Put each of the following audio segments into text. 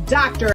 Dr.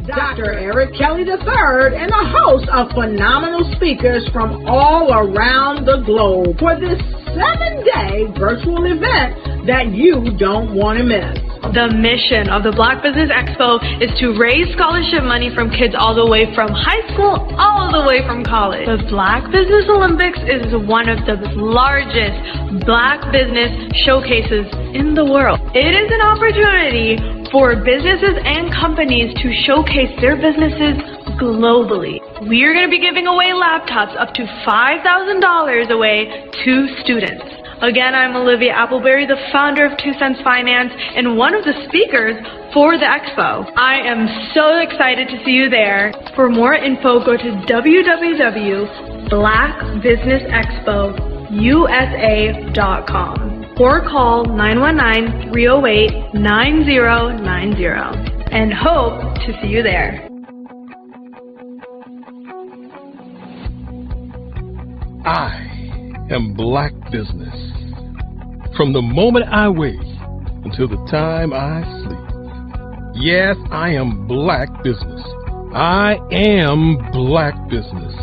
Dr. Eric Kelly III and a host of phenomenal speakers from all around the globe for this 7-day virtual event that you don't want to miss. The mission of the Black Business Expo is to raise scholarship money from kids all the way from high school, all the way from college. The Black Business Olympics is one of the largest Black business showcases in the world. It is an opportunity for businesses and companies to showcase their businesses globally. We are going to be giving away laptops up to $5,000 away to students. Again, I'm Olivia Appleberry, the founder of 2 Cents Finance and one of the speakers for the expo. I am so excited to see you there. For more info, go to www.blackbusinessexpousa.com or call 919-308-9090 and hope to see you there. I am Black Business. From the moment I wake until the time I sleep. Yes, I am Black Business. I am Black Business.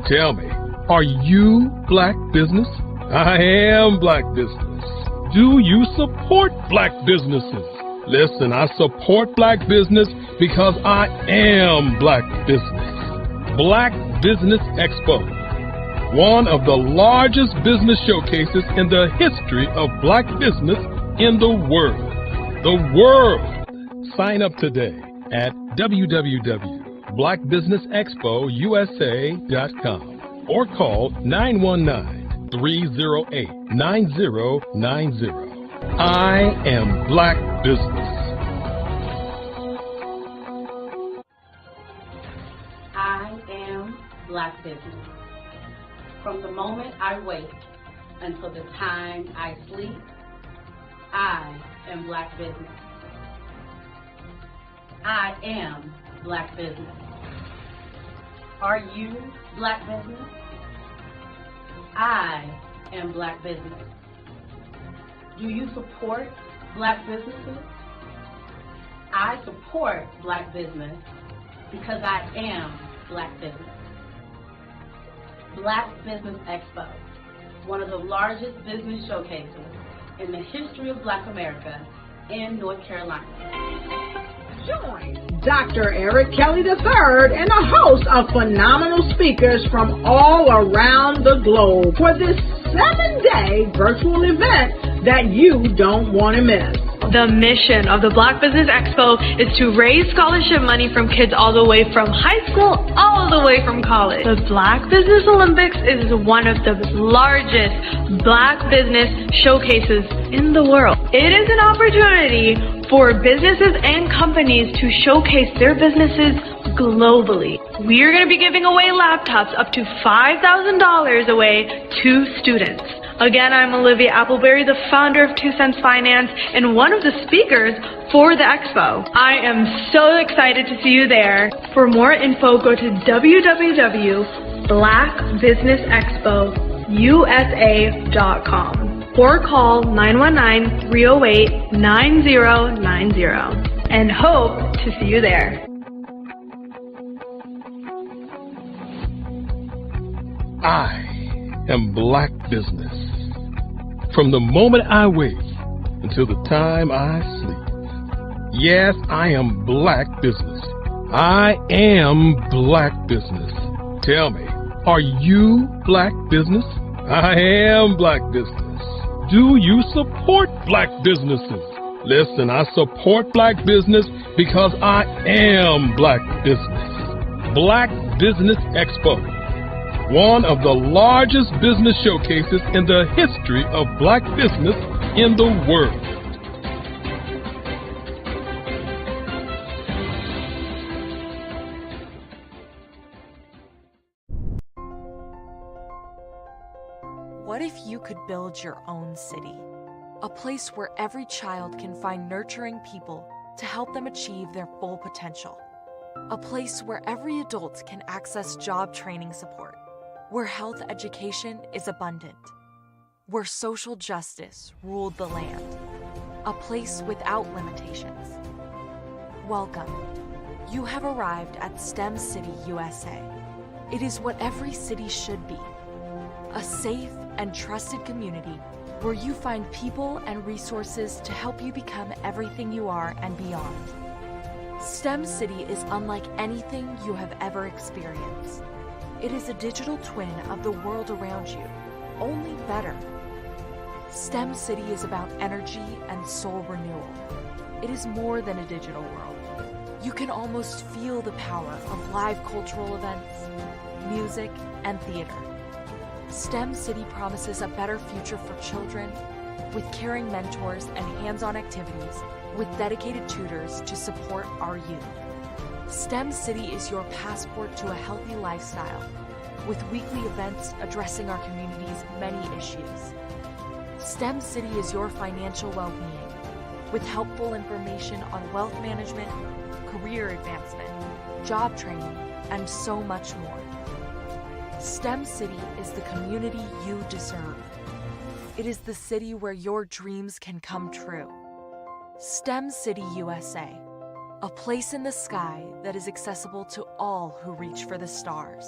Tell me, are you Black Business? I am Black Business. Do you support Black businesses? Listen, I support Black business because I am Black Business. Black Business Expo, one of the largest business showcases in the history of Black business in the world. The world! Sign up today at www.blackbusinessexpousa.com or call 919-308-9090. I am Black Business. I am Black Business. From the moment I wake until the time I sleep, I am Black Business. I am Black Business. Are you Black Business? I am Black Business. Do you support Black businesses? I support Black business because I am Black Business. Black Business Expo, one of the largest business showcases in the history of Black America in North Carolina. Join Dr. Eric Kelly III and a host of phenomenal speakers from all around the globe for this 7-day virtual event that you don't want to miss. The mission of the Black Business Expo is to raise scholarship money from kids all the way from high school, all the way from college. The Black Business Olympics is one of the largest Black business showcases in the world. It is an opportunity for businesses and companies to showcase their businesses globally. We are going to be giving away laptops up to $5,000 away to students. Again, I'm Olivia Appleberry, the founder of 2 Cents Finance and one of the speakers for the expo. I am so excited to see you there. For more info, go to www.blackbusinessexpousa.com or call 919-308-9090 and hope to see you there. I am Black Business. From the moment I wake until the time I sleep. Yes, I am Black Business. I am Black Business. Tell me, Are you black business? I am black business. Do you support black businesses? Listen, I support black business because I am black business. Black Business Expo, one of the largest business showcases in the history of black business in the world. What if you could build your own city? A place where every child can find nurturing people to help them achieve their full potential. A place where every adult can access job training support. Where health education is abundant. Where social justice ruled the land. A place without limitations. Welcome. You have arrived at STEM City, USA. It is what every city should be. A safe and trusted community where you find people and resources to help you become everything you are and beyond. STEM City is unlike anything you have ever experienced. It is a digital twin of the world around you, only better. STEM City is about energy and soul renewal. It is more than a digital world. You can almost feel the power of live cultural events, music, and theater. STEM City promises a better future for children with caring mentors and hands-on activities with dedicated tutors to support our youth. STEM City is your passport to a healthy lifestyle with weekly events addressing our community's many issues. STEM City is your financial well-being with helpful information on wealth management, career advancement, job training, and so much more. STEM City is the community you deserve. It is the city where your dreams can come true. STEM City USA, a place in the sky that is accessible to all who reach for the stars.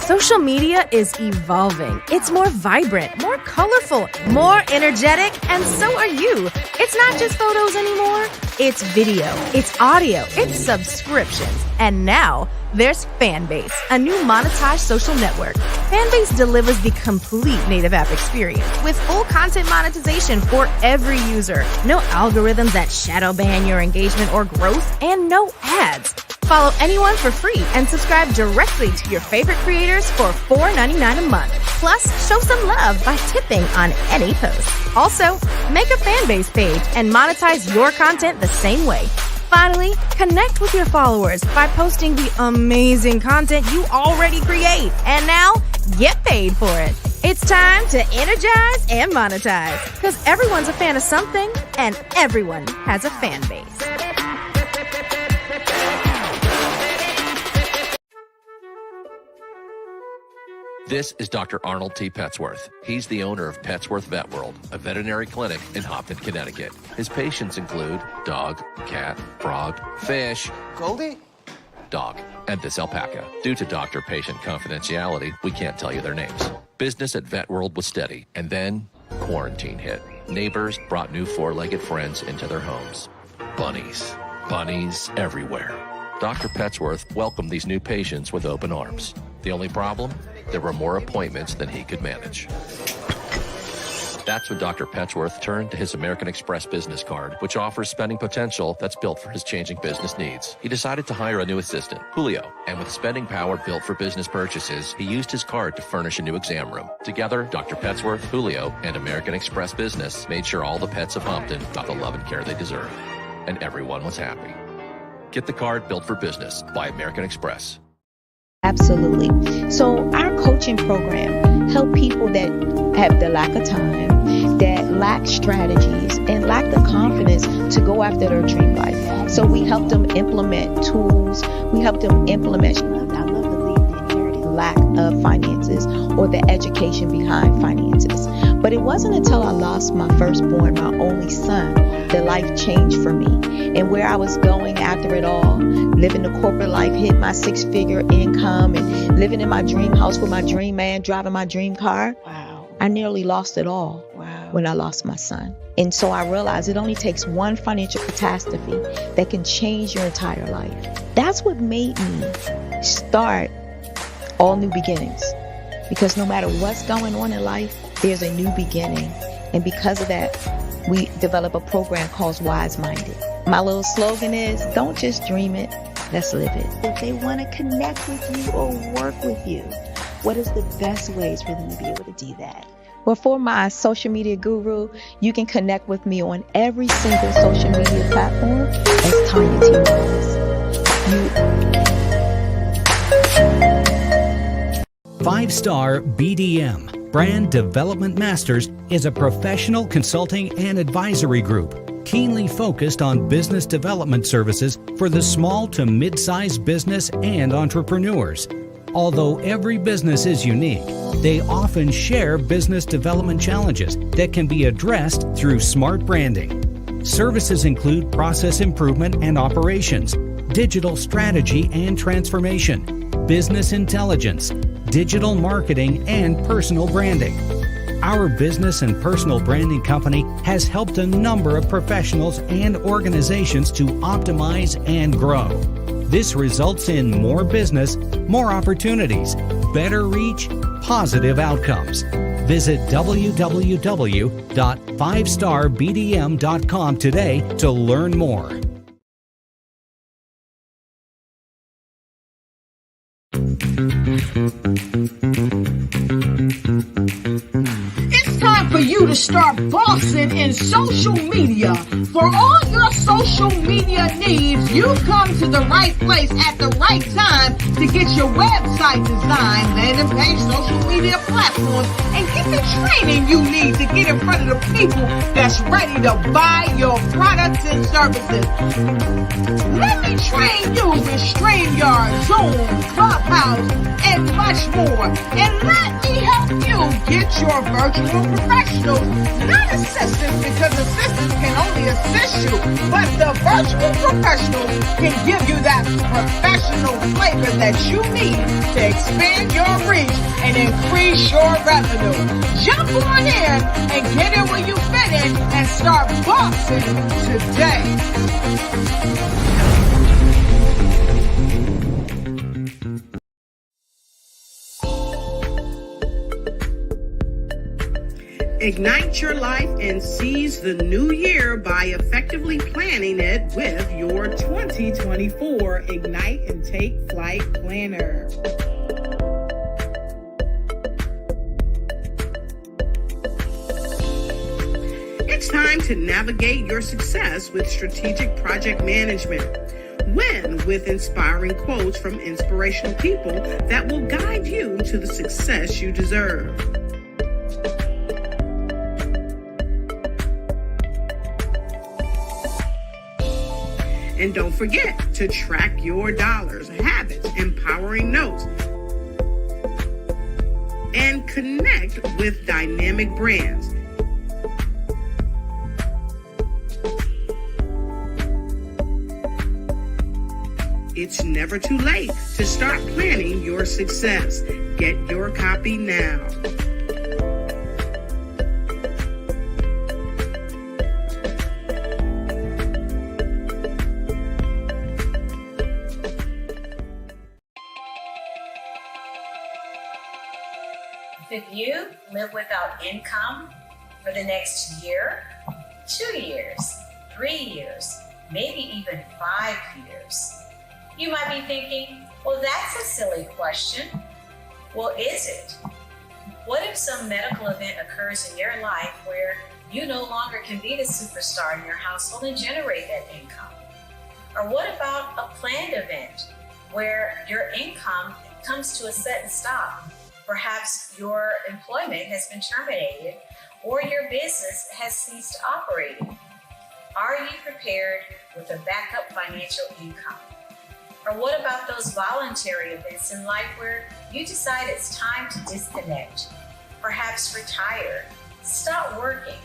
Social media is evolving. It's more vibrant, more colorful, more energetic, and so are you. It's not just photos anymore. It's video, it's audio, it's subscriptions. And now there's Fanbase, a new monetized social network. Fanbase delivers the complete native app experience with full content monetization for every user. No algorithms that shadow ban your engagement or growth, and no ads. Follow anyone for free and subscribe directly to your favorite creators for $4.99 a month. Plus, show some love by tipping on any post. Also, make a Fanbase page and monetize your content the same way. Finally, connect with your followers by posting the amazing content you already create. And now, get paid for it. It's time to energize and monetize. Because everyone's a fan of something, and everyone has a fan base. This is Dr. Arnold T. Petsworth. He's the owner of Petsworth Vet World, a veterinary clinic in Hopton, Connecticut. His patients include dog, cat, frog, fish, Goldie, dog, and this alpaca. Due to doctor-patient confidentiality, we can't tell you their names. Business at Vet World was steady, and then quarantine hit. Neighbors brought new four-legged friends into their homes. Bunnies. Bunnies everywhere. Dr. Petsworth welcomed these new patients with open arms. The only problem? There were more appointments than he could manage. That's when Dr. Petsworth turned to his American Express business card, which offers spending potential that's built for his changing business needs. He decided to hire a new assistant, Julio, and with spending power built for business purchases, he used his card to furnish a new exam room. Together, Dr. Petsworth, Julio, and American Express Business made sure all the pets of Hopton got the love and care they deserve. And everyone was happy. Get the card built for business by American Express. Absolutely. So our coaching program help people that have the lack of time, that lack strategies, and lack the confidence to go after their dream life. So we help them implement tools. We help them implement, I love to leave the inherited lack of finances or the education behind finances. But it wasn't until I lost my firstborn, my only son, that life changed for me. And where I was going after it all, living the corporate life, hit my 6-figure income, and living in my dream house with my dream man, driving my dream car. Wow. I nearly lost it all. Wow. when I lost my son. And so I realized it only takes one financial catastrophe that can change your entire life. That's what made me start All New Beginnings. Because no matter what's going on in life, there's a new beginning. And because of that, we develop a program called Wise Minded. My little slogan is, don't just dream it, let's live it. If they want to connect with you or work with you, what is the best ways for them to be able to do that? Well, for my social media guru, you can connect with me on every single social media platform as Tanya T. Wallace. 5-Star BDM, Brand Development Masters, is a professional consulting and advisory group keenly focused on business development services for the small to mid-sized business and entrepreneurs. Although every business is unique, they often share business development challenges that can be addressed through smart branding. Services include process improvement and operations, digital strategy and transformation, business intelligence, digital marketing, and personal branding. Our business and personal branding company has helped a number of professionals and organizations to optimize and grow. This results in more business, more opportunities, better reach, positive outcomes. Visit www.5starbdm.com today to learn more. It's time for you to start bossing in social media. For all your social media needs, you've come to the right place at the right time to get your website designed, landing page, social media platforms, and get the training you need to get in front of the people that's ready to buy your products and services. Let me train you with StreamYard, Zoom, Clubhouse, and much more. And let me help you get your virtual professionals, not assistants, because assistants can only assist you, but the virtual professionals can give you that professional flavor that you need to expand your reach and increase your revenue. Jump on in and get in where you fit in and start boxing today. Ignite your life and seize the new year by effectively planning it with your 2024 Ignite and Take Flight Planner. It's time to navigate your success with strategic project management. Win with inspiring quotes from inspirational people that will guide you to the success you deserve. And don't forget to track your dollars, habits, empowering notes, and connect with dynamic brands. It's never too late to start planning your success. Get your copy now. Could you live without income for the next year, 2 years, 3 years, maybe even 5 years? You might be thinking, well, that's a silly question. Well, is it? What if some medical event occurs in your life where you no longer can be the superstar in your household and generate that income? Or what about a planned event where your income comes to a sudden stop? Perhaps your employment has been terminated or your business has ceased operating. Are you prepared with a backup financial income? Or what about those voluntary events in life where you decide it's time to disconnect, perhaps retire, stop working?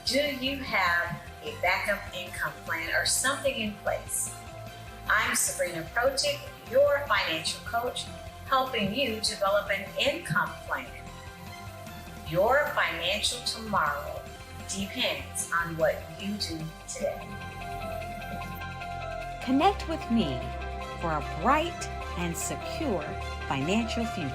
Do you have a backup income plan or something in place? I'm Sabrina Protic, your financial coach, helping you develop an income plan. Your financial tomorrow depends on what you do today. Connect with me for a bright and secure financial future.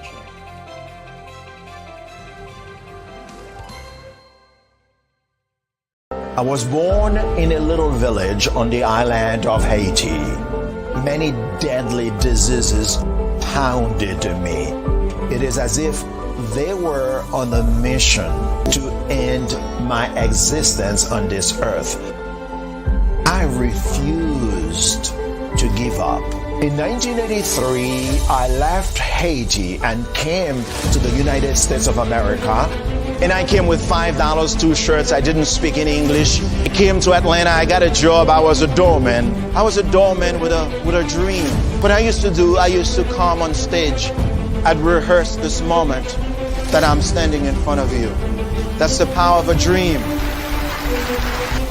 I was born in a little village on the island of Haiti. Many deadly diseases pounded me. It is as if they were on a mission to end my existence on this earth. I refused to give up. In 1983, I left Haiti and came to the United States of America. And I came with $5, 2 shirts. I didn't speak in English. I came to Atlanta. I got a job. I was a doorman. I was a doorman with a dream. What I used to come on stage. I'd rehearse this moment that I'm standing in front of you. That's the power of a dream.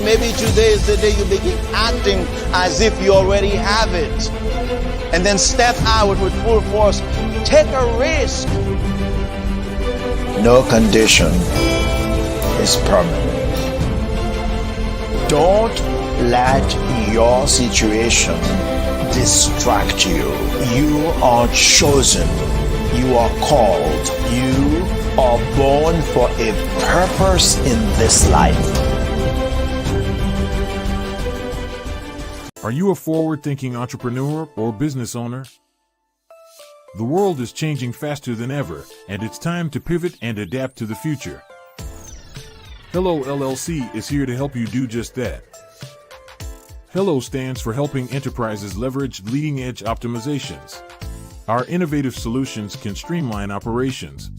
Maybe today is the day you begin acting as if you already have it. And then step out with full force. Take a risk. No condition is permanent. Don't let your situation distract you. You are chosen. You are called. You are born for a purpose in this life. Are you a forward-thinking entrepreneur or business owner? The world is changing faster than ever, and it's time to pivot and adapt to the future. Hello LLC is here to help you do just that. Hello stands for helping enterprises leverage leading-edge optimizations. Our innovative solutions can streamline operations,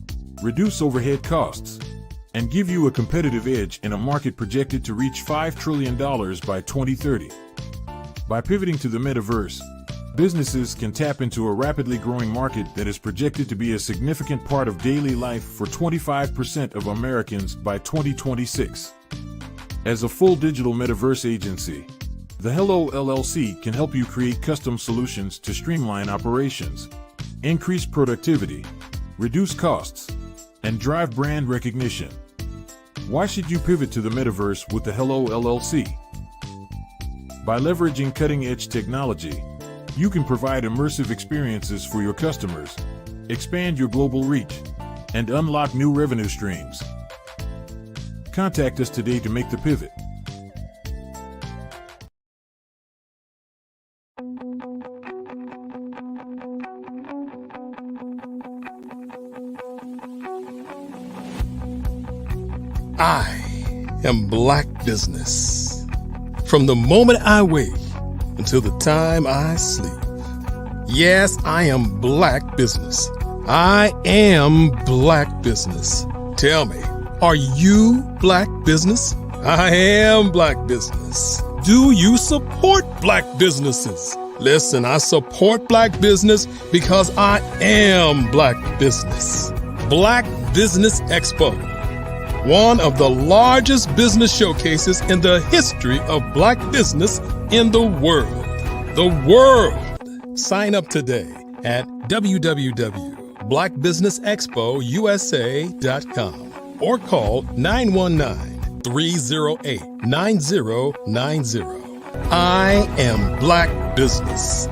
reduce overhead costs, and give you a competitive edge in a market projected to reach $5 trillion by 2030. By pivoting to the metaverse, businesses can tap into a rapidly growing market that is projected to be a significant part of daily life for 25% of Americans by 2026. As a full digital metaverse agency, the Hello LLC can help you create custom solutions to streamline operations, increase productivity, reduce costs, and drive brand recognition. Why should you pivot to the metaverse with the Hello LLC? By leveraging cutting-edge technology, you can provide immersive experiences for your customers, expand your global reach, and unlock new revenue streams. Contact us today to make the pivot. I am Black Business. From the moment I wake until the time I sleep. Yes, I am Black Business. I am Black Business. Tell me, are you Black Business? I am Black Business. Do you support Black businesses? Listen, I support Black business because I am Black Business. Black Business Expo, one of the largest business showcases in the history of Black business in the world. The world! Sign up today at www.blackbusinessexpousa.com or call 919-308-9090. I am Black Business.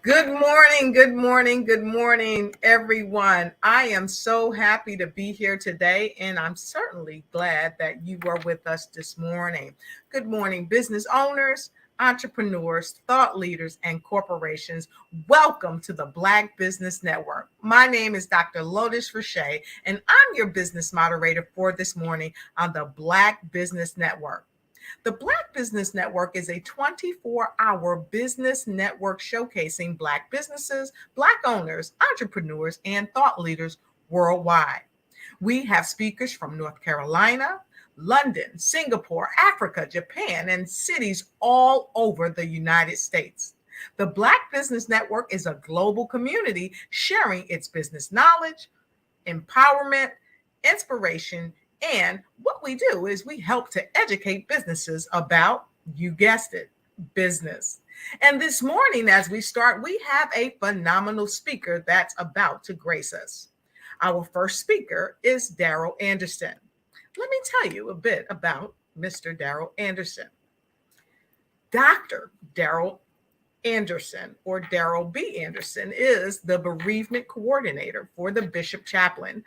Good morning, good morning, good morning, everyone. I am so happy to be here today, and I'm certainly glad that you are with us this morning. Good morning, business owners, entrepreneurs, thought leaders, and corporations. Welcome to the Black Business Network. My name is Dr. Lotus Rashay, and I'm your business moderator for this morning on the Black Business Network. The Black Business Network is a 24-hour business network showcasing Black businesses, Black owners, entrepreneurs, and thought leaders worldwide. We have speakers from North Carolina, London, Singapore, Africa, Japan, and cities all over the United States. The Black Business Network is a global community sharing its business knowledge, empowerment, inspiration, and what we do is we help to educate businesses about, you guessed it, business. And this morning, as we start, we have a phenomenal speaker that's about to grace us. Our first speaker is Daryl Anderson. Let me tell you a bit about Mr. Daryl Anderson. Dr. Daryl Anderson, or Daryl B. Anderson, is the bereavement coordinator for the Bishop Chaplain,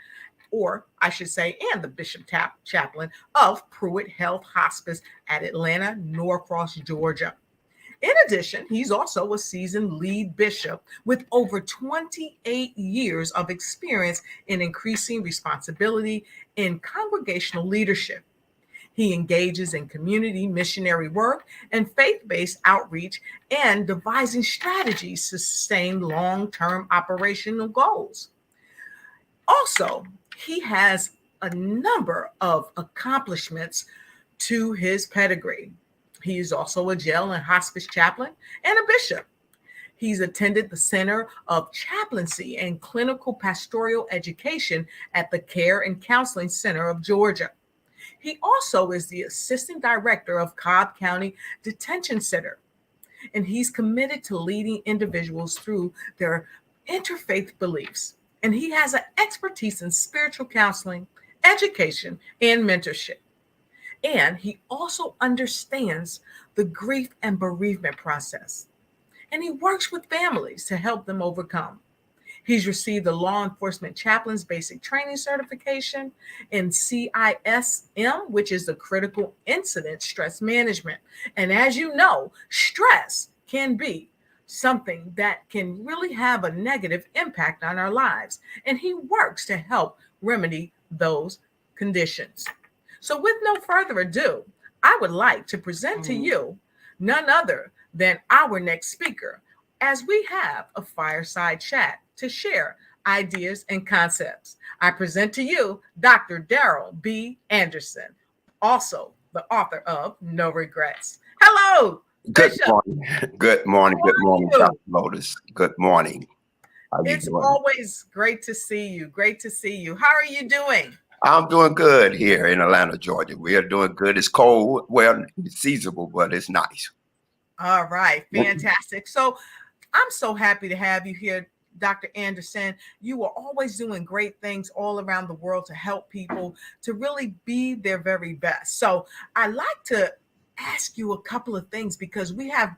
or I should say, and the Bishop Chaplain of Pruitt Health Hospice at Atlanta, Norcross, Georgia. In addition, he's also a seasoned lead bishop with over 28 years of experience in increasing responsibility in congregational leadership. He engages in community missionary work and faith-based outreach and devising strategies to sustain long-term operational goals. Also, he has a number of accomplishments to his pedigree. He is also a jail and hospice chaplain and a bishop. He's attended the Center of Chaplaincy and Clinical Pastoral Education at the Care and Counseling Center of Georgia. He also is the assistant director of Cobb County Detention Center, and he's committed to leading individuals through their interfaith beliefs. And he has an expertise in spiritual counseling, education, and mentorship. And he also understands the grief and bereavement process. And he works with families to help them overcome. He's received the Law Enforcement Chaplain's Basic Training Certification in CISM, which is the Critical Incident Stress Management. And as you know, stress can be something that can really have a negative impact on our lives. And he works to help remedy those conditions. So with no further ado, I would like to present to you none other than our next speaker, as we have a fireside chat to share ideas and concepts. I present to you Dr. Daryl B. Anderson, also the author of No Regrets. Hello. Good Bishop. morning. Good morning. Good morning, Dr. Lotus. Good morning. How you It's doing? always great to see you. Great to see you. How are you doing? I'm doing good here in Atlanta, Georgia. We are doing good. It's cold. Well, it's seasonable, but it's nice. All right. Fantastic. So I'm so happy to have you here, Dr. Anderson. You are always doing great things all around the world to help people to really be their very best. So I like to ask you a couple of things because we have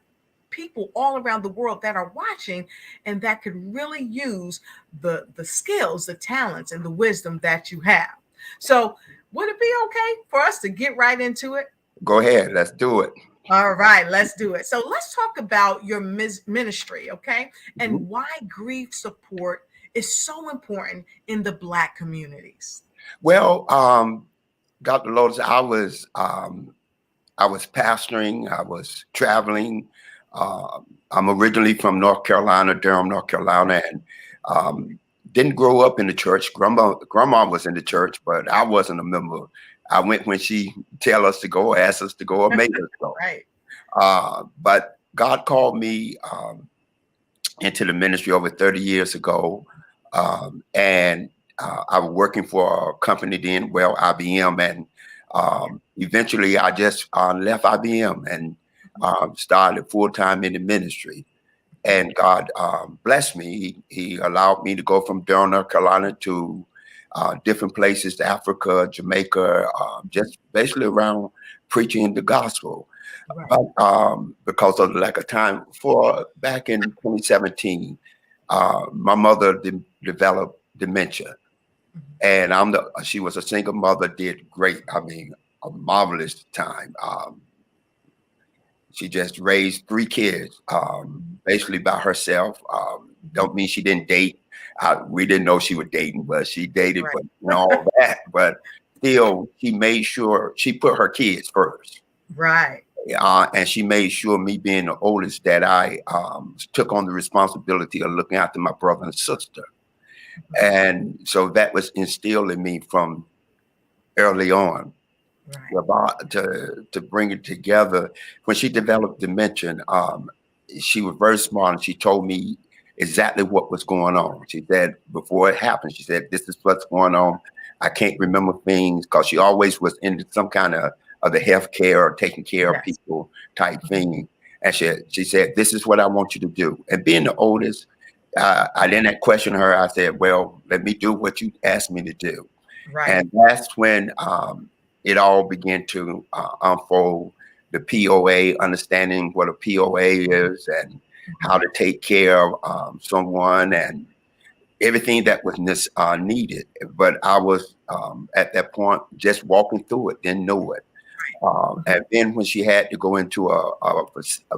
people all around the world that are watching and that could really use the skills, the talents, and the wisdom that you have. So would it be okay for us to get right into it? Go ahead. Let's do it. All right, let's do it. So let's talk about your ministry, okay? And why grief support is so important in the Black communities. Well, Dr. Lotus, I was pastoring. I was traveling. I'm originally from North Carolina, Durham, North Carolina, and didn't grow up in the church. Grandma was in the church, but I wasn't a member. I went when she tell us to go, ask us to go, or made us go. Right. But God called me into the ministry over 30 years ago, and I was working for a company then, well, IBM, and eventually I just left IBM and started full-time in the ministry. And God blessed me. He allowed me to go from Durham, North Carolina to different places, to Africa, Jamaica, just basically around preaching the gospel. Right. But because of the lack of time, back in 2017, my mother developed dementia. And she was a single mother, did great. I mean, a marvelous time. She just raised 3 kids, basically by herself. Don't mean she didn't date. We didn't know she was dating, but she dated, right. But all that. But still, she made sure she put her kids first. Right. And she made sure, me being the oldest, that I took on the responsibility of looking after my brother and sister. And so that was instilled in me from early on. Right. About to bring it together. When she developed dementia, she was very smart, and she told me exactly what was going on. She said, before it happened, she said, this is what's going on. I can't remember things, because she always was into some kind of the healthcare or taking care of people type thing. And she said, this is what I want you to do. And being the oldest, I didn't question her. I said, well, let me do what you asked me to do. Right. And that's when it all began to unfold. The POA, understanding what a POA is and how to take care of someone and everything that was needed. But I was at that point just walking through it, didn't know it. And then when she had to go into a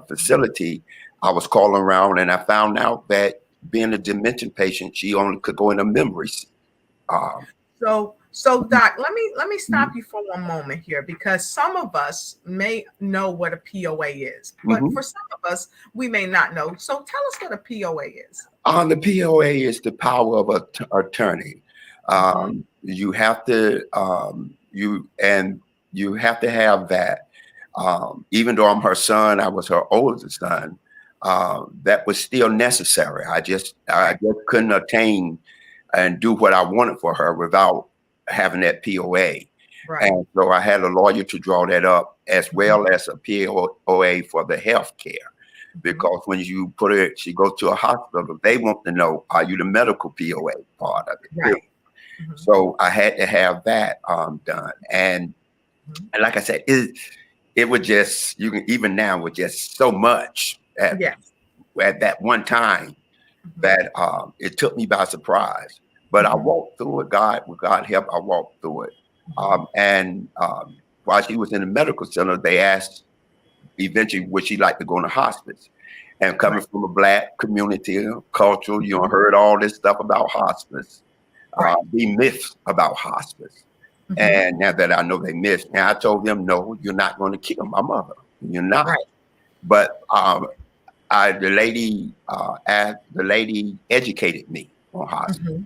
facility, I was calling around and I found out that being a dementia patient, she only could go in a memory. So Doc, let me stop you for one moment here, because some of us may know what a POA is, but for some of us, we may not know. So tell us what a POA is. The POA is the power of attorney. You have to you have to have that. Even though I'm her son, I was her oldest son. That was still necessary. I just couldn't attain and do what I wanted for her without having that POA. Right. And so I had a lawyer to draw that up, as well as a POA for the health care. Because when you put it, she goes to a hospital, they want to know, are you the medical POA part of it? Right. So I had to have that done. And like I said, it was just, you can even now with just so much at that one time that it took me by surprise. But I walked through it. With God help, I walked through it. And while she was in the medical center, they asked eventually would she like to go into hospice. And coming from a Black community, cultural, you know, heard all this stuff about hospice, the myths about hospice. And now that I know they missed, now I told them, no, you're not going to kill my mother. You're not. But the lady educated me on hospice.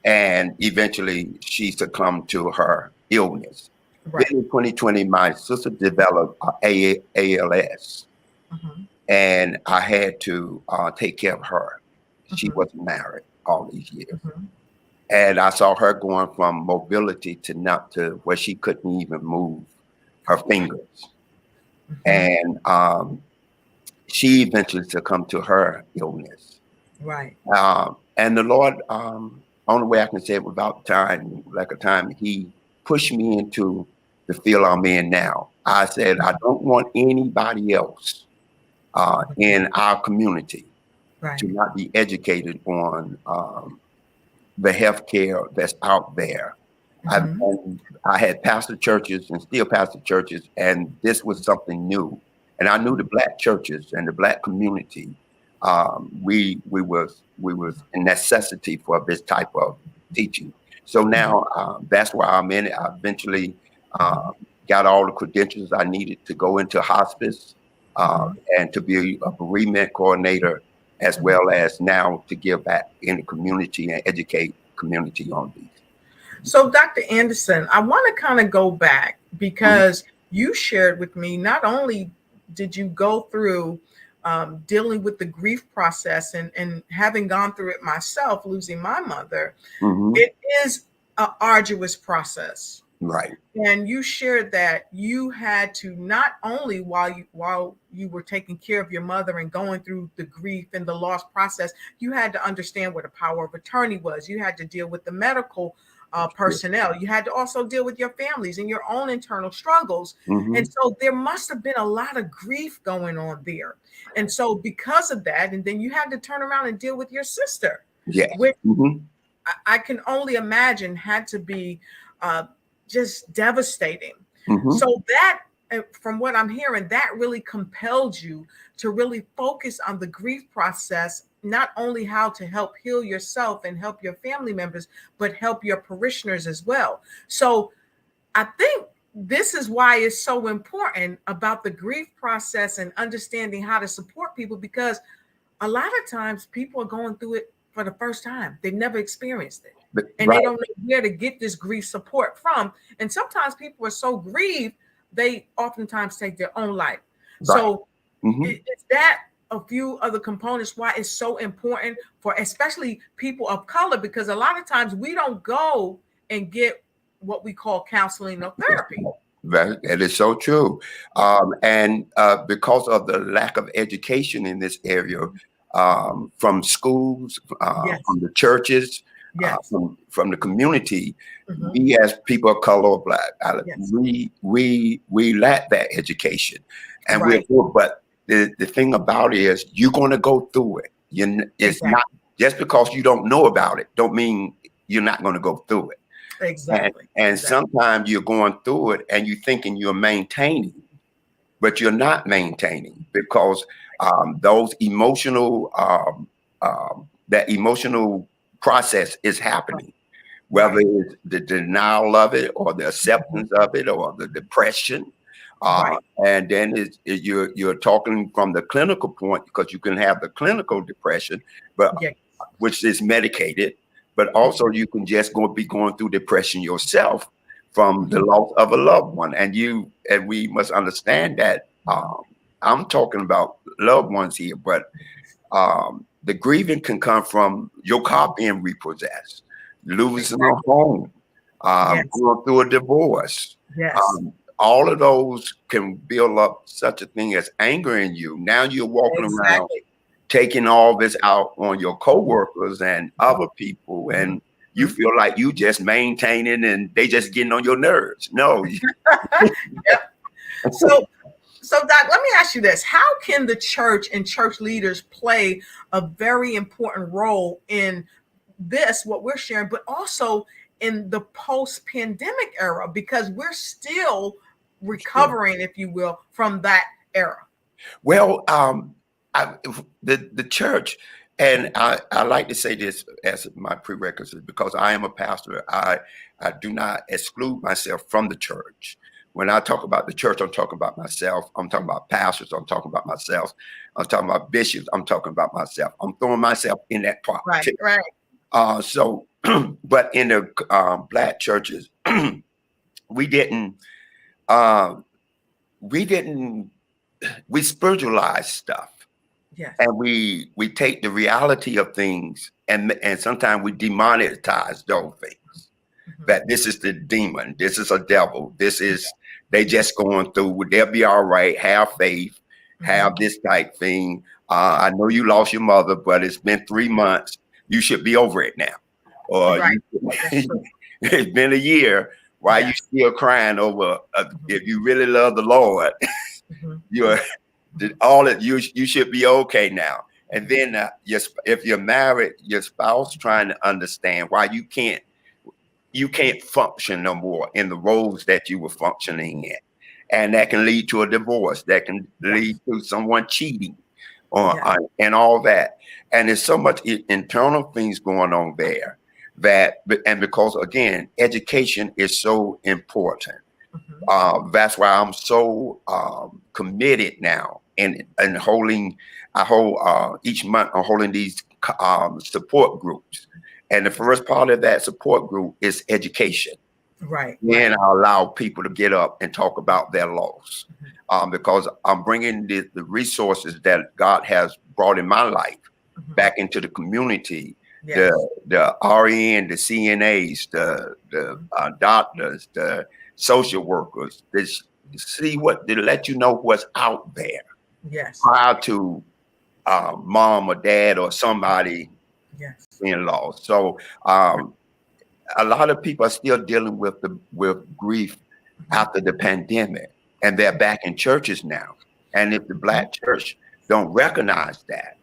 And eventually she succumbed to her illness. Then in 2020, my sister developed ALS. And I had to take care of her. She wasn't married all these years. And I saw her going from mobility to where she couldn't even move her fingers. And she eventually succumbed to her illness. Right. And the Lord, only way I can say it without time, he pushed me into the field I'm in now. I said, I don't want anybody else in our community to not be educated on the healthcare that's out there. I had pastor churches and still pastor churches, and this was something new. And I knew the Black churches and the Black community, we was a necessity for this type of teaching. So now that's why I'm in it. I eventually got all the credentials I needed to go into hospice and to be a bereavement coordinator, as well as now to give back in the community and educate community on these. So Dr. Anderson, I want to kind of go back, because you shared with me, not only did you go through dealing with the grief process and having gone through it myself, losing my mother, it is an arduous process. Right. And you shared that you had to, not only while you were taking care of your mother and going through the grief and the loss process, you had to understand what a power of attorney was. You had to deal with the medical personnel. You had to also deal with your families and your own internal struggles. And so there must have been a lot of grief going on there. And so because of that, and then you had to turn around and deal with your sister, which I can only imagine had to be just devastating. So that, from what I'm hearing, that really compelled you to really focus on the grief process, not only how to help heal yourself and help your family members, but help your parishioners as well. So I think this is why it's so important about the grief process and understanding how to support people, because a lot of times people are going through it for the first time. They've never experienced it. And they don't know where to get this grief support from. And sometimes people are so grieved, they oftentimes take their own life. So is that a few of the components why it's so important for especially people of color? Because a lot of times we don't go and get what we call counseling or therapy. That is so true. And because of the lack of education in this area, from schools, from the churches, from the community, we as people of color or Black, we lack that education. And but the thing about it is you're going to go through it. It's not just because you don't know about it, don't mean you're not going to go through it. Exactly. And sometimes you're going through it and you're thinking you're maintaining, but you're not maintaining because those emotional, that emotional process is happening, whether it's the denial of it or the acceptance of it or the depression. And then you're talking from the clinical point, because you can have the clinical depression, but which is medicated. But also you can just be going through depression yourself from the loss of a loved one. And we must understand that I'm talking about loved ones here, but the grieving can come from your car being repossessed, losing a home, going through a divorce. All of those can build up such a thing as anger in you. Now you're walking around taking all this out on your coworkers and other people, and you feel like you just maintaining and they just getting on your nerves. No. So Doc, let me ask you this. How can the church and church leaders play a very important role in this, what we're sharing, but also in the post-pandemic era, because we're still recovering, if you will, from that era? Well, the church, and I like to say this as my prerequisite, because I am a pastor. I do not exclude myself from the church. When I talk about the church, I'm talking about myself. I'm talking about pastors. I'm talking about myself. I'm talking about bishops. I'm talking about myself. I'm throwing myself in that pot. Right. So, but in the Black churches, we spiritualize stuff. Yes. And we take the reality of things and sometimes we demonetize those things. That this is the demon, this is a devil, they just going through, they'll be all right, have faith, have this type thing. I know you lost your mother, but it's been 3 months. You should be over it now. Or it's been a year. Why you still crying over? If you really love the Lord, you should be okay now. And then if you're married, your spouse trying to understand why you can't function no more in the roles that you were functioning in, and that can lead to a divorce. That can lead to someone cheating, and all that. And there's so much internal things going on there and because again, education is so important. That's why I'm so committed now in holding. Each month I'm holding these support groups, and the first part of that support group is education. Right. Then I allow people to get up and talk about their loss, because I'm bringing the resources that God has brought in my life back into the community. Yes. The RN, the CNAs, the doctors, the social workers, to let you know what's out there. Yes. Prior to mom or dad or somebody being lost. So a lot of people are still dealing with grief after the pandemic, and they're back in churches now. And if the Black church don't recognize that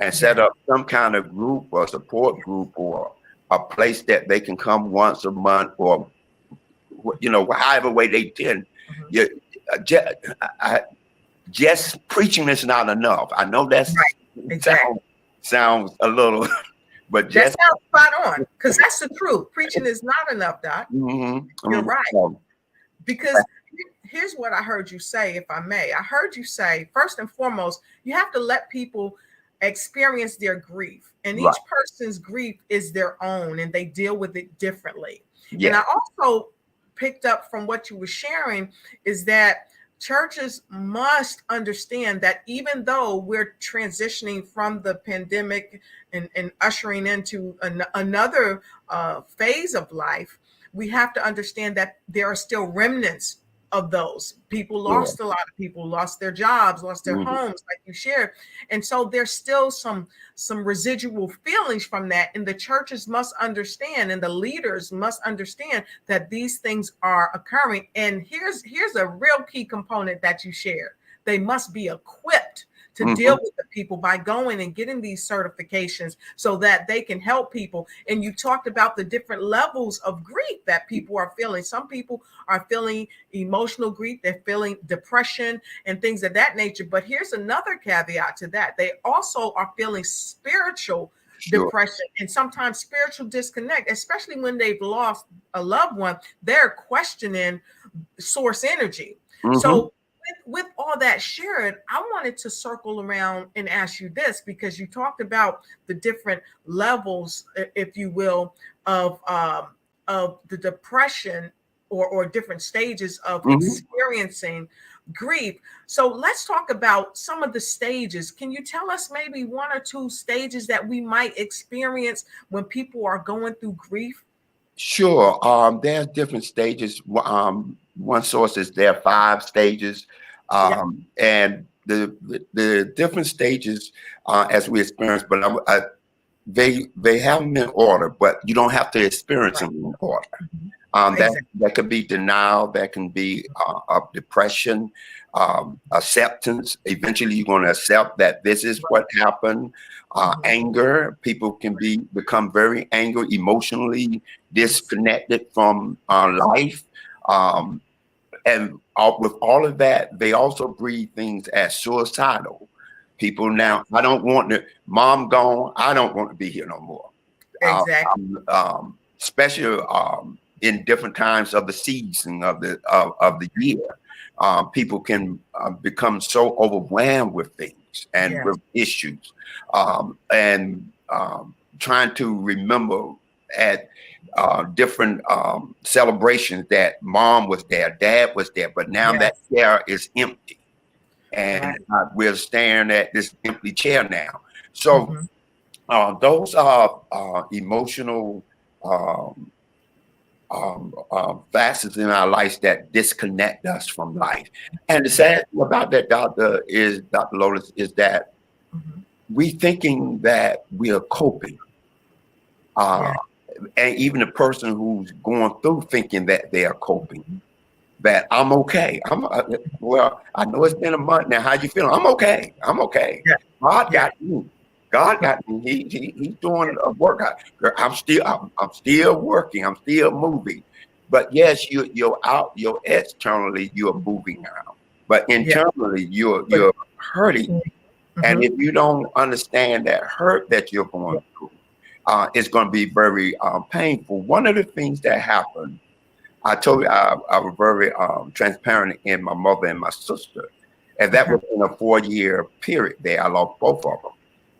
and set up some kind of group or support group or a place that they can come once a month or however way they can, just preaching is not enough. I know that's sounds a little, but that sounds spot on, because that's the truth. Preaching is not enough, Doc. You're right. Because here's what I heard you say, if I may. I heard you say, first and foremost, you have to let people experience their grief, and each person's grief is their own, and they deal with it differently. And I also picked up from what you were sharing is that churches must understand that even though we're transitioning from the pandemic and ushering into another phase of life, we have to understand that there are still remnants of those. People lost a lot of people, lost their jobs, lost their homes, like you shared. And so there's still some residual feelings from that. And the churches must understand, and the leaders must understand that these things are occurring. And here's a real key component that you shared. They must be equipped to deal with the people by going and getting these certifications so that they can help people. And you talked about the different levels of grief that people are feeling. Some people are feeling emotional grief, they're feeling depression and things of that nature. But here's another caveat to that. They also are feeling spiritual depression and sometimes spiritual disconnect, especially when they've lost a loved one. They're questioning source energy. So with all that shared, I wanted to circle around and ask you this, because you talked about the different levels, if you will, of the depression or different stages of experiencing grief. So let's talk about some of the stages. Can you tell us maybe one or two stages that we might experience when people are going through grief? Sure. There's different stages. One source is there are 5 stages, and the different stages as we experience, but they have them in order, but you don't have to experience them in order. That could be denial, that can be of depression, acceptance. Eventually, you're going to accept that this is what happened. Anger, people can become very angry, emotionally disconnected from life. And with all of that, they also breed things as suicidal. People now, I don't want to, mom gone, I don't want to be here no more. Exactly. Especially in different times of the season of the year. People can become so overwhelmed with things and with issues. And trying to remember at different celebrations that mom was there, dad was there, but now that chair is empty. And we're staring at this empty chair now. So those are emotional facets in our lives that disconnect us from life. And the sad thing about that, Dr. Lotus, is that we thinking that we are coping. And even the person who's going through thinking that they are coping, that I'm okay. Well, I know it's been a month now. How you feeling? I'm okay. I'm okay. God got me. God got me. He's doing a work. I'm still working. I'm still moving. But yes, you're externally you're moving now, but internally you're hurting. And if you don't understand that hurt that you're going through, it's going to be very painful. One of the things that happened, I told you I was very transparent in my mother and my sister, and that was in a 4-year period there. I lost both of them.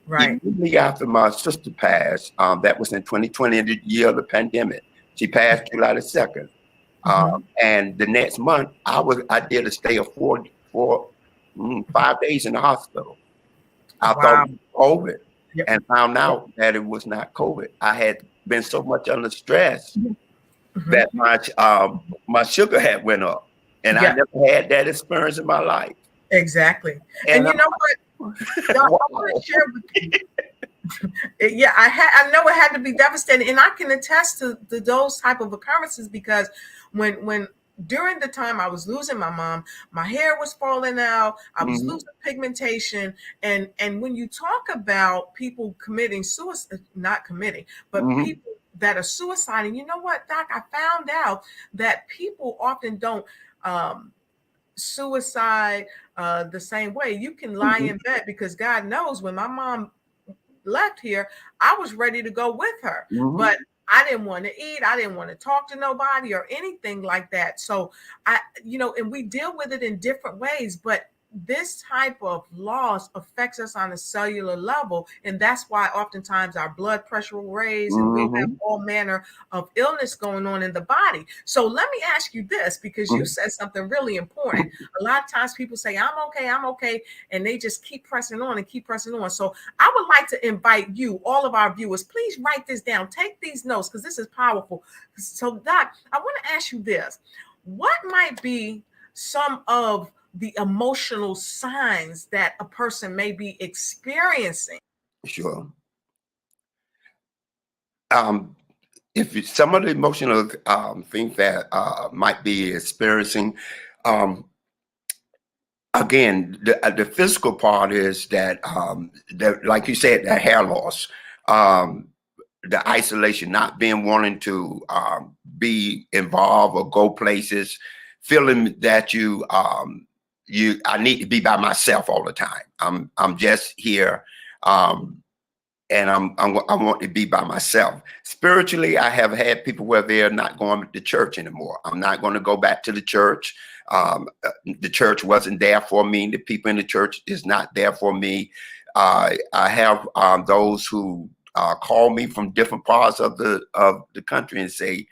Right. Immediately after my sister passed, that was in 2020, the year of the pandemic. She passed July the 2nd. And the next month, I did a stay of 5 days in the hospital. I thought it was COVID, and found out that it was not COVID. I had been so much under stress that my sugar had went up, and I never had that experience in my life. Exactly. And you know what? I want to share with you. I know it had to be devastating, and I can attest to those type of occurrences, because when during the time I was losing my mom, my hair was falling out, I was losing pigmentation, and when you talk about people committing suicide, not committing, but people that are suiciding, you know what, Doc, I found out that people often don't suicide the same way. You can lie in bed, because God knows when my mom left here, I was ready to go with her, but I didn't want to eat. I didn't want to talk to nobody or anything like that. So and we deal with it in different ways, but this type of loss affects us on a cellular level. And that's why oftentimes our blood pressure will raise and we have all manner of illness going on in the body. So let me ask you this, because you said something really important. A lot of times people say, I'm okay. And they just keep pressing on and keep pressing on. So I would like to invite you, all of our viewers, please write this down. Take these notes, because this is powerful. So Doc, I want to ask you this. What might be some of the emotional signs that a person may be experiencing? Sure. If some of the emotional things that might be experiencing, again, the physical part is that, like you said, the hair loss, the isolation, not being wanting to be involved or go places, feeling that I need to be by myself all the time. I'm just here, and I want to be by myself. Spiritually, I have had people where they're not going to church anymore. I'm not going to go back to the church. The church wasn't there for me. The people in the church is not there for me. I have those who call me from different parts of the country and say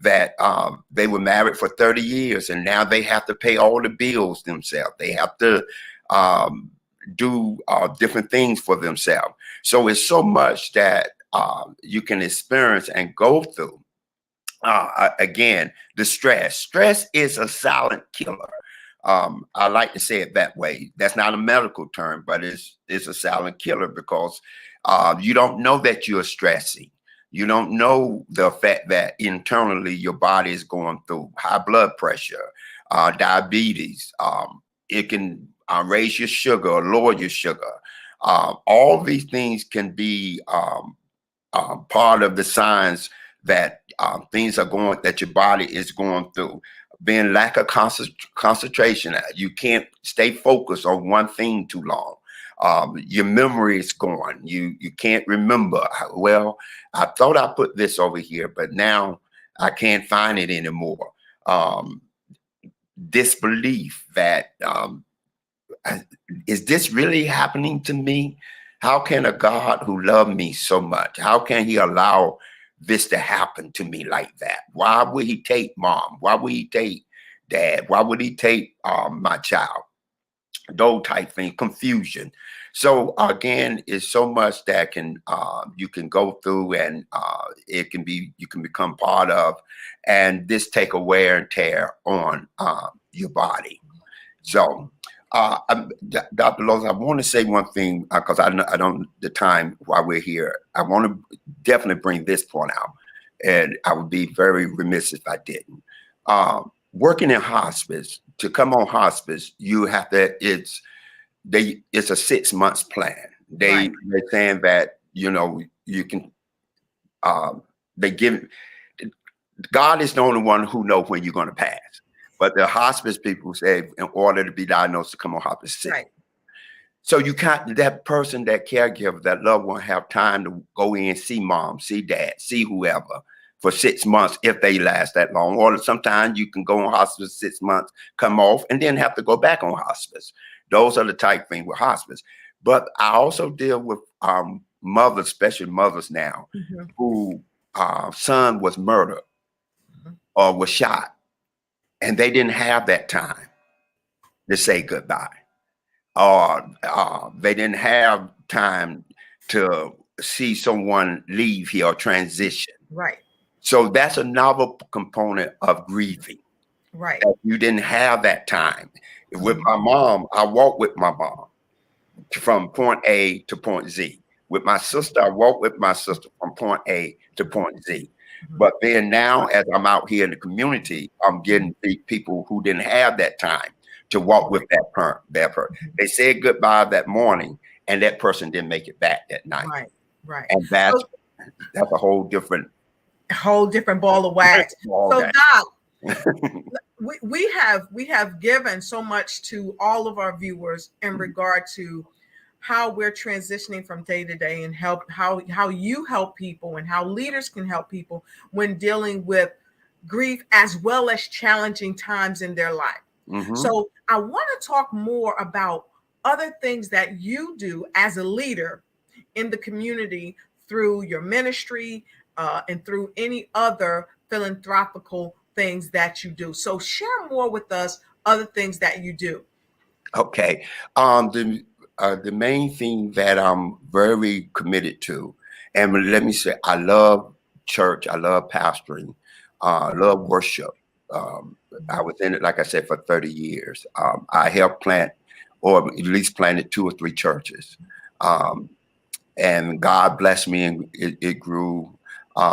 that they were married for 30 years and now they have to pay all the bills themselves. They have to do different things for themselves. So it's so much that you can experience and go through. Again, the stress. Stress is a silent killer. I like to say it that way. That's not a medical term, but it's a silent killer because you don't know that you're stressing. You don't know the effect that internally your body is going through. High blood pressure, diabetes. It can raise your sugar or lower your sugar. All these things can be part of the signs that things are going, that your body is going through. Being lack of concentration. You can't stay focused on one thing too long. Your memory is gone. You can't remember. Well, I thought I put this over here, but now I can't find it anymore. Disbelief that, is this really happening to me? How can a God who loved me so much, how can he allow this to happen to me like that? Why would he take mom? Why would he take dad? Why would he take my child? Those type things, confusion. So again, it's so much that can you can go through, and it can be, you can become part of, and this take a wear and tear on your body. So Dr. Lowe's, I want to say one thing because I don't the time while we're here. I want to definitely bring this point out, and I would be very remiss if I didn't. Working in hospice, to come on hospice, you have to. It's a 6 months plan. They're saying that you can. They give. God is the only one who knows when you're going to pass. But the hospice people say in order to be diagnosed to come on hospice sick. Right. So you can't, that person, that caregiver, that loved one have time to go in, see mom, see dad, see whoever for 6 months if they last that long. Or sometimes you can go on hospice 6 months, come off, and then have to go back on hospice. Those are the type things with hospice. But I also deal with mothers, especially mothers now, who son was murdered or was shot. And they didn't have that time to say goodbye. Or they didn't have time to see someone leave here or transition. Right. So that's another component of grieving. Right. That you didn't have that time. With my mom, I walked with my mom from point A to point Z. With my sister, I walked with my sister from point A to point Z. But then now, as I'm out here in the community, I'm getting people who didn't have that time to walk with that person. They said goodbye that morning, and that person didn't make it back that night. Right, right. And that's a whole different ball of wax. So, Doc, we have given so much to all of our viewers in regard to how we're transitioning from day to day, and how you help people and how leaders can help people when dealing with grief as well as challenging times in their life. So I want to talk more about other things that you do as a leader in the community through your ministry and through any other philanthropical things that you do. So share more with us other things that you do. Okay. The main thing that I'm very committed to, and let me say, I love church, I love pastoring, I love worship, I was in it, like I said, for 30 years. I helped plant, or at least planted 2 or 3 churches. And God blessed me, and it grew.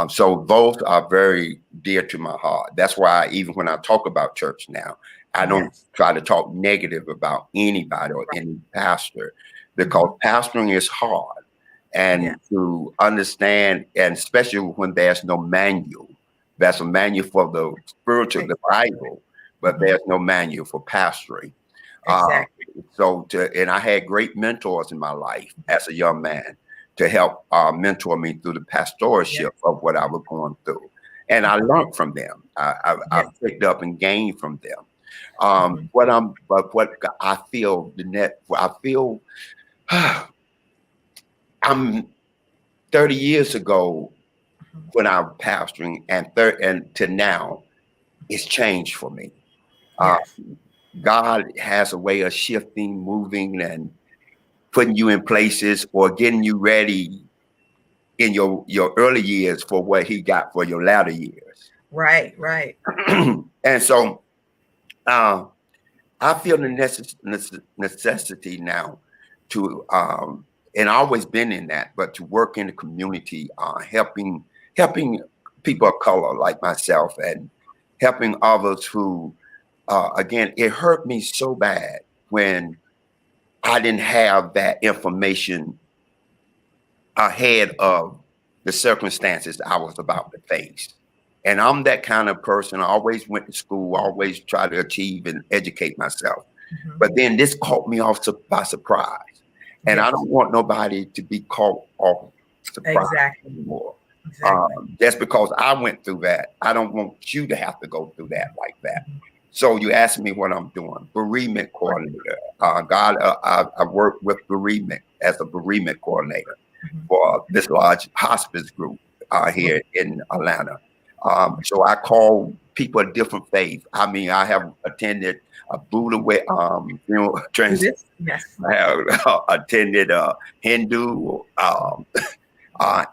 So those are very dear to my heart. That's why even when I talk about church now, I don't try to talk negative about anybody or any pastor, because pastoring is hard. And to understand, and especially when there's no manual, there's a manual for the spiritual, the Bible, but there's no manual for pastoring. And I had great mentors in my life as a young man to help mentor me through the pastoralship of what I was going through. And I learned from them. I picked up and gained from them. What I feel, I'm 30 years ago when I was pastoring, and to now, it's changed for me. God has a way of shifting, moving, and putting you in places or getting you ready in your early years for what he got for your latter years. Right. And so I feel the necessity now to, and I've always been in that, but to work in the community, helping people of color like myself, and helping others who, again, it hurt me so bad when I didn't have that information ahead of the circumstances I was about to face. And I'm that kind of person. I always went to school, always tried to achieve and educate myself. But then this caught me off by surprise. And I don't want nobody to be caught off surprise anymore. Just because I went through that, I don't want you to have to go through that like that. So you asked me what I'm doing. Bereavement coordinator. I work with bereavement as a bereavement coordinator for this large hospice group here in Atlanta. So I call people of different faiths. I mean, I have attended a Buddha transit. I have attended Hindu,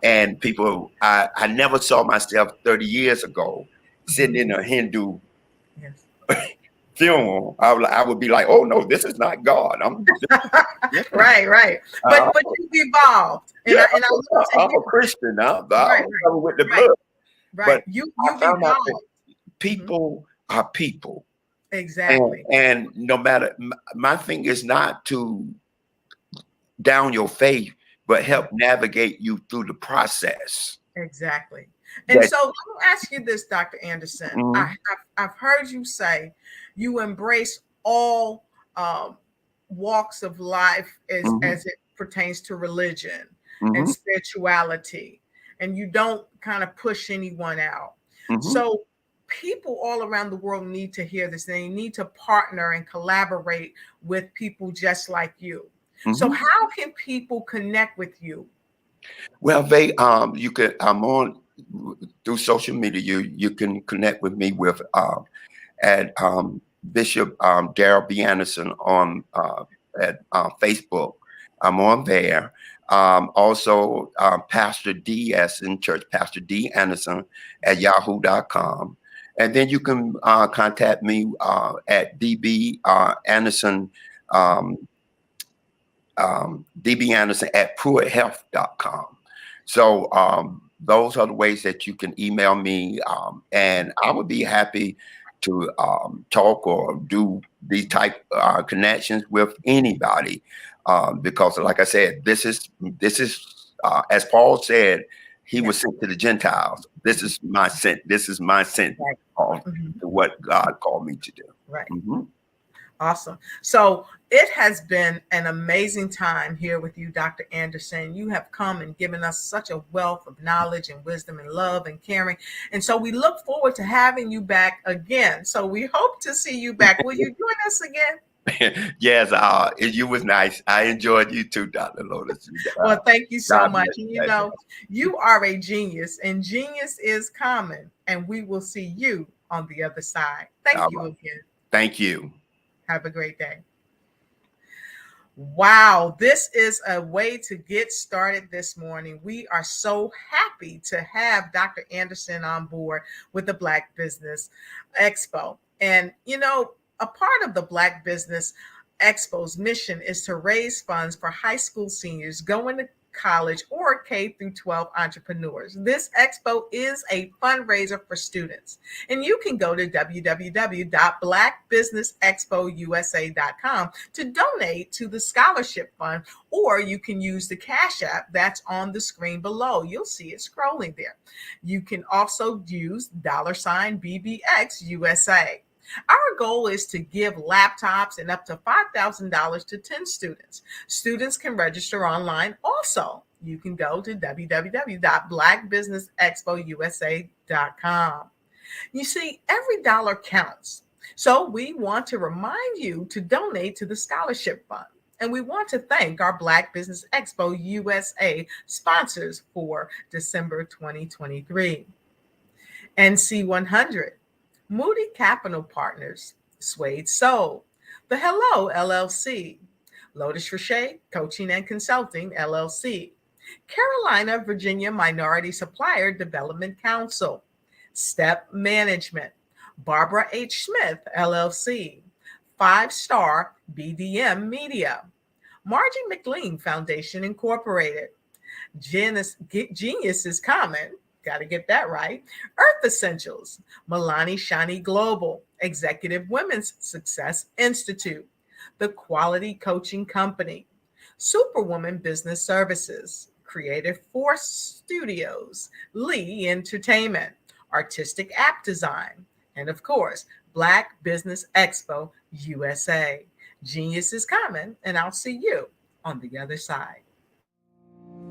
and people. I never saw myself 30 years ago sitting in a Hindu funeral. I would be like, oh no, this is not God. I'm right. But you've evolved. And I'm a Christian now. I'm with the blood. But you found out that people are people. Exactly. And no matter, my thing is not to down your faith, but help navigate you through the process. Exactly. And so let me ask you this, Dr. Anderson. I've heard you say you embrace all walks of life as it pertains to religion and spirituality, and you don't kind of push anyone out. So people all around the world need to hear this. They need to partner and collaborate with people just like you. So how can people connect with you? Well, you could, I'm on through social media. You can connect with me with at Bishop Darrell B. Anderson on at Facebook. I'm on there. Also, Pastor D. Anderson Church, Pastor D. Anderson at yahoo.com. And then you can contact me at DB Anderson, DB Anderson at pruitthealth.com. So those are the ways that you can email me. And I would be happy to talk or do these type connections with anybody. Because like I said, this is as Paul said, he was sent to the Gentiles. This is my sent. This is my sent to what God called me to do. Right. Awesome. So it has been an amazing time here with you, Dr. Anderson. You have come and given us such a wealth of knowledge and wisdom and love and caring. And so we look forward to having you back again. So we hope to see you back. Will you join us again? Yes, you was nice. I enjoyed you too, Dr. Lotus. Well, thank you so much. You know, you are a genius, and genius is common, and we will see you on the other side. Thank you again. Thank you. Have a great day. Wow, this is a way to get started this morning. We are so happy to have Dr. Anderson on board with the Black Business Expo. And, you know, a part of the Black Business Expo's mission is to raise funds for high school seniors going to college or K through 12 entrepreneurs. This expo is a fundraiser for students, and you can go to www.blackbusinessexpousa.com to donate to the scholarship fund, or you can use the Cash App that's on the screen below. You'll see it scrolling there. You can also use $BBXUSA. Our goal is to give laptops and up to $5,000 to 10 students. Students can register online. Also, you can go to www.blackbusinessexpousa.com. You see, every dollar counts. So we want to remind you to donate to the scholarship fund. And we want to thank our Black Business Expo USA sponsors for December 2023. NC100. Moody Capital Partners, Suede Soul, The Hello LLC, Lotus Richey Coaching and Consulting LLC, Carolina, Virginia Minority Supplier Development Council, Step Management, Barbara H. Smith LLC, 5-Star BDM Media, Margie McLean Foundation Incorporated, Genius is Common. Got to get that right. Earth Essentials, Milani Shani Global, Executive Women's Success Institute, The Quality Coaching Company, Superwoman Business Services, Creative Force Studios, Lee Entertainment, Artistic App Design, and of course, Black Business Expo USA. Genius is coming, and I'll see you on the other side.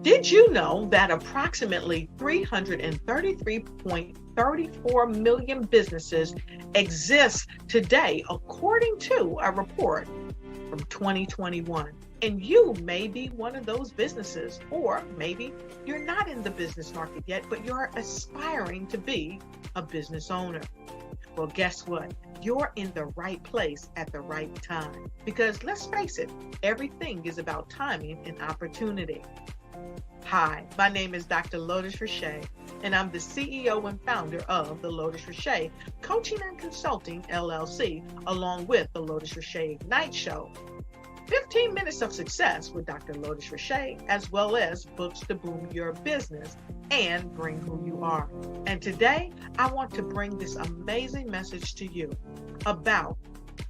Did you know that approximately 333.34 million businesses exist today, according to a report from 2021? And you may be one of those businesses, or maybe you're not in the business market yet, but you're aspiring to be a business owner. Well, guess what? You're in the right place at the right time. Because let's face it, everything is about timing and opportunity. Hi, my name is Dr. Lotus Richey, and I'm the CEO and founder of the Lotus Richey Coaching and Consulting LLC, along with the Lotus Richey Ignite Show. 15 minutes of success with Dr. Lotus Richey, as well as books to boom your business and bring who you are. And today, I want to bring this amazing message to you about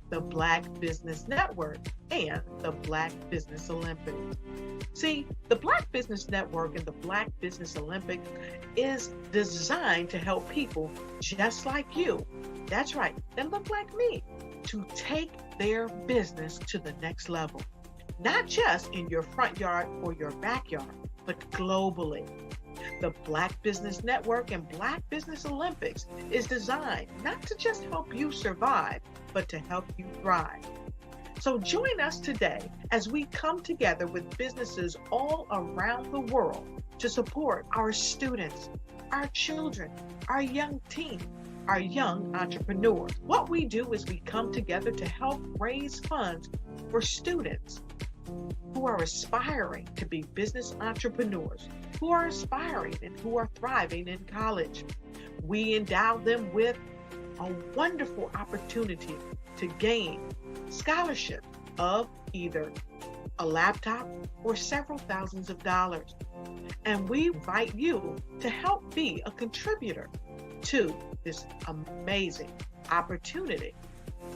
the Black Business Network and the Black Business Olympics. See, the Black Business Network and the Black Business Olympics is designed to help people just like you, that's right, that look like me, to take their business to the next level. Not just in your front yard or your backyard, but globally. The Black Business Network and Black Business Olympics is designed not to just help you survive, but to help you thrive. So join us today as we come together with businesses all around the world to support our students, our children, our young teens, our young entrepreneurs. What we do is we come together to help raise funds for students who are aspiring to be business entrepreneurs, who are aspiring and who are thriving in college. We endow them with a wonderful opportunity to gain scholarship of either a laptop or several thousands of dollars. And we invite you to help be a contributor to this amazing opportunity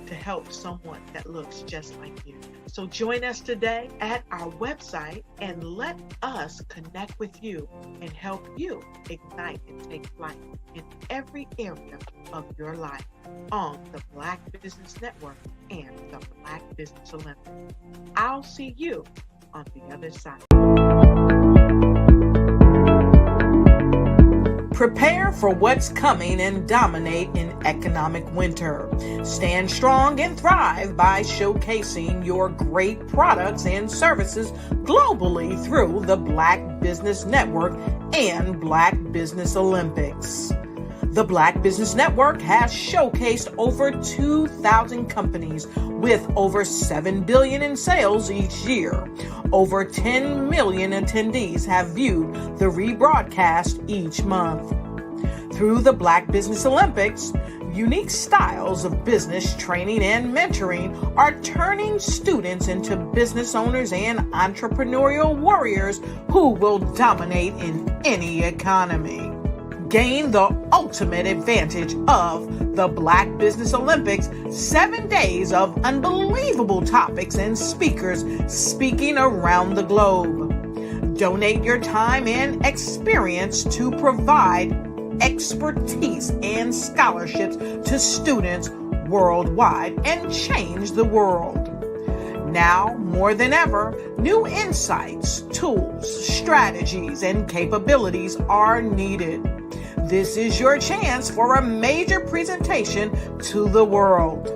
to help someone that looks just like you. So join us today at our website and let us connect with you and help you ignite and take flight in every area of your life on the Black Business Network and the Black Business Olympics. I'll see you on the other side. Prepare for what's coming and dominate in economic winter. Stand strong and thrive by showcasing your great products and services globally through the Black Business Network and Black Business Olympics. The Black Business Network has showcased over 2,000 companies with over $7 billion in sales each year. Over 10 million attendees have viewed the rebroadcast each month. Through the Black Business Olympics, unique styles of business training and mentoring are turning students into business owners and entrepreneurial warriors who will dominate in any economy. Gain the ultimate advantage of the Black Business Olympics, 7 days of unbelievable topics and speakers speaking around the globe. Donate your time and experience to provide expertise and scholarships to students worldwide and change the world. Now, more than ever, new insights, tools, strategies, and capabilities are needed. This is your chance for a major presentation to the world.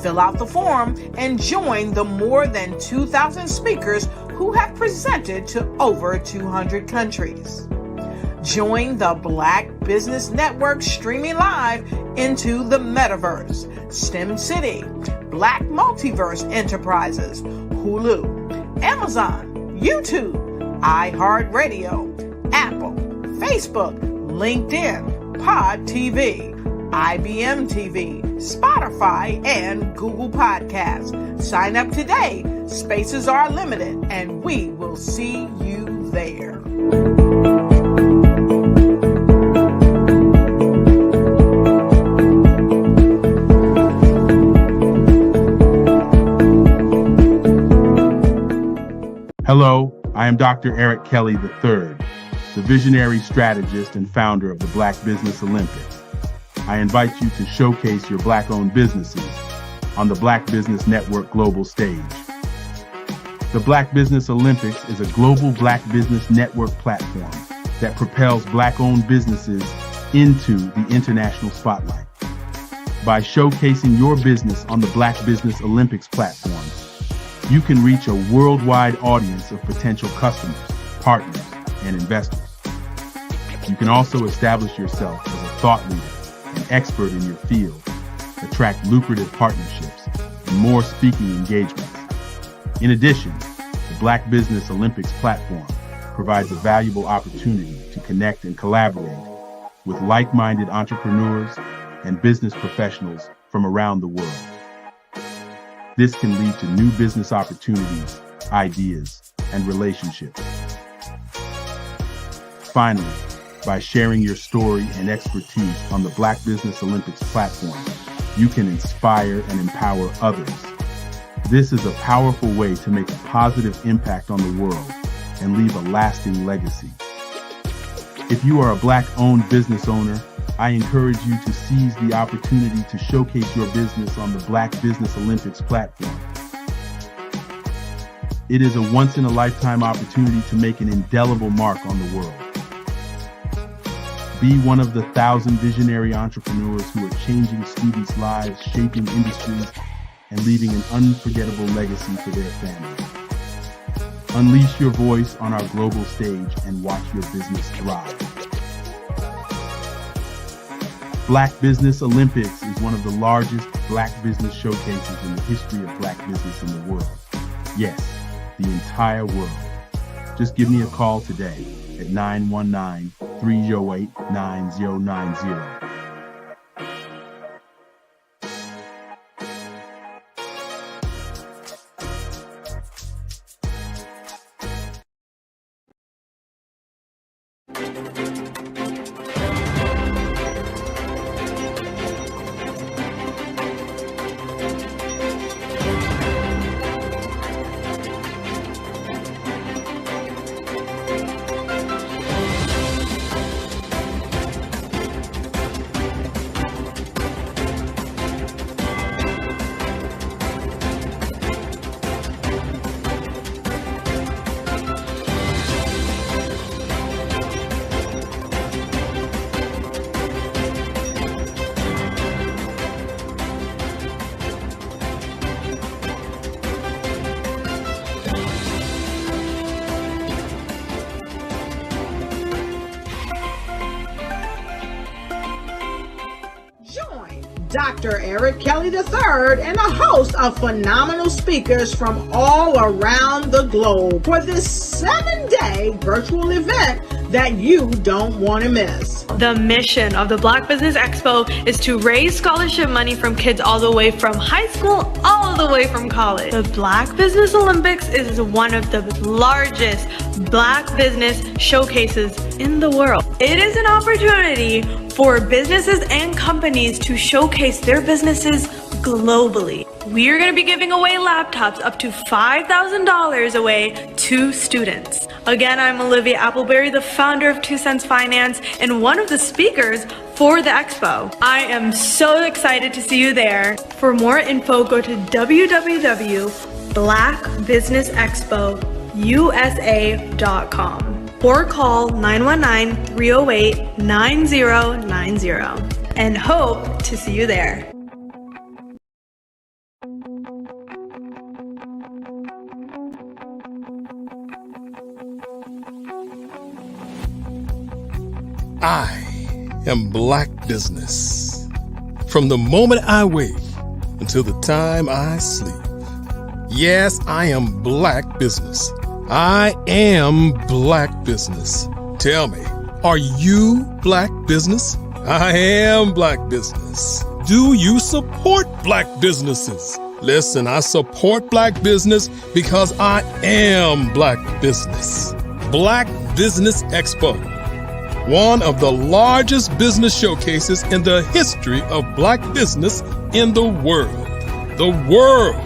Fill out the form and join the more than 2,000 speakers who have presented to over 200 countries. Join the Black Business Network streaming live into the Metaverse, STEM City, Black Multiverse Enterprises, Hulu, Amazon, YouTube, iHeartRadio, Apple, Facebook, LinkedIn, Pod TV, IBM TV, Spotify, and Google Podcasts. Sign up today. Spaces are limited, and we will see you there. Hello, I am Dr. Eric Kelly III, the visionary strategist and founder of the Black Business Olympics. I invite you to showcase your Black-owned businesses on the Black Business Network global stage. The Black Business Olympics is a global Black Business Network platform that propels Black-owned businesses into the international spotlight. By showcasing your business on the Black Business Olympics platform, you can reach a worldwide audience of potential customers, partners, and investors. You can also establish yourself as a thought leader and expert in your field, attract lucrative partnerships, and more speaking engagements. In addition, the Black Business Olympics platform provides a valuable opportunity to connect and collaborate with like-minded entrepreneurs and business professionals from around the world. This can lead to new business opportunities, ideas, and relationships. Finally, by sharing your story and expertise on the Black Business Olympics platform, you can inspire and empower others. This is a powerful way to make a positive impact on the world and leave a lasting legacy. If you are a Black-owned business owner, I encourage you to seize the opportunity to showcase your business on the Black Business Olympics platform. It is a once-in-a-lifetime opportunity to make an indelible mark on the world. Be one of the 1,000 visionary entrepreneurs who are changing students' lives, shaping industries, and leaving an unforgettable legacy for their families. Unleash your voice on our global stage and watch your business thrive. Black Business Olympics is one of the largest Black business showcases in the history of Black business in the world. Yes, the entire world. Just give me a call today at 919-308-9090. Dr. Eric Kelly III and a host of phenomenal speakers from all around the globe for this 7-day virtual event that you don't want to miss. The mission of the Black Business Expo is to raise scholarship money from kids all the way from high school, all the way from college. The Black Business Olympics is one of the largest Black business showcases in the world. It is an opportunity for businesses and companies to showcase their businesses globally. We are going to be giving away laptops up to $5,000 away to students. Again, I'm Olivia Appleberry, the founder of 2 Cents Finance and one of the speakers for the expo. I am so excited to see you there. For more info, go to www.blackbusinessexpousa.com or call 919-308-9090 and hope to see you there. I am Black business. From the moment I wake until the time I sleep. Yes, I am Black business. I am Black business. Tell me, are you Black business? I am Black business. Do you support Black businesses? Listen, I support Black business because I am Black business. Black Business Expo, one of the largest business showcases in the history of Black business in the world. The world.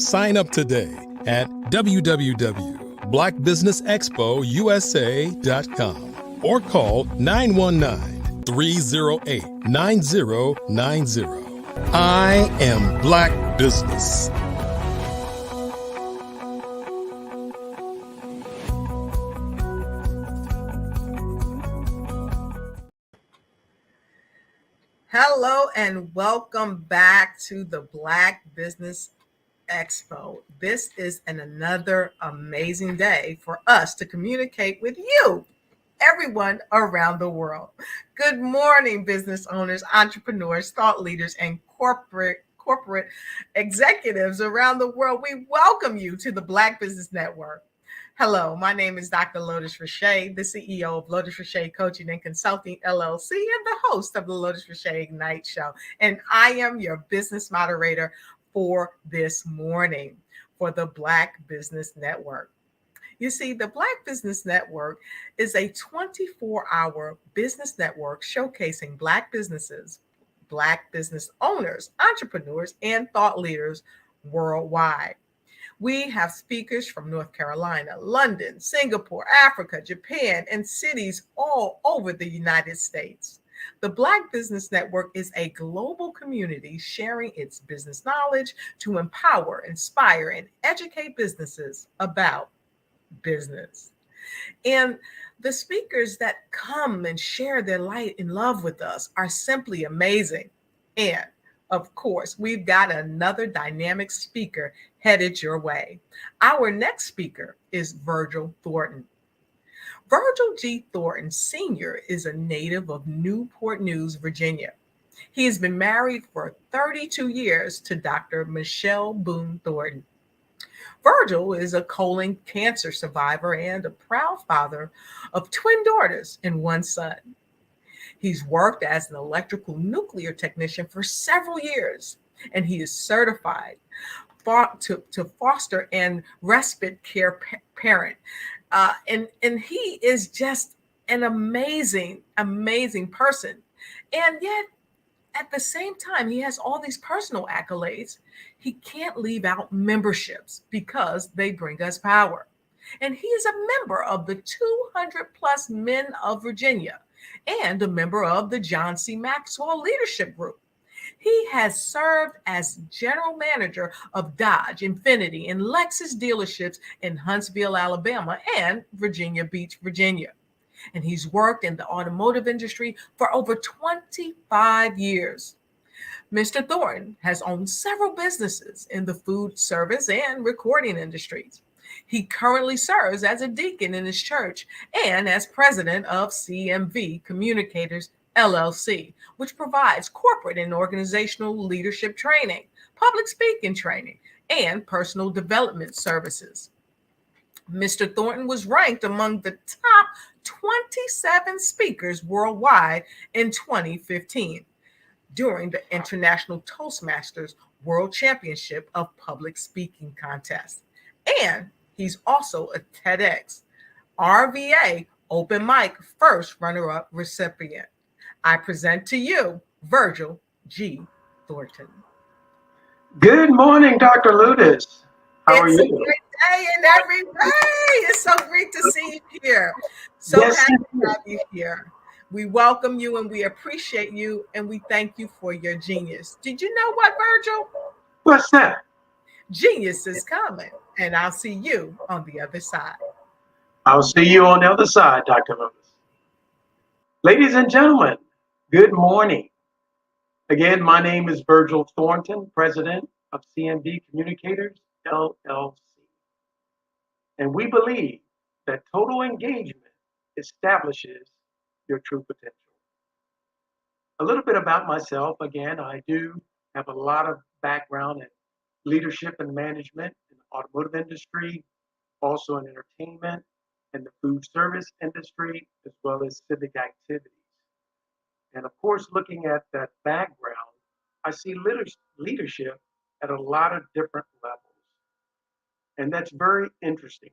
Sign up today at www.blackbusinessexpousa.com or call 919-308-9090. I am Black business. Hello and welcome back to the Black Business Expo. This is another amazing day for us to communicate with you, everyone around the world. Good morning, business owners, entrepreneurs, thought leaders, and corporate executives around the world. We welcome you to the Black Business Network. Hello, my name is Dr. Lotus Richer, the CEO of Lotus Richer Coaching and Consulting LLC and the host of the Lotus Richer Ignite Show. And I am your business moderator for this morning for the Black Business Network. You see, the Black Business Network is a 24-hour business network showcasing Black businesses, Black business owners, entrepreneurs, and thought leaders worldwide. We have speakers from North Carolina, London, Singapore, Africa, Japan, and cities all over the United States. The Black Business Network is a global community sharing its business knowledge to empower, inspire, and educate businesses about business. And the speakers that come and share their light and love with us are simply amazing. And of course, we've got another dynamic speaker headed your way. Our next speaker is Virgil Thornton. Virgil G. Thornton Sr. is a native of Newport News, Virginia. He has been married for 32 years to Dr. Michelle Boone Thornton. Virgil is a colon cancer survivor and a proud father of twin daughters and one son. He's worked as an electrical nuclear technician for several years, and he is certified to foster and respite care parent. And he is just an amazing person. And yet, at the same time, he has all these personal accolades. He can't leave out memberships because they bring us power. And he is a member of the 200 plus Men of Virginia and a member of the John C. Maxwell Leadership Group. He has served as general manager of Dodge, Infiniti, and Lexus dealerships in Huntsville, Alabama, and Virginia Beach, Virginia. And he's worked in the automotive industry for over 25 years. Mr. Thornton has owned several businesses in the food service and recording industries. He currently serves as a deacon in his church and as president of CMV Communicators LLC, which provides corporate and organizational leadership training, public speaking training, and personal development services. Mr. Thornton was ranked among the top 27 speakers worldwide in 2015 during the International Toastmasters World Championship of Public Speaking Contest. And he's also a TEDx RVA Open Mic First Runner-Up recipient. I present to you Virgil G. Thornton. Good morning, Dr. Ludis. How are you? It's a great day in every way. It's so great to see you here. So happy to have you here. We welcome you and we appreciate you and we thank you for your genius. Did you know what, Virgil? What's that? Genius is coming, and I'll see you on the other side. I'll see you on the other side, Dr. Ludis. Ladies and gentlemen, good morning. Again, my name is Virgil Thornton, president of CMB Communicators, LLC. And we believe that total engagement establishes your true potential. A little bit about myself. Again, I do have a lot of background in leadership and management in the automotive industry, also in entertainment and the food service industry, as well as civic activities. And of course, looking at that background, I see leadership at a lot of different levels. And that's very interesting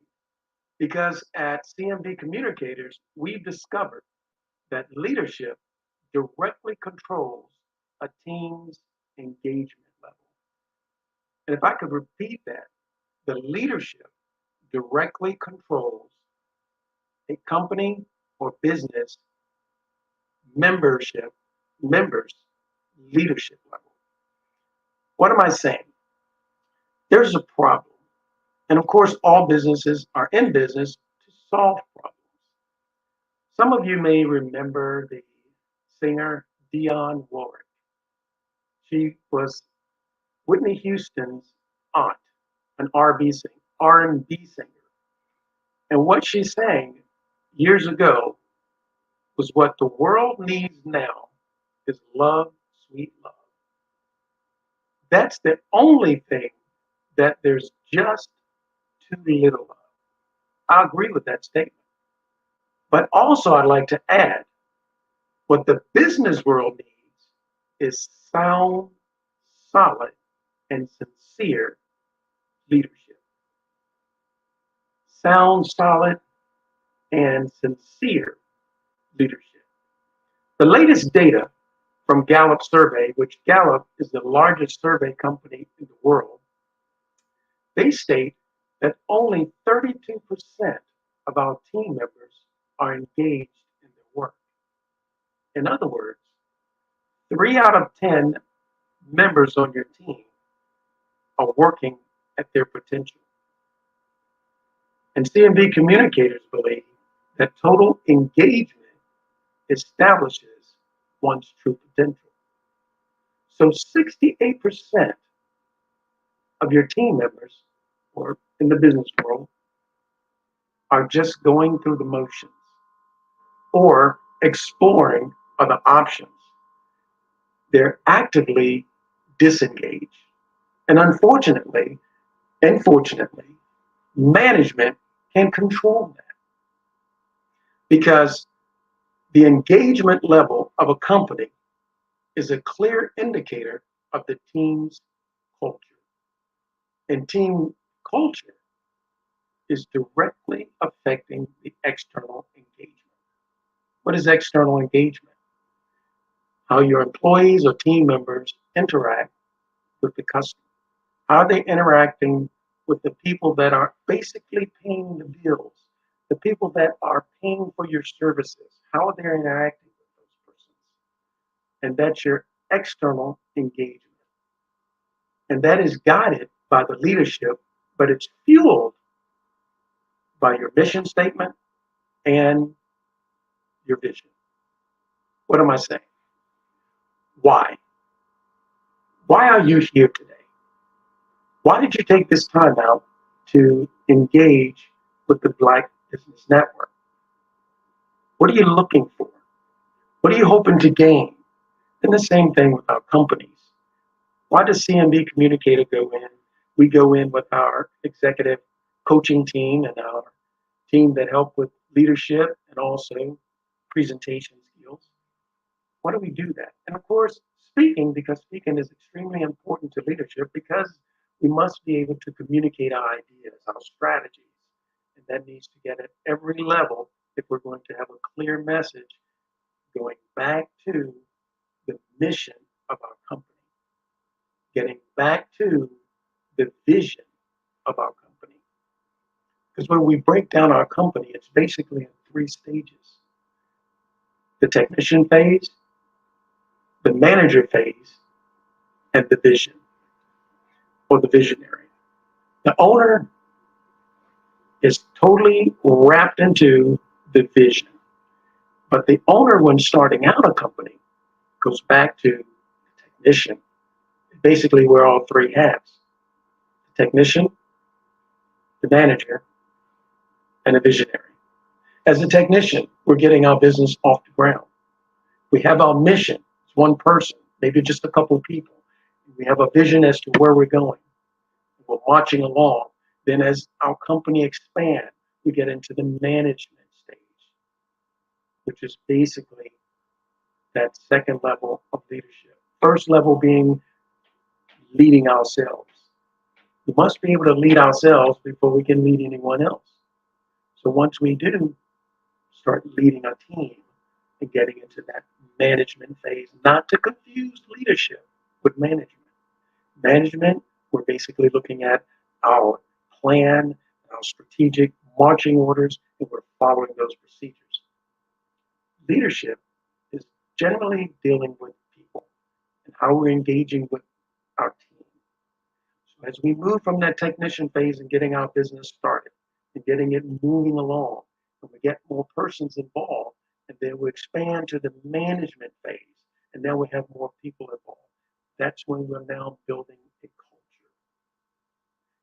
because at CMB Communicators, we've discovered that leadership directly controls a team's engagement level. And if I could repeat that, the leadership directly controls a company or business members' leadership level. What am I saying? There's a problem. And of course, all businesses are in business to solve problems. Some of you may remember the singer Dionne Warwick. She was Whitney Houston's aunt, an R&B singer. And what she sang years ago was what the world needs now is love, sweet love. That's the only thing that there's just too little of. I agree with that statement. But also I'd like to add, what the business world needs is sound, solid, and sincere leadership. Sound, solid, and sincere leadership. The latest data from Gallup survey, which Gallup is the largest survey company in the world, they state that only 32% of our team members are engaged in their work. In other words, 3 out of 10 members on your team are working at their potential. And CMB Communicators believe that total engagement establishes one's true potential. So 68% of your team members, or in the business world, are just going through the motions or exploring other options. They're actively disengaged. And unfortunately, management can control that. Because the engagement level of a company is a clear indicator of the team's culture. And team culture is directly affecting the external engagement. What is external engagement? How your employees or team members interact with the customer. How are they interacting with the people that are basically paying the bills, the people that are paying for your services? How are they interacting with those persons? And that's your external engagement. And that is guided by the leadership, but it's fueled by your mission statement and your vision. What am I saying? Why? Why are you here today? Why did you take this time out to engage with the Black Business Network? What are you looking for? What are you hoping to gain? And the same thing with our companies. Why does CMB Communicator go in? We go in with our executive coaching team and our team that help with leadership and also presentation skills. Why do we do that? And of course, speaking, because speaking is extremely important to leadership, because we must be able to communicate our ideas, our strategies. And that needs to get at every level if we're going to have a clear message going back to the mission of our company, getting back to the vision of our company. Because when we break down our company, it's basically in 3 stages: the technician phase, the manager phase, and the vision, or the visionary. The owner is totally wrapped into the vision. But the owner, when starting out a company, goes back to the technician. Basically, wear all 3 hats: the technician, the manager, and the visionary. As a technician, we're getting our business off the ground. We have our mission. It's one person, maybe just a couple of people. We have a vision as to where we're going. We're marching along. Then as our company expands, we get into the management stage, which is basically that second level of leadership. First level being leading ourselves. We must be able to lead ourselves before we can lead anyone else. So once we do start leading a team and getting into that management phase, not to confuse leadership with management. Management, we're basically looking at our plan, our strategic marching orders, and we're following those procedures. Leadership is generally dealing with people and how we're engaging with our team. So as we move from that technician phase and getting our business started and getting it moving along, and we get more persons involved, and then we expand to the management phase, and now we have more people involved. That's when we're now building a culture.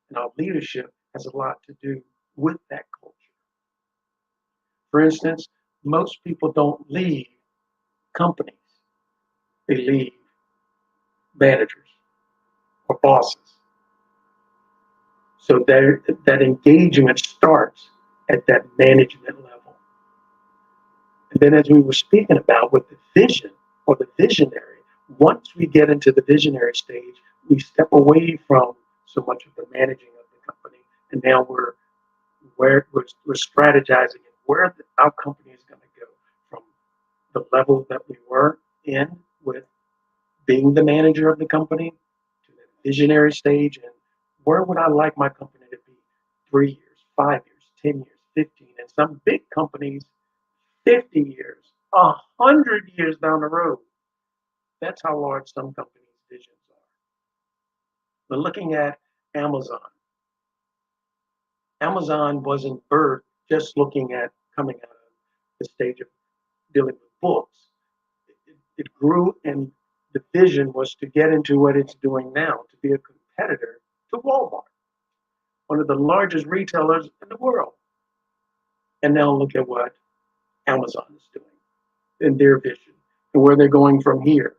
And our leadership has a lot to do with that culture. For instance, most people don't leave companies. They leave managers or bosses. So that engagement starts at that management level. And then as we were speaking about with the vision or the visionary, once we get into the visionary stage, we step away from so much of the managing of the company, and now we're strategizing where our company is going to go from the level that we were in with being the manager of the company to the visionary stage, and where would I like my company to be 3 years, 5 years, 10 years, 15, and some big companies 50 years, 100 years down the road. That's how large some companies' visions are. We're looking at Amazon. Amazon wasn't birthed just looking at coming out of the stage of dealing with books. It grew, and the vision was to get into what it's doing now, to be a competitor to Walmart, one of the largest retailers in the world. And now look at what Amazon is doing in their vision and where they're going from here.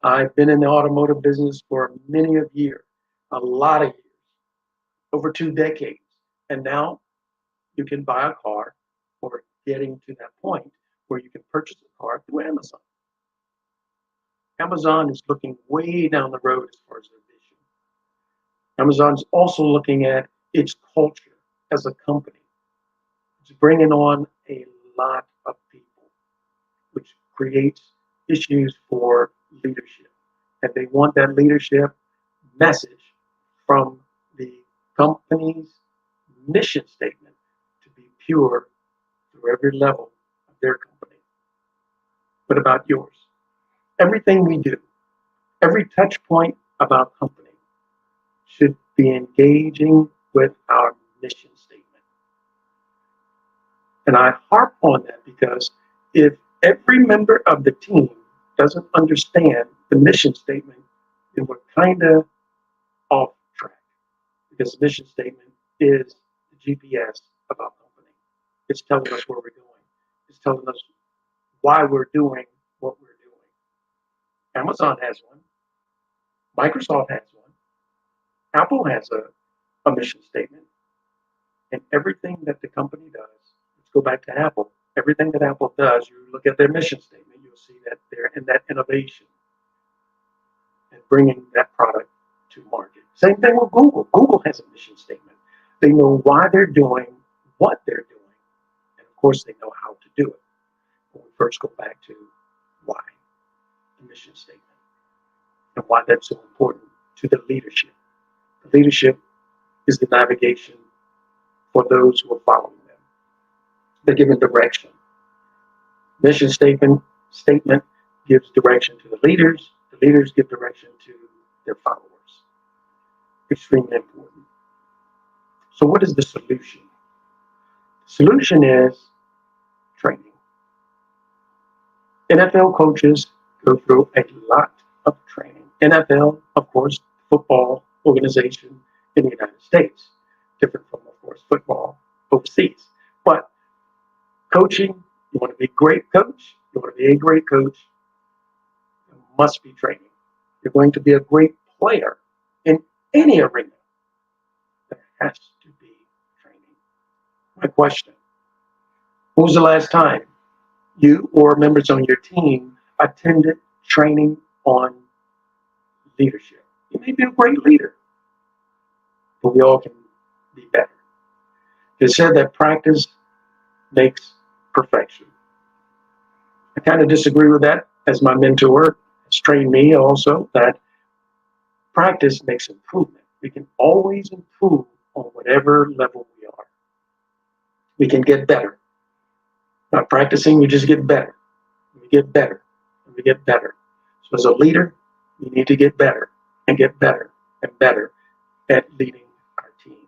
I've been in the automotive business for many of years, a lot of years, over 2 decades. And now you can buy a car, or getting to that point where you can purchase a car through Amazon. Amazon is looking way down the road as far as their vision. Amazon's also looking at its culture as a company. It's bringing on a lot of people, which creates issues for leadership. And they want that leadership message from the company's mission statement to be pure through every level of their company. What about yours? Everything we do, every touch point of our company should be engaging with our mission statement. And I harp on that because if every member of the team doesn't understand the mission statement, then we're kind of off track, because the mission statement is the GPS of our company. It's telling us where we're going. It's telling us why we're doing what we're doing. Amazon has one. Microsoft has one. Apple has a mission statement. And everything that the company does, let's go back to Apple. Everything that Apple does, you look at their mission statement, you'll see that they're in that innovation and bringing that product to market. Same thing with Google. Google has a mission statement. They know why they're doing what they're doing. And of course, they know how to do it. But we first go back to why, the mission statement, and why that's so important to the leadership. The leadership is the navigation for those who are following them. They're given direction. Mission statement gives direction to the leaders. The leaders give direction to their followers. Extremely important. So what is the solution? The solution is training. NFL coaches go through a lot of training. NFL, of course, football organization in the United States. Different from, of course, football overseas. But coaching, you want to be a great coach, you want to be a great coach, there must be training. You're going to be a great player in any arena. There has to be training. My question, when was the last time you or members on your team attended training on leadership? You may be a great leader, but we all can be better. It said that practice makes perfection. I kind of disagree with that, as my mentor has trained me also, that practice makes improvement. We can always improve on whatever level we are. We can get better. By practicing, we just get better. We get better, and we get better. So as a leader, you need to get better and get better and better at leading our team.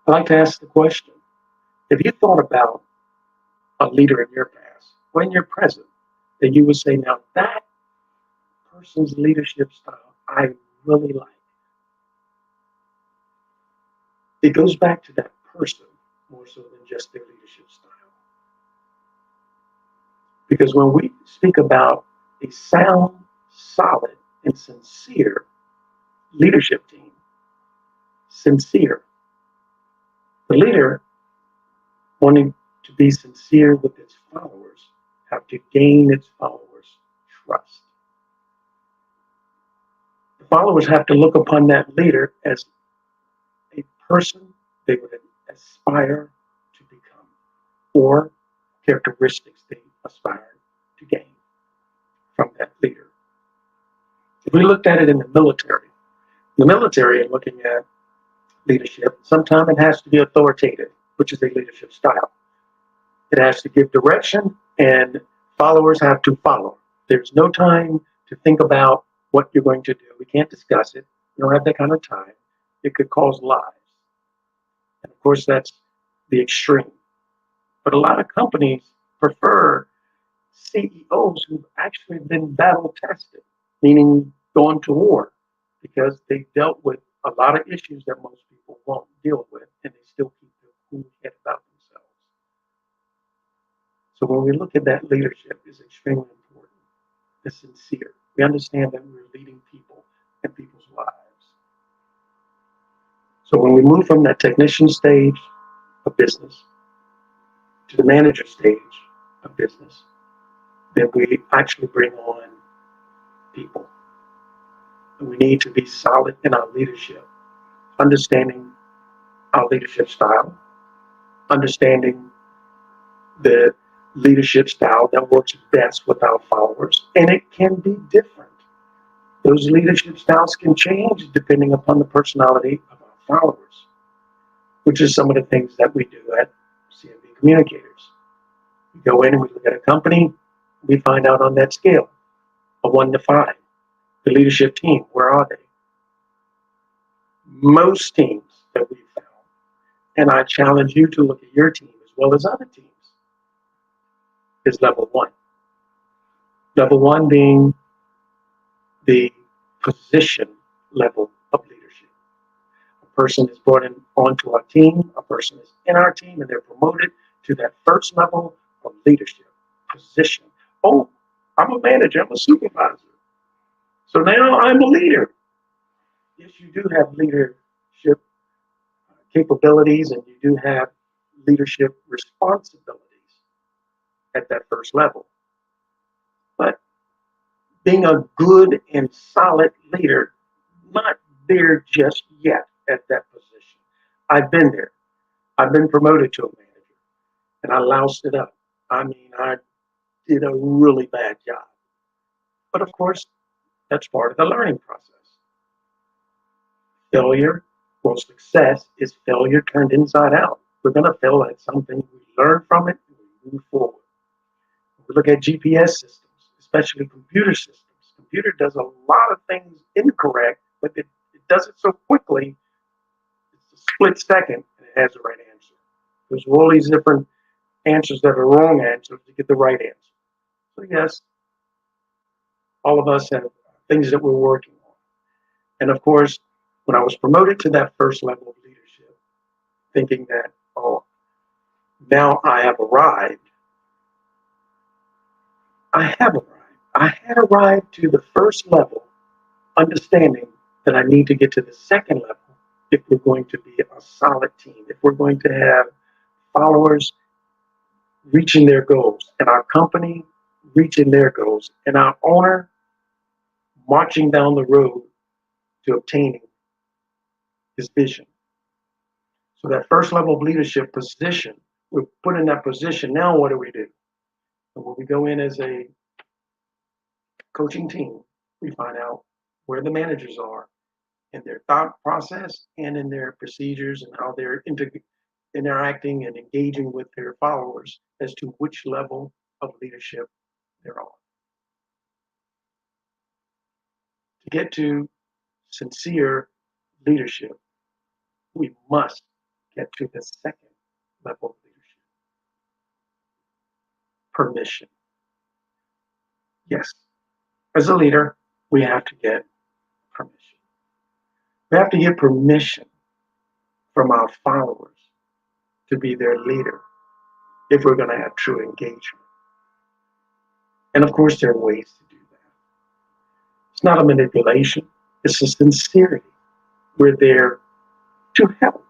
I'd like to ask the question, have you thought about a leader in your past or in your present that you would say, now that person's leadership style I really like? It goes back to that person more so than just their leadership style. Because when we speak about a sound, solid, and sincere leadership team, sincere, the leader wanting to be sincere with its followers have to gain its followers' trust. The followers have to look upon that leader as a person they would aspire to become, or characteristics they aspire to gain from that leader. If we looked at it in the military and looking at leadership, sometimes it has to be authoritative, which is a leadership style. It has to give direction, and followers have to follow. There's no time to think about what you're going to do. We can't discuss it. We don't have that kind of time. It could cause lives. And of course, that's the extreme. But a lot of companies prefer CEOs who've actually been battle tested, meaning gone to war, because they dealt with a lot of issues that most people won't deal with, and they still keep their cool head about themselves. So when we look at that, leadership is extremely important. It's sincere. We understand that we're leading people and people's lives. So when we move from that technician stage of business to the manager stage of business, then we actually bring on people. And we need to be solid in our leadership, understanding our leadership style, understanding the leadership style that works best with our followers, and it can be different. Those leadership styles can change depending upon the personality of our followers, which is some of the things that we do at CMB Communicators. We go in and we look at a company, we find out on that scale, a 1 to 5, the leadership team, where are they? Most teams that we've found, and I challenge you to look at your team as well as other teams, is level 1. Level 1 being the position level of leadership. A person is brought in onto our team, a person is in our team, and they're promoted to that first level of leadership, position, Oh, I'm a manager, I'm a supervisor. So now I'm a leader. Yes, you do have leadership capabilities and you do have leadership responsibilities at that first level. But being a good and solid leader, not there just yet at that position. I've been there. I've been promoted to a manager and I loused it up. I mean, I did a really bad job. But of course, that's part of the learning process. Failure, well, success is failure turned inside out. We're going to fail at something. We learn from it and we move forward. We look at GPS systems, especially computer systems. Computer does a lot of things incorrect, but it does it so quickly, it's a split second, and it has the right answer. There's all these different answers that are wrong answers to get the right answer. So yes, all of us have things that we're working on. And of course, when I was promoted to that first level of leadership, thinking that, oh, now I have arrived, I have arrived. I had arrived to the first level, understanding that I need to get to the second level if we're going to be a solid team, if we're going to have followers reaching their goals, and our company reaching their goals, and our owner marching down the road to obtaining his vision. So that first level of leadership position, we're put in that position. Now what do we do? And when we go in as a coaching team, we find out where the managers are in their thought process and in their procedures and how they're interacting and engaging with their followers as to which level of leadership they're on. To get to sincere leadership, we must get to the second level of leadership. Permission. Yes, as a leader, we have to get permission. We have to get permission from our followers to be their leader if we're going to have true engagement. And of course, there are ways to do that. It's not a manipulation, it's a sincerity. We're there to help.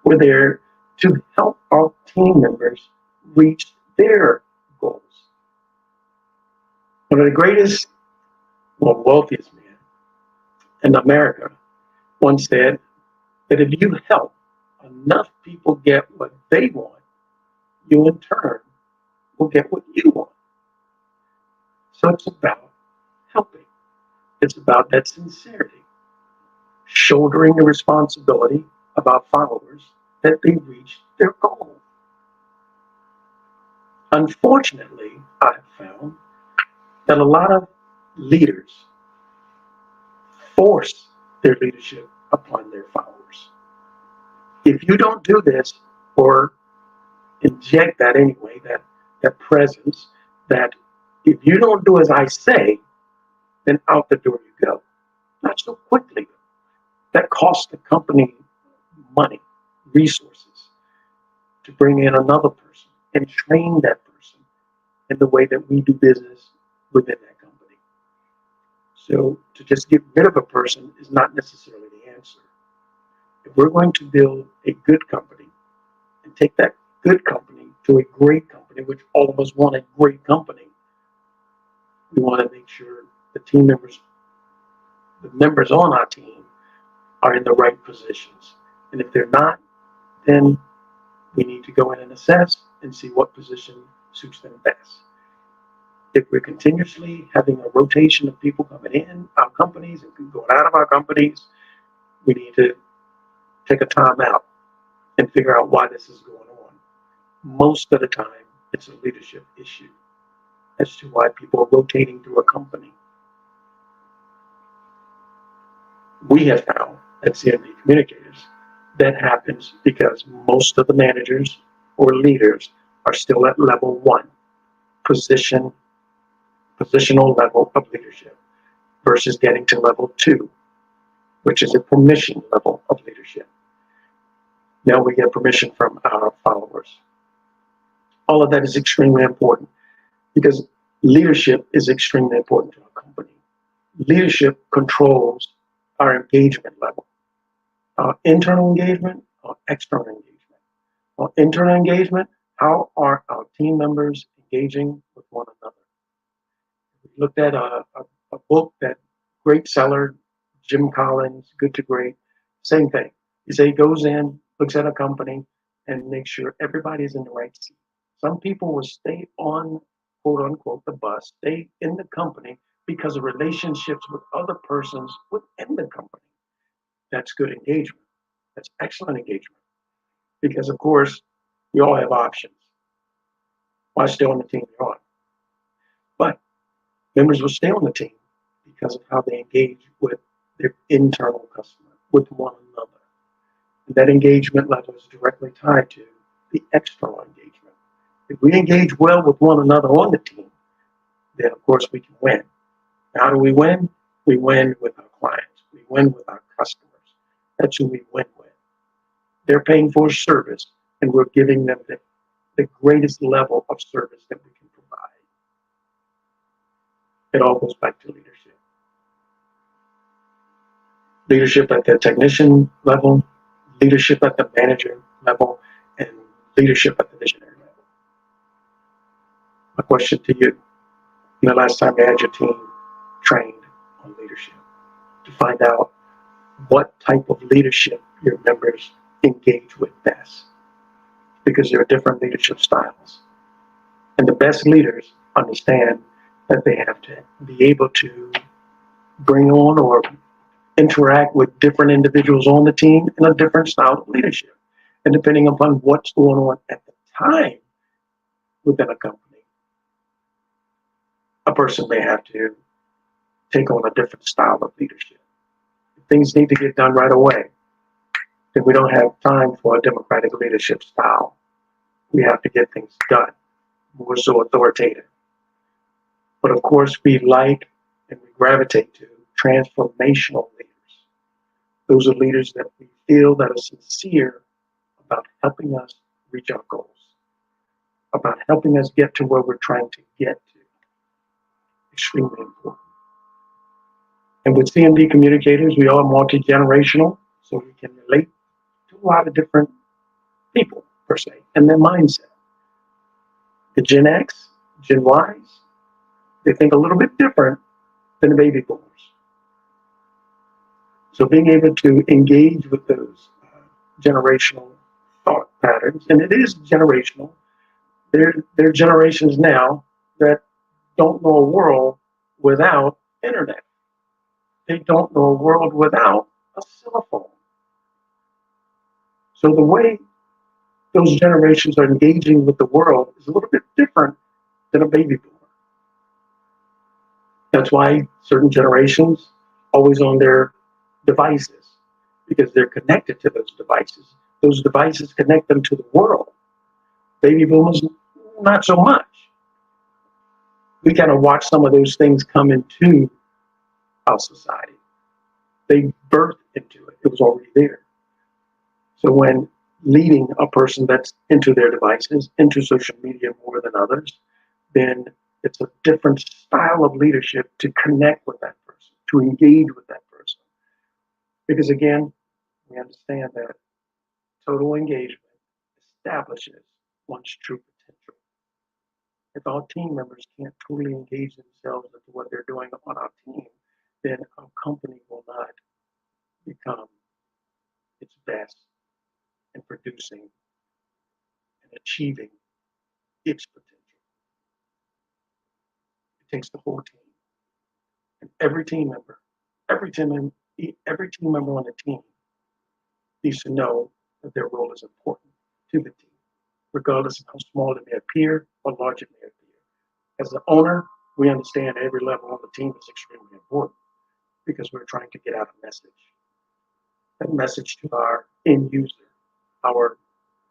We're there to help our team members reach their goals. One of the greatest, wealthiest men in America once said that if you help enough people get what they want, you in turn will get what you want. So it's about helping. It's about that sincerity, shouldering the responsibility of our followers that they reach their goal. Unfortunately, I've found that a lot of leaders force their leadership upon their followers. If you don't do this, or inject that anyway, that presence, that if you don't do as I say, then out the door you go. Not so quickly. That costs the company money, resources, to bring in another person and train that person in the way that we do business within that company. So to just get rid of a person is not necessarily the answer. If we're going to build a good company and take that good company to a great company, which all of us want a great company, we want to make sure the team members, the members on our team, are in the right positions. And if they're not, then we need to go in and assess and see what position suits them best. If we're continuously having a rotation of people coming in our companies and people going out of our companies, we need to take a time out and figure out why this is going on. Most of the time, it's a leadership issue as to why people are rotating through a company. We have found at CMD Communicators that happens because most of the managers or leaders are still at level 1, positional level of leadership, versus getting to level 2, which is a permission level of leadership. Now we get permission from our followers. All of that is extremely important because leadership is extremely important to our company. Leadership controls our engagement level, our internal engagement, our external engagement. Our internal engagement, how are our team members engaging with one another? We looked at a book, that great seller, Jim Collins, Good to Great, same thing. He goes in, looks at a company, and makes sure everybody's in the right seat. Some people will stay on, quote unquote, the bus, stay in the company because of relationships with other persons within the company. That's good engagement. That's excellent engagement. Because, of course, we all have options. Why stay on the team you're on? But members will stay on the team because of how they engage with their internal customer, with one another. And that engagement level is directly tied to the external engagement. If we engage well with one another on the team, then, of course, we can win. How do we win? We win with our clients. We win with our customers. That's who we win with. They're paying for a service, and we're giving them the greatest level of service that we can provide. It all goes back to leadership. Leadership at the technician level, leadership at the manager level, and leadership at the visionary level. My question to you, the last time you had your team trained on leadership, to find out what type of leadership your members engage with best, because there are different leadership styles. And the best leaders understand that they have to be able to bring on or interact with different individuals on the team in a different style of leadership. And depending upon what's going on at the time within a company, a person may have to take on a different style of leadership. If things need to get done right away, then we don't have time for a democratic leadership style. We have to get things done. We're so authoritative. But of course, we like and we gravitate to transformational leaders. Those are leaders that we feel that are sincere about helping us reach our goals, about helping us get to where we're trying to get to. Extremely important. And with CMD communicators, we are multi-generational, so we can relate to a lot of different people, per se, and their mindset. The Gen X, Gen Ys, they think a little bit different than the baby boomers. So being able to engage with those generational thought patterns, and it is generational. There are generations now that don't know a world without internet. They don't know a world without a cell phone. So the way those generations are engaging with the world is a little bit different than a baby boomer. That's why certain generations always on their devices, because they're connected to those devices. Those devices connect them to the world. Baby boomers, not so much. We kind of watch some of those things come into our society. They birthed into it. It was already there. So when leading a person that's into their devices, into social media more than others, then it's a different style of leadership to connect with that person, to engage with that person. Because again, we understand that total engagement establishes one's true potential. If our team members can't truly engage themselves into what they're doing on our team, then our company will not become its best in producing and achieving its potential. It takes the whole team. And every team member on the team needs to know that their role is important to the team, regardless of how small it may appear or large it may appear. As the owner, we understand every level on the team is extremely important because we're trying to get out a message. That message to our end user, our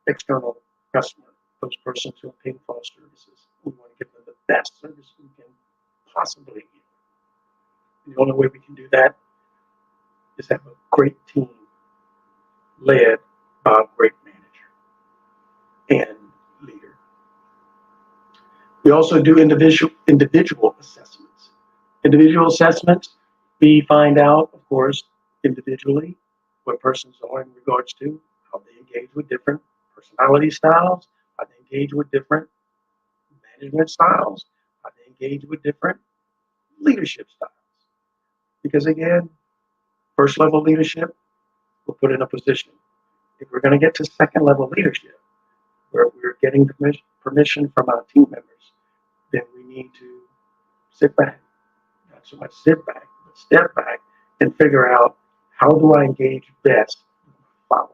external customer, those persons who are paying for our services. We want to give them the best service we can possibly give. The only way we can do that is have a great team led by a great manager and leader. We also do individual assessments. Individual assessments, we find out, of course, individually what persons are in regards to how they engage with different personality styles, how they engage with different management styles, how they engage with different leadership styles. Because again, first level leadership will put in a position. If we're going to get to second level leadership, where we're getting permission from our team members, then we need to sit back, not so much sit back, but step back and figure out how do I engage best with my followers?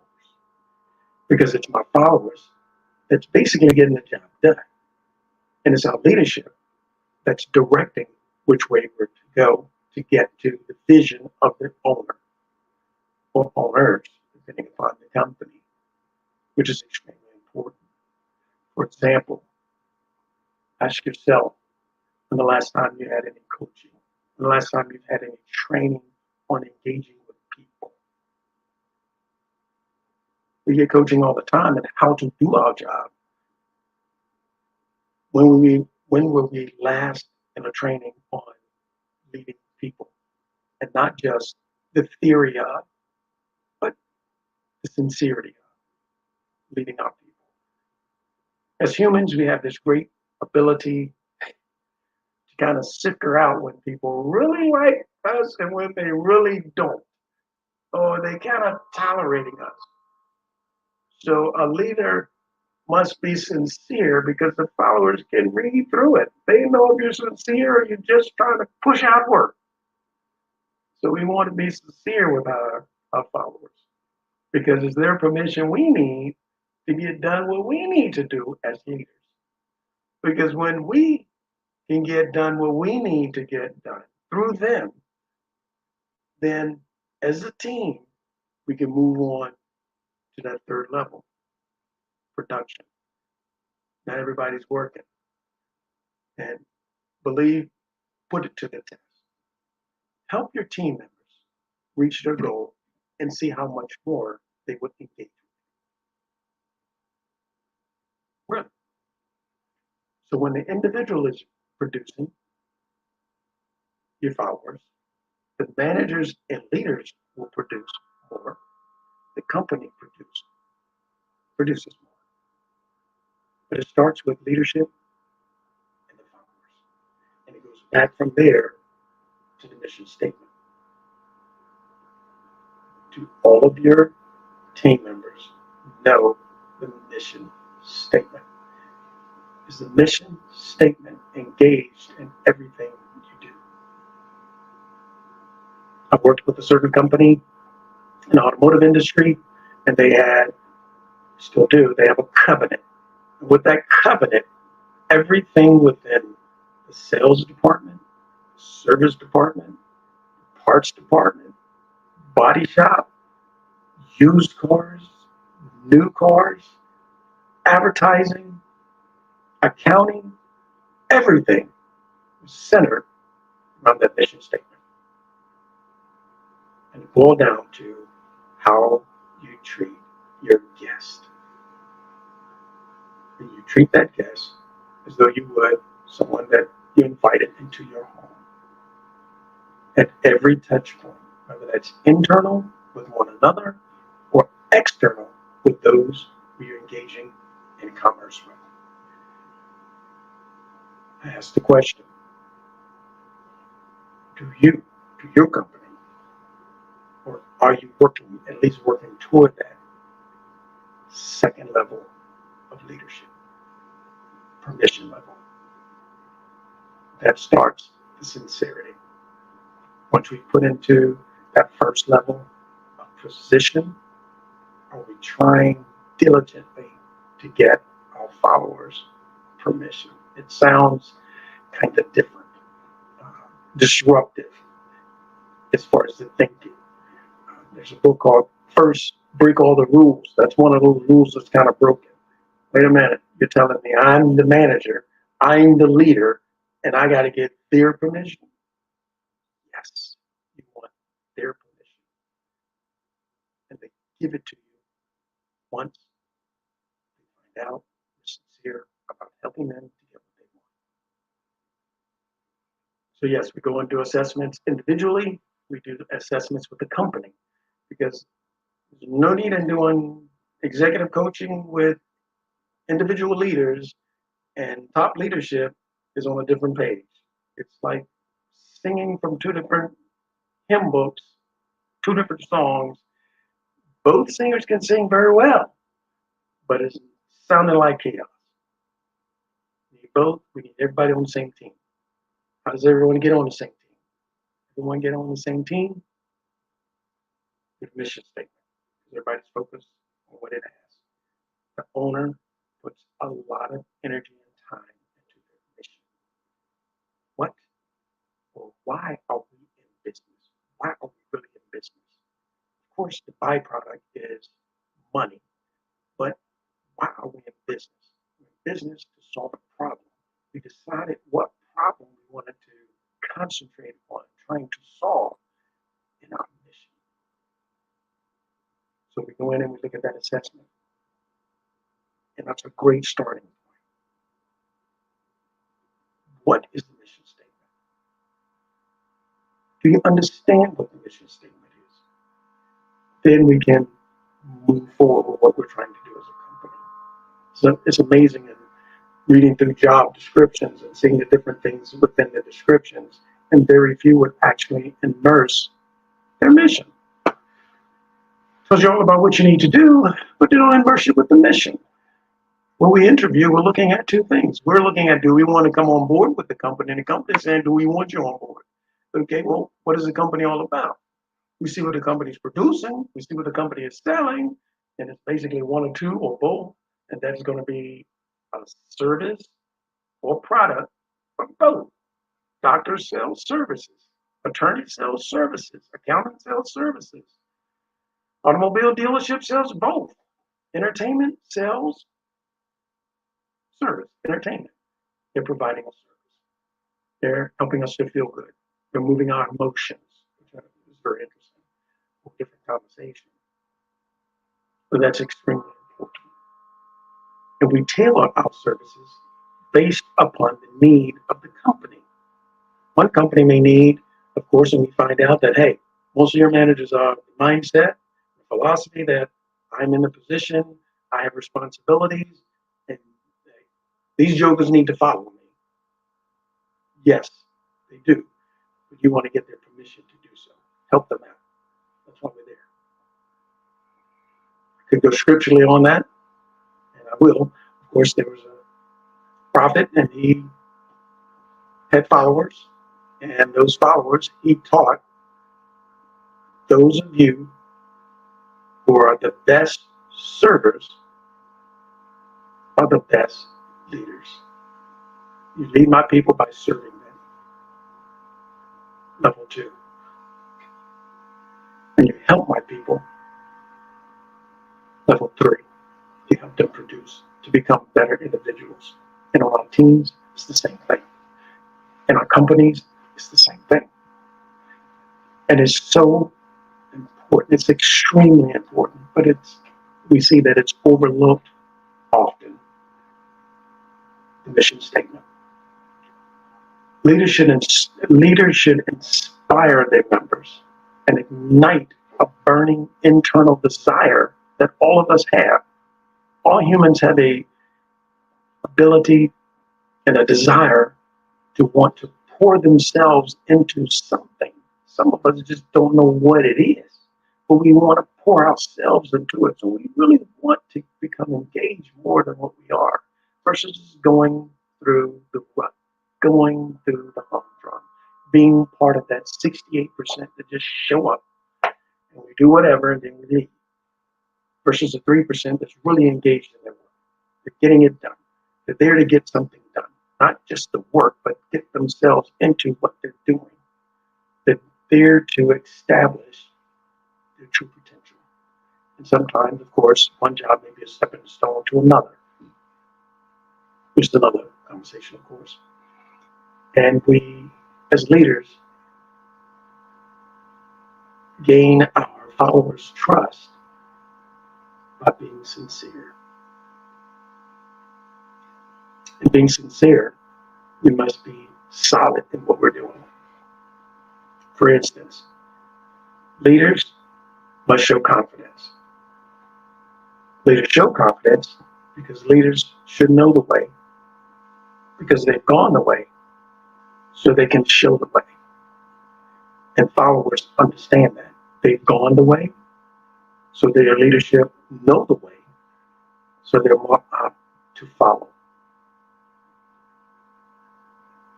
Because it's my followers that's basically getting the job done. And it's our leadership that's directing which way we're to go to get to the vision of the owner or owners, depending upon the company, which is extremely important. For example, ask yourself when the last time you had any coaching, when the last time you've had any training on engaging with people. We get coaching all the time on how to do our job. When were we last in a training on leading people? And not just the theory of, but the sincerity of leading our people. As humans, we have this great ability to kind of sift out when people really like us and when they really don't, or they kind of tolerating us. So a leader must be sincere because the followers can read through it. They know if you're sincere or you're just trying to push out work. So we want to be sincere with our followers because it's their permission we need to get done what we need to do as leaders. Because when we can get done what we need to get done through them, then as a team, we can move on to that third level, production. Not everybody's working. And put it to the test. Help your team members reach their goal and see how much more they would engage. Really. So when the individual is producing your followers, the managers and leaders will produce more. The company produces more. But it starts with leadership and the followers. And it goes back from there to the mission statement. Do all of your team members know the mission statement? Is the mission statement engaged in everything you do? I've worked with a certain company in the automotive industry, and they still do, they have a covenant. And with that covenant, everything within the sales department, service department, parts department, body shop, used cars, new cars, advertising, accounting, everything is centered around that mission statement. And it boils down to how you treat your guest. And you treat that guest as though you would someone that you invited into your home. At every touch point, whether that's internal with one another or external with those who you're engaging in commerce with. I ask the question, do your company, or are you at least working toward that second level of leadership, permission level? That starts the sincerity. Once we put into that first level of position, are we trying diligently to get our followers permission? It sounds kind of different, disruptive as far as the thinking. There's a book called First Break All the Rules. That's one of those rules that's kind of broken. Wait a minute, you're telling me I'm the manager, I'm the leader, and I got to get their permission? Yes, you want their permission. And they give it to you once they find out you're sincere about helping them to get what they want. So yes, we go and do assessments individually. We do assessments with the company because there's no need in doing executive coaching with individual leaders and top leadership is on a different page. It's like singing from two different hymn books, two different songs. Both singers can sing very well, but it's sounding like chaos. We need everybody on the same team. How does everyone get on the same team? Everyone get on the same team with a mission statement. Everybody's focused on what it has. The owner puts a lot of energy and time into their mission. What or why are we in business? Why are we really in business? Of course, the byproduct is money, but why are we in business? We're in business to solve a problem. We decided what problem we wanted to concentrate on trying to solve in our mission. So we go in and we look at that assessment. And that's a great starting point. What is the mission statement? Do you understand what the mission statement is? Then we can move forward with what we're trying to do as a company. So it's amazing in reading through job descriptions and seeing the different things within the descriptions, and very few would actually immerse their mission. Tells you all about what you need to do, but they don't immerse you with the mission. When we interview, we're looking at two things. We're looking at, do we want to come on board with the company? And the company is saying, do we want you on board? Okay, well, what is the company all about? We see what the company is producing. We see what the company is selling. And it's basically one or two or both. And that's going to be a service or product from both. Doctor sells services. Attorney sells services. Accountant sells services. Automobile dealership sells both. Entertainment sells service, entertainment. They're providing a service. They're helping us to feel good. They're moving our emotions, which is very interesting. A different conversation. But that's extremely important. And we tailor our services based upon the need of the company. One company may need, of course, and we find out that, hey, most of your managers are the mindset, the philosophy that I'm in a position, I have responsibilities, and these jokers need to follow me. Yes, they do. But you want to get their permission to do so. Help them out. That's why we're there. I could go scripturally on that, and I will. Of course, there was a prophet, and he had followers, and those followers, he taught those of you who are the best servers are the best leaders. You lead my people by serving them. Level 2. And you help my people. Level 3. You help them produce to become better individuals. In our teams, it's the same thing. In our companies, it's the same thing. And it's so important. It's extremely important, but we see that it's overlooked often. The mission statement. Leaders should inspire their members and ignite a burning internal desire that all of us have. All humans have a ability and a desire to want to pour themselves into something. Some of us just don't know what it is, but we want to pour ourselves into it. So we really want to become engaged more than what we are, versus just going through the rut, going through the humdrum, being part of that 68% that just show up and we do whatever and then we leave, versus the 3% that's really engaged in their work. They're getting it done. They're there to get something done, not just the work, but get themselves into what they're doing. They're there to establish their true potential. And sometimes, of course, one job may be a stepping stone to another, which is another conversation, of course. And we, as leaders, gain our followers' trust by being sincere. And being sincere, we must be solid in what we're doing. For instance, leaders must show confidence. Leaders show confidence because leaders should know the way, because they've gone the way, so they can show the way. And followers understand that. They've gone the way, so their leadership know the way, so they're more apt to follow.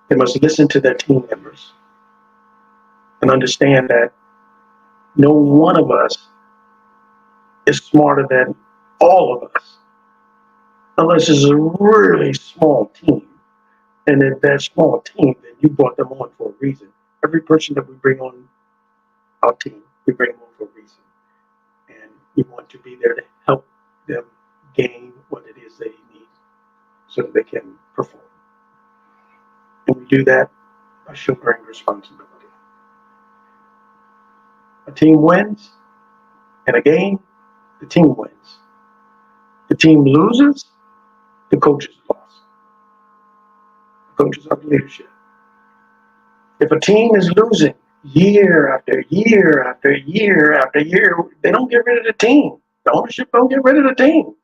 They must listen to their team members and understand that no one of us is smarter than all of us, unless it's a really small team. And if that small team, then you brought them on for a reason. Every person that we bring on our team, we bring them on for a reason. And we want to be there to help them gain what it is they need so that they can perform. And we do that by shouldering responsibility. A team wins, and a game, the team wins. The team loses, the coaches lost. The coaches are the leadership. If a team is losing year after year after year after year, they don't get rid of the team. The ownership don't get rid of the team.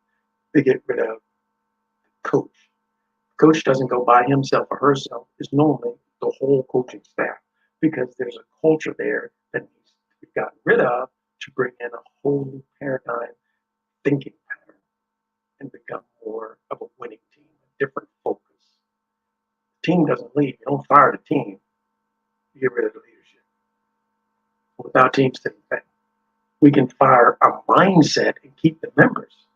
They get rid of the coach. Coach doesn't go by himself or herself. It's normally the whole coaching staff, because there's a culture there that needs to be gotten rid of to bring in a whole new paradigm thinking pattern and become more of a winning team, a different focus. The team doesn't leave. You don't fire the team. You get rid of the leadership. Without teams sitting back, we can fire our mindset and keep the members.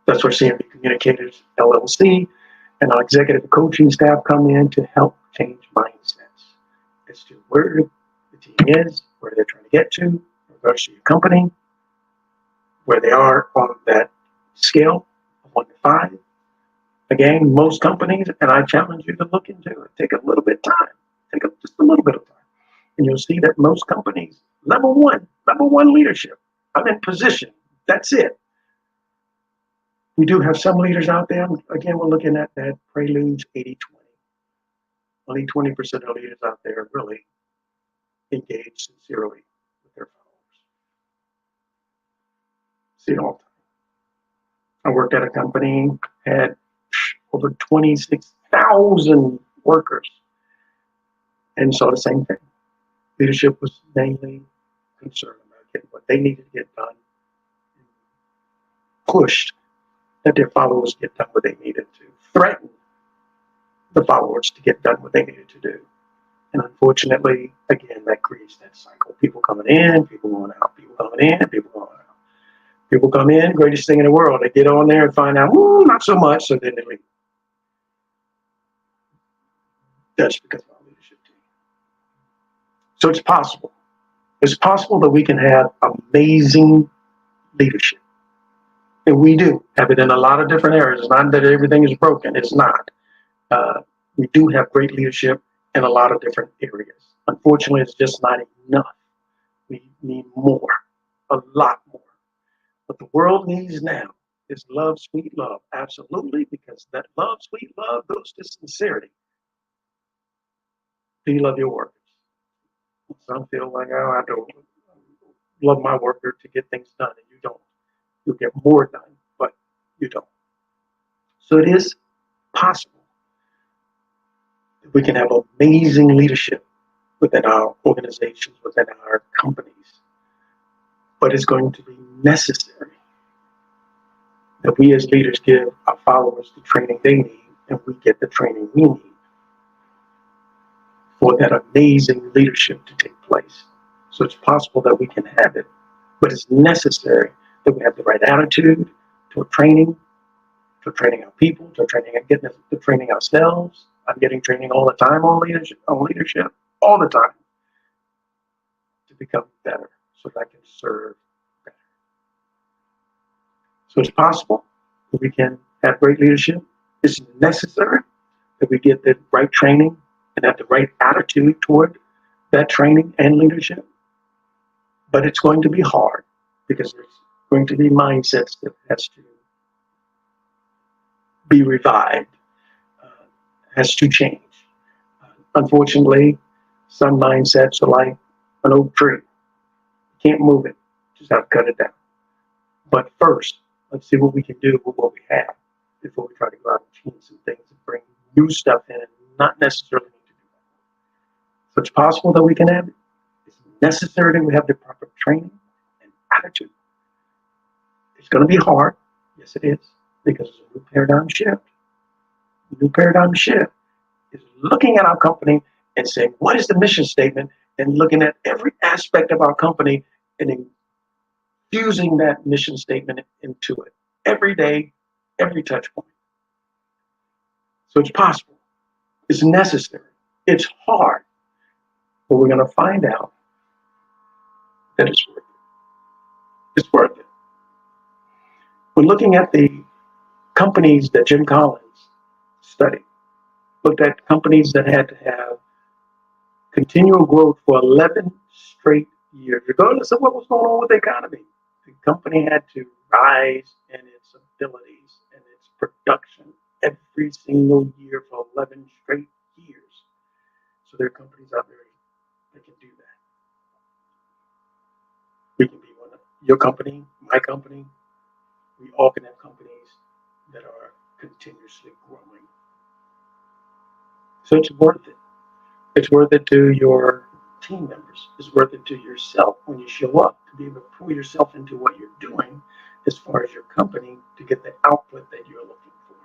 That's where CMB Communicators LLC and our executive coaching staff come in to help change mindsets as to where the team is, where they're trying to get to, in regards to your company, where they are on that scale of 1 to 5. Again, most companies, and I challenge you to look into it, take a little bit of time, just a little bit of time. And you'll see that most companies, level one leadership, I'm in position, that's it. We do have some leaders out there. Again, we're looking at that Preludes 80-20. Only 20% of leaders out there really engage sincerely with their followers. See it all the time. I worked at a company, had over 26,000 workers, and saw the same thing. Leadership was mainly concerned about getting what they needed to get done, pushed that their followers get done what they needed to, threaten the followers to get done what they needed to do. And unfortunately, again, that creates that cycle. People coming in, people going out, people coming in, people going out. People come in, greatest thing in the world. They get on there and find out, not so much, so then they leave. That's because of our leadership team. So it's possible. It's possible that we can have amazing leadership. And we do have it in a lot of different areas. It's not that everything is broken. It's not. We do have great leadership in a lot of different areas. Unfortunately, it's just not enough. We need more, a lot more. What the world needs now is love, sweet love. Absolutely, because that love, sweet love goes to sincerity. Do you love your workers? Some feel like, oh, I don't love my worker to get things done, and you don't. You'll get more done, but you don't. So it is possible that we can have amazing leadership within our organizations, within our companies, but it's going to be necessary that we as leaders give our followers the training they need, and we get the training we need for that amazing leadership to take place. So it's possible that we can have it, but it's necessary that we have the right attitude to training our people, to training ourselves. I'm getting training all the time on leadership, all the time, to become better so that I can serve better. So it's possible that we can have great leadership. It's necessary that we get the right training and have the right attitude toward that training and leadership. But it's going to be hard because there's going to be mindsets that has to be revived, has to change. unfortunately, some mindsets are like an oak tree. Can't move it, just have to cut it down. But first, let's see what we can do with what we have before we try to go out and change some things and bring new stuff in and not necessarily need to do that. So it's possible that we can have it. It's necessary that we have the proper training and attitude. It's going to be hard. Yes, it is, because it's a new paradigm shift. A new paradigm shift is looking at our company and saying, what is the mission statement? And looking at every aspect of our company and infusing that mission statement into it every day, every touch point. So it's possible. It's necessary. It's hard. But we're going to find out that it's worth it. It's worth it. We're looking at the companies that Jim Collins studied. Looked at companies that had to have continual growth for 11 straight years, regardless of what was going on with the economy. The company had to rise in its abilities and its production every single year for 11 straight years. So there are companies out there that can do that. We can be one of your company, my company. We all can have companies that are continuously growing. So it's worth it. It's worth it to your team members. It's worth it to yourself when you show up, to be able to pull yourself into what you're doing as far as your company to get the output that you're looking for.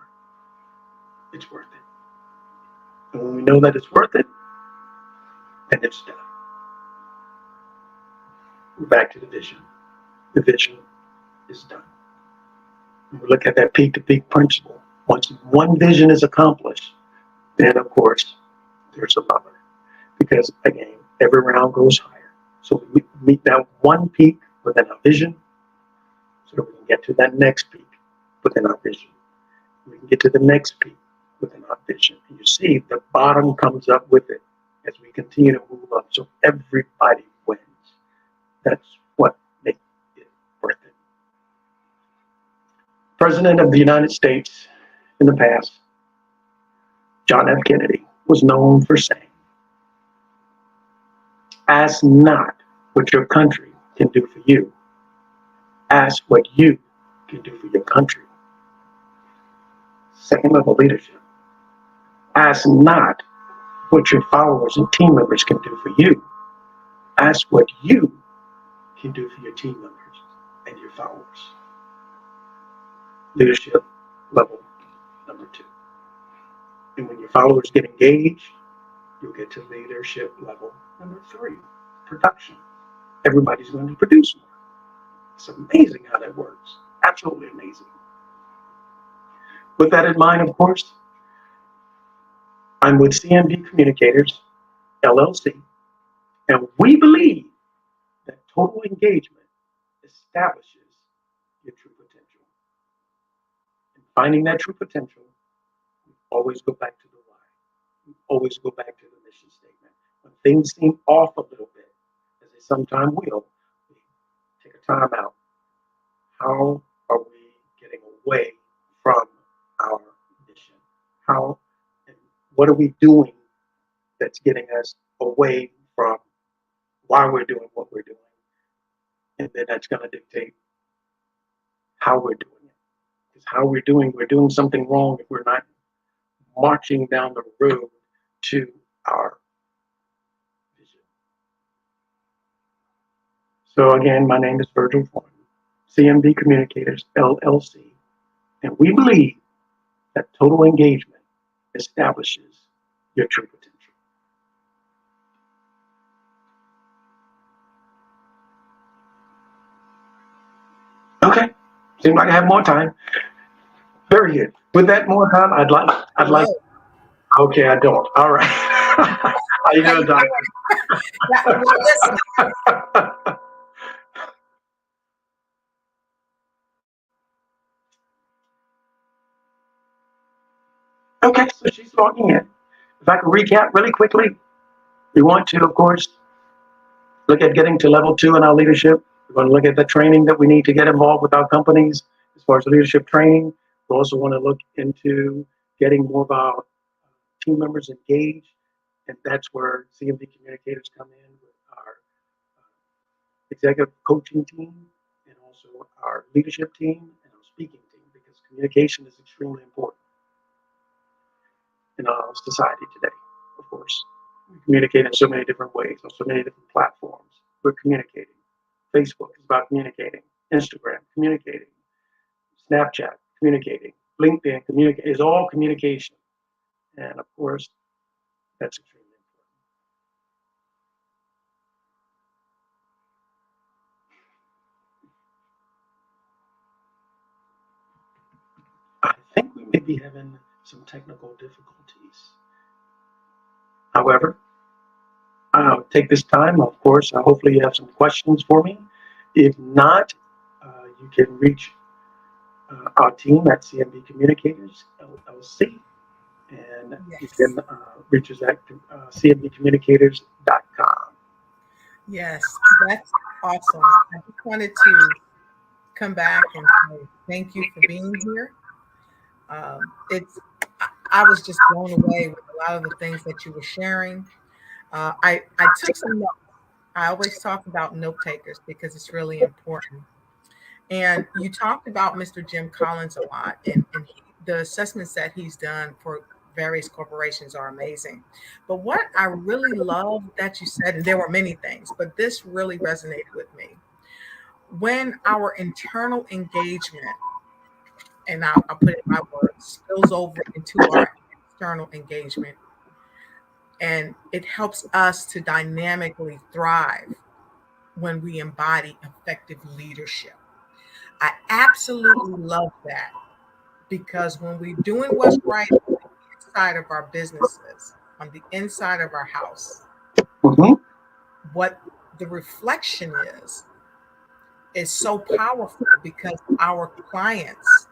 It's worth it. And when we know that it's worth it, then it's done. We're back to the vision. The vision is done. And we look at that peak-to-peak principle. Once one vision is accomplished, then of course there's another. Because again, every round goes higher. So we meet that one peak within our vision, so that we can get to that next peak within our vision. We can get to the next peak within our vision. And you see, the bottom comes up with it as we continue to move up. So everybody wins. That's what makes it worth it. President of the United States in the past, John F. Kennedy, was known for saying, ask not what your country can do for you. Ask what you can do for your country. Second level leadership. Ask not what your followers and team members can do for you. Ask what you can do for your team members and your followers. Leadership level number 2. And when your followers get engaged, you'll get to leadership level number 3, production. Everybody's going to produce more. It's amazing how that works. Absolutely amazing. With that in mind, of course, I'm with CMB Communicators, LLC, and we believe that total engagement establishes your true potential. And finding that true potential, we always go back to the why. We always go back to the mission statement. When things seem off a little bit, as they sometimes will, we take a time out. How are we getting away from our mission? How and what are we doing that's getting us away from why we're doing what we're doing? And then that's going to dictate how we're doing it. Because how we're doing something wrong if we're not marching down the road to our vision. So again, my name is Virgil Thornton, CMB Communicators, LLC, and we believe that total engagement establishes your true potential. Okay, seems like I have more time. Very good. With that more time, I'd like. Okay, I don't. All right. How you doing, Doctor? Okay, so she's logging in. If I can recap really quickly, we want to, of course, look at getting to level 2 in our leadership. We're going to look at the training that we need to get involved with our companies as far as leadership training. We also want to look into getting more of our team members engaged And that's where CMD communicators come in with our executive coaching team and also our leadership team and our speaking team, because communication is extremely important in our society today, of course. We communicate in so many different ways, on so many different platforms. We're communicating. Facebook is about communicating. Instagram, communicating. Snapchat, communicating. LinkedIn, communicate. Is all communication. And of course, that's extremely important. I think we may be having some technical difficulties. However, I'll take this time, of course. Hopefully you have some questions for me. If not, you can reach our team at CMB Communicators, LLC. And you can reach us at cmbcommunicators.com. Yes, that's awesome. I just wanted to come back and say thank you for being here. I was just blown away with a lot of the things that you were sharing. I took some notes. I always talk about note takers because it's really important. And you talked about Mr. Jim Collins a lot, and the assessments that he's done for various corporations are amazing. But what I really love that you said, and there were many things, but this really resonated with me. When our internal engagement, and I'll put it in my words, spills over into our external engagement, and it helps us to dynamically thrive when we embody effective leadership. I absolutely love that, because when we're doing what's right on the inside of our businesses, on the inside of our house, what the reflection is so powerful, because our clients,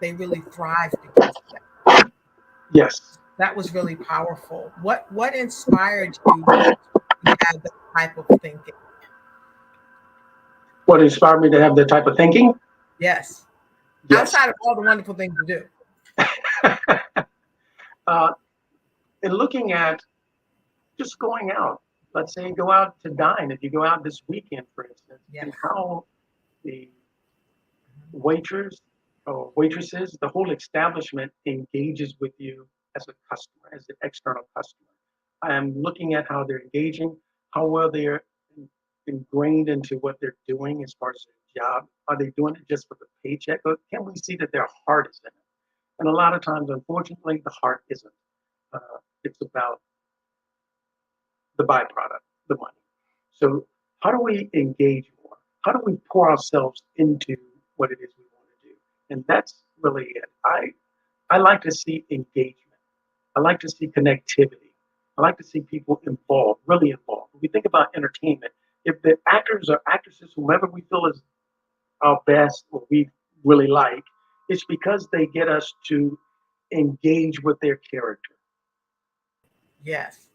they really thrive because of that. Yes. That was really powerful. What inspired you to have that type of thinking? What inspired me to have that type of thinking? Yes. Outside of all the wonderful things you do. And looking at just going out, let's say go out to dine. If you go out this weekend, for instance, and how the waiters or waitresses, the whole establishment engages with you as a customer, as an external customer. I am looking at how they're engaging, how well they are ingrained into what they're doing as far as their job. Are they doing it just for the paycheck, or can we see that their heart is in it? And a lot of times, unfortunately, the heart isn't. It's about the byproduct, the money. So how do we engage more? How do we pour ourselves into what it is we want to do? And that's really it. I like to see engagement. I like to see connectivity. I like to see people involved, really involved. When we think about entertainment, if the actors or actresses, whomever we feel is our best, or we really like, it's because they get us to engage with their character. Yes.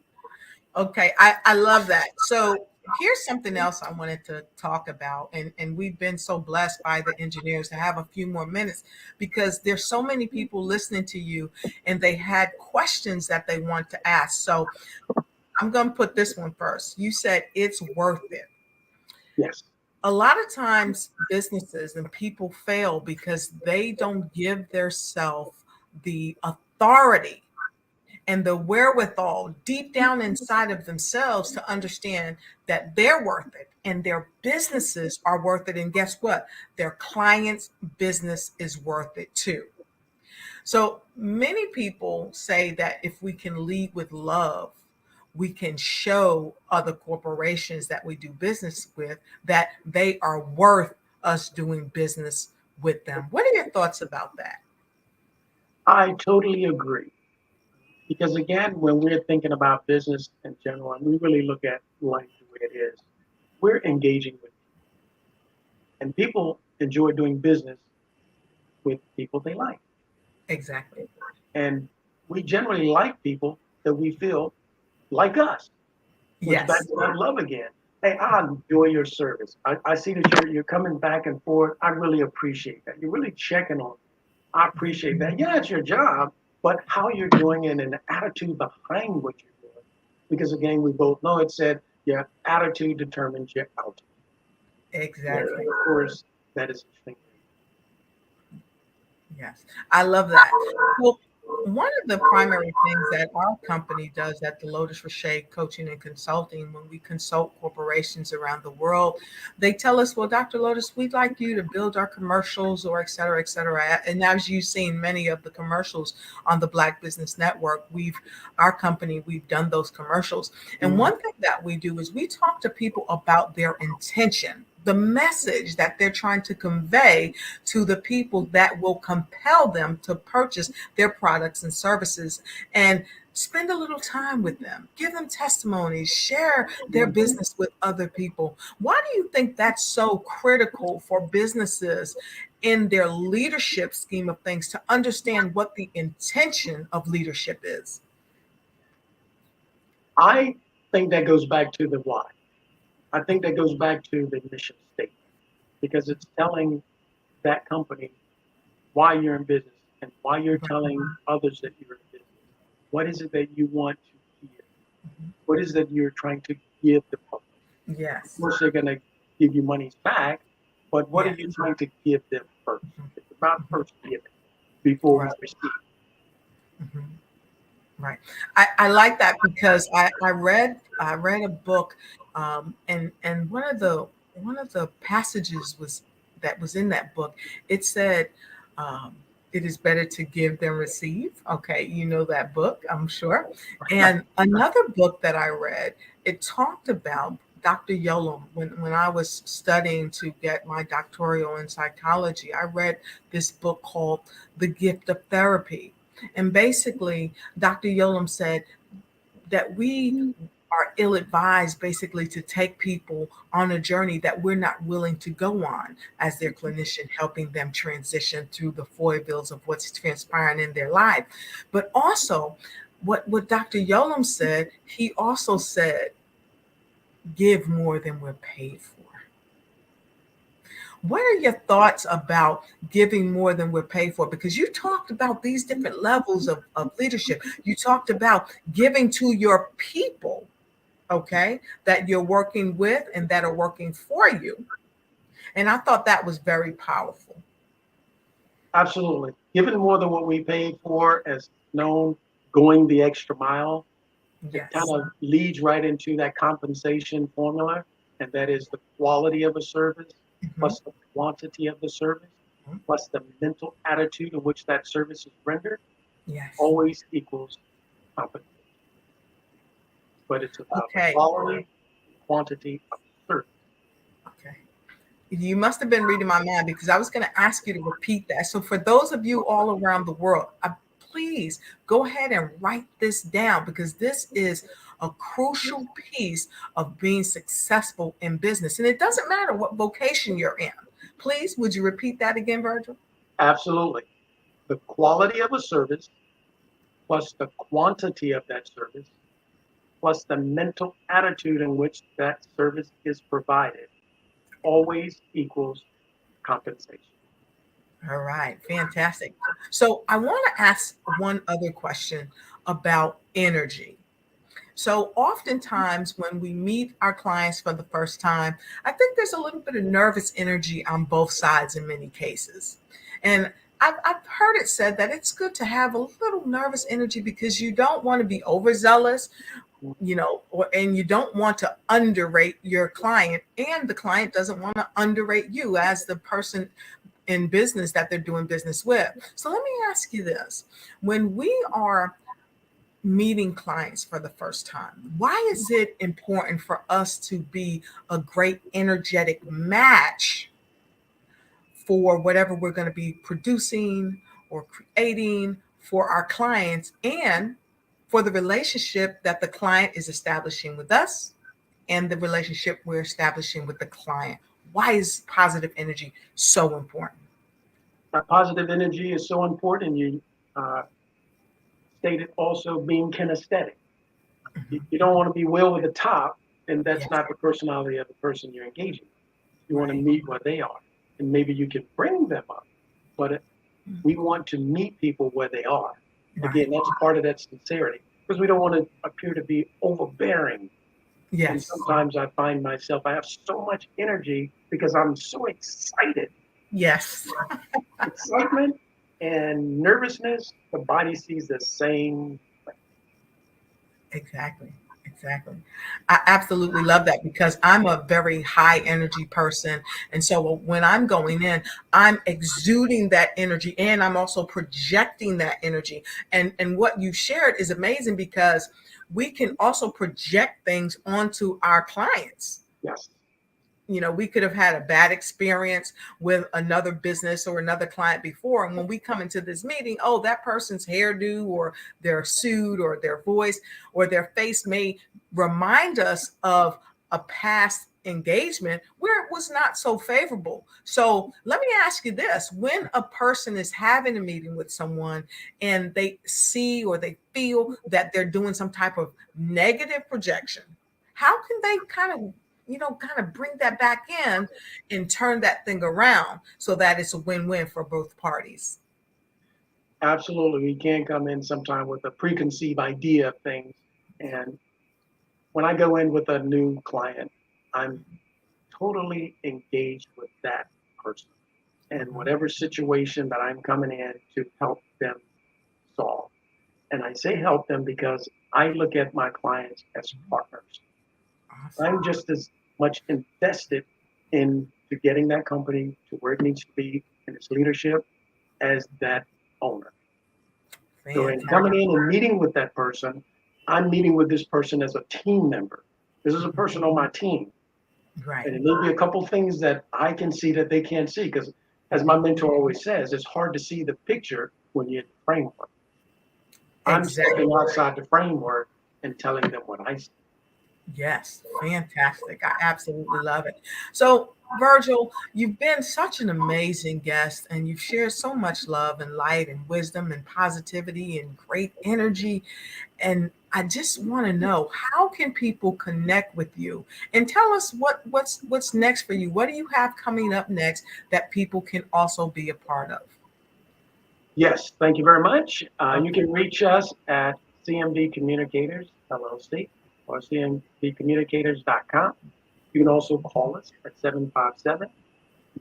Okay, I love that. So here's something else I wanted to talk about, and we've been so blessed by the engineers to have a few more minutes, because there's so many people listening to you and they had questions that they want to ask. So I'm going to put this one first. You said it's worth it. Yes. A lot of times businesses and people fail because they don't give themselves the authority and the wherewithal deep down inside of themselves to understand that they're worth it and their businesses are worth it. And guess what? Their client's business is worth it too. So many people say that if we can lead with love, we can show other corporations that we do business with that they are worth us doing business with them. What are your thoughts about that? I totally agree. Because again, when we're thinking about business in general, and we really look at life the way it is, we're engaging with people. And people enjoy doing business with people they like. Exactly. And we generally like people that we feel like us. Yes. Back to that love again. Hey, I enjoy your service. I see that you're coming back and forth. I really appreciate that. You're really checking on me. I appreciate that. Yeah, it's your job, but how you're doing it and the attitude behind what you're doing Because again, we both know it said your attitude determines your altitude. Exactly. Of course, that is a thing. Yes, I love that. Well, one of the primary things that our company does at the Lotus Richey Coaching and Consulting, when we consult corporations around the world, they tell us, well, Dr. Lotus, we'd like you to build our commercials or et cetera, et cetera. And as you've seen many of the commercials on the Black Business Network, we've done those commercials. And one thing that we do is we talk to people about their intention, the message that they're trying to convey to the people that will compel them to purchase their products and services, and spend a little time with them, give them testimonies, share their business with other people. Why do you think that's so critical for businesses in their leadership scheme of things, to understand what the intention of leadership is? I think that goes back to the why. I think that goes back to the mission statement, because it's telling that company why you're in business and why you're telling others that you're in business. What is it that you want to hear? What is it that you're trying to give the public? Yes. Of course, they're going to give you monies back, but what are you trying to give them first? It's about first giving before we receive. Right. I like that, because I read a book, and one of the passages that was in that book. It said, it is better to give than receive. Okay, you know that book, I'm sure. And another book that I read, it talked about Dr. Yolam. When I was studying to get my doctoral in psychology, I read this book called The Gift of Therapy. And basically, Dr. Yolam said that we are ill-advised basically to take people on a journey that we're not willing to go on as their clinician, helping them transition through the foibles of what's transpiring in their life. But also, what Dr. Yolam said, he also said, give more than we're paid for. What are your thoughts about giving more than we're paid for? Because you talked about these different levels of leadership. You talked about giving to your people, okay, that you're working with and that are working for you. And I thought that was very powerful. Absolutely. Giving more than what we paid for, as known, going the extra mile, yes, it kind of leads right into that compensation formula, and that is the quality of a service, plus the quantity of the service, plus the mental attitude in which that service is rendered, yes, always equals compensation. But it's about the quality, quantity of service. Okay. You must have been reading my mind, because I was going to ask you to repeat that. So for those of you all around the world, please go ahead and write this down, because this is a crucial piece of being successful in business. And it doesn't matter what vocation you're in. Please, would you repeat that again, Virgil? Absolutely. The quality of a service, plus the quantity of that service, plus the mental attitude in which that service is provided, always equals compensation. All right, fantastic. So I want to ask one other question about energy. So oftentimes when we meet our clients for the first time, I think there's a little bit of nervous energy on both sides in many cases. And I've heard it said that it's good to have a little nervous energy, because you don't want to be overzealous, you know, and you don't want to underrate your client, and the client doesn't want to underrate you as the person in business that they're doing business with. So let me ask you this. When we are meeting clients for the first time, why is it important for us to be a great energetic match for whatever we're going to be producing or creating for our clients, and for the relationship that the client is establishing with us and the relationship we're establishing with the client? Why is positive energy so important? Positive energy is so important. You stated also being kinesthetic. You don't want to be well with the top, and that's not the personality of the person you're engaging. You want to meet where they are, and maybe you can bring them up, but we want to meet people where they are. Again, that's part of that sincerity. because we don't want to appear to be overbearing. Yes. And sometimes I find myself, I have so much energy because I'm so excited. Yes. Excitement and nervousness, the body sees the same. Exactly. Exactly. I absolutely love that because I'm a very high energy person. And so when I'm going in, I'm exuding that energy and I'm also projecting that energy. And what you shared is amazing because we can also project things onto our clients. Yes. You know, we could have had a bad experience with another business or another client before. And when we come into this meeting, oh, that person's hairdo or their suit or their voice or their face may remind us of a past engagement where it was not so favorable. So let me ask you this. When a person is having a meeting with someone and they see or they feel that they're doing some type of negative projection, how can they kind of bring that back in and turn that thing around so that it's a win-win for both parties? Absolutely. We can come in sometime with a preconceived idea of things. And when I go in with a new client, I'm totally engaged with that person and whatever situation that I'm coming in to help them solve. And I say help them because I look at my clients as partners. Awesome. I'm just as much invested into getting that company to where it needs to be in its leadership as that owner. So in coming in and meeting with that person, I'm meeting with this person as a team member. This is a person on my team. Right. And it may be a couple things that I can see that they can't see because, as my mentor always says, it's hard to see the picture when you're in the framework. I'm stepping outside the framework and telling them what I see. Yes, fantastic. I absolutely love it. So, Virgil, you've been such an amazing guest and you've shared so much love and light and wisdom and positivity and great energy. And I just want to know, how can people connect with you? And tell us what's next for you. What do you have coming up next that people can also be a part of? Yes, thank you very much. You can reach us at CMD Communicators, LLC. Or cmdcommunicators.com. You can also call us at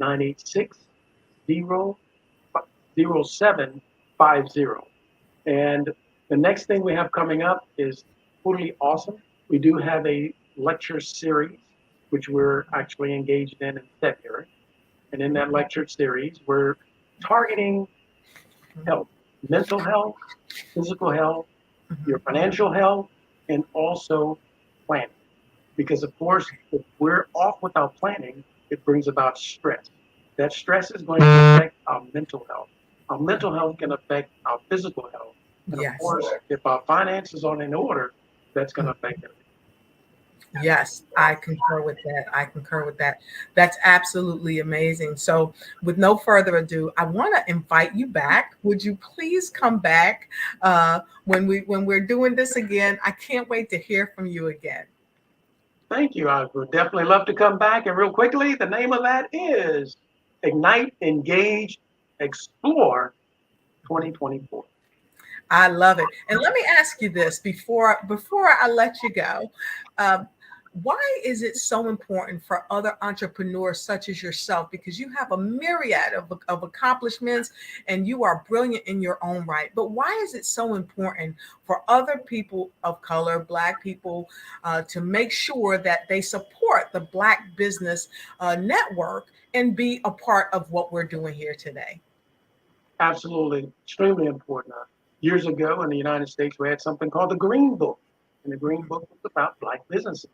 757-986-0750. And the next thing we have coming up is totally awesome. We do have a lecture series, which we're actually engaged in February. And in that lecture series, we're targeting health, mental health, physical health, your financial health, and also planning. Because of course, if we're off without planning, it brings about stress. That stress is going to affect our mental health. Our mental health can affect our physical health. And of course, if our finances aren't in order, that's going to affect everything. Yes, I concur with that. That's absolutely amazing. So with no further ado, I want to invite you back. Would you please come back when we're doing this again? I can't wait to hear from you again. Thank you. I would definitely love to come back. And real quickly, the name of that is Ignite, Engage, Explore 2024. I love it. And let me ask you this before I let you go. Why is it so important for other entrepreneurs such as yourself? Because you have a myriad of accomplishments and you are brilliant in your own right. But why is it so important for other people of color, Black people, to make sure that they support the Black Business Network and be a part of what we're doing here today? Absolutely. Extremely important. Years ago in the United States, we had something called the Green Book. And the Green Book was about Black businesses.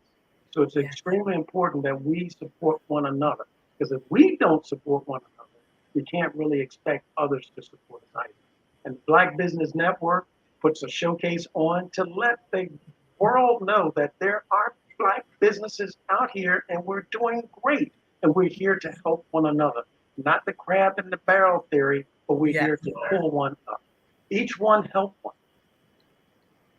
So it's extremely important that we support one another. Because if we don't support one another, we can't really expect others to support us either. And the Black Business Network puts a showcase on to let the world know that there are Black businesses out here and we're doing great. And we're here to help one another. Not the crab in the barrel theory, but we're here to pull one up. Each one help one.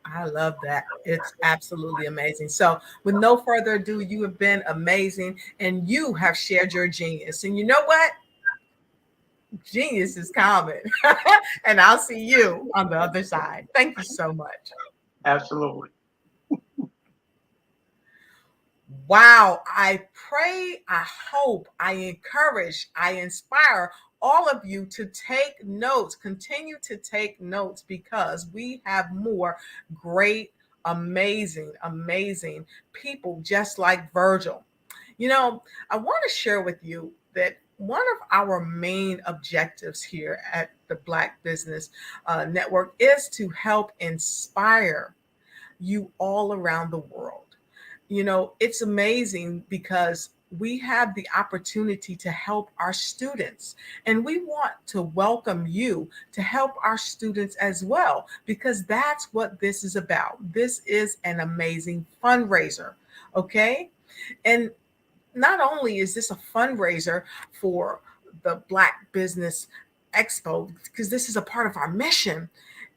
I love that. It's absolutely amazing. So with no further ado, you have been amazing and you have shared your genius. And you know what? Genius is common. And I'll see you on the other side. Thank you so much. Absolutely. Wow. I pray, I hope, I encourage, I inspire all of you to take notes, continue to take notes, because we have more great, amazing people just like Virgil. You know, I want to share with you that one of our main objectives here at the Black Business Network is to help inspire you all around the world. You know, it's amazing because we have the opportunity to help our students, and we want to welcome you to help our students as well, because that's what this is about. This is an amazing fundraiser, okay? And not only is this a fundraiser for the Black Business Expo, because this is a part of our mission,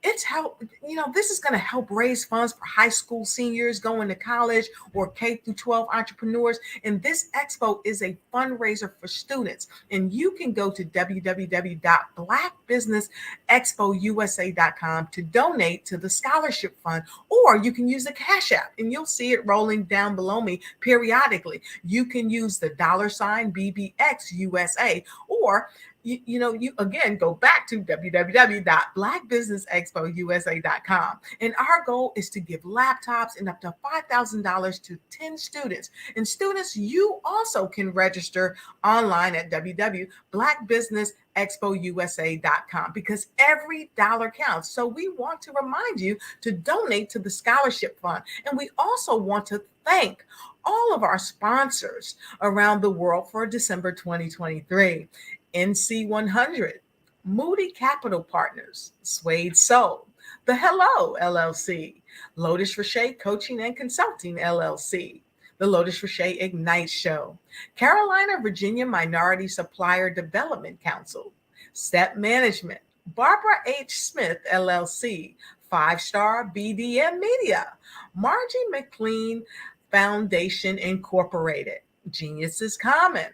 it's how, you know, this is going to help raise funds for high school seniors going to college or K through 12 entrepreneurs. And this expo is a fundraiser for students. And you can go to www.blackbusinessexpousa.com to donate to the scholarship fund, or you can use the Cash App, and you'll see it rolling down below me periodically. You can use the $ BBXUSA, or you again go back to www.blackbusinessexpousa.com. And our goal is to give laptops and up to $5,000 to 10 students. And students, you also can register online at www.blackbusinessexpousa.com, because every dollar counts. So we want to remind you to donate to the scholarship fund. And we also want to thank all of our sponsors around the world for December 2023. NC100, Moody Capital Partners, Suede Soul, The Hello LLC, Lotus Richey Coaching and Consulting LLC, the Lotus Richey Ignite Show, Carolina, Virginia Minority Supplier Development Council, Step Management, Barbara H. Smith LLC, 5-Star BDM Media, Margie McLean Foundation Incorporated, Geniuses Common,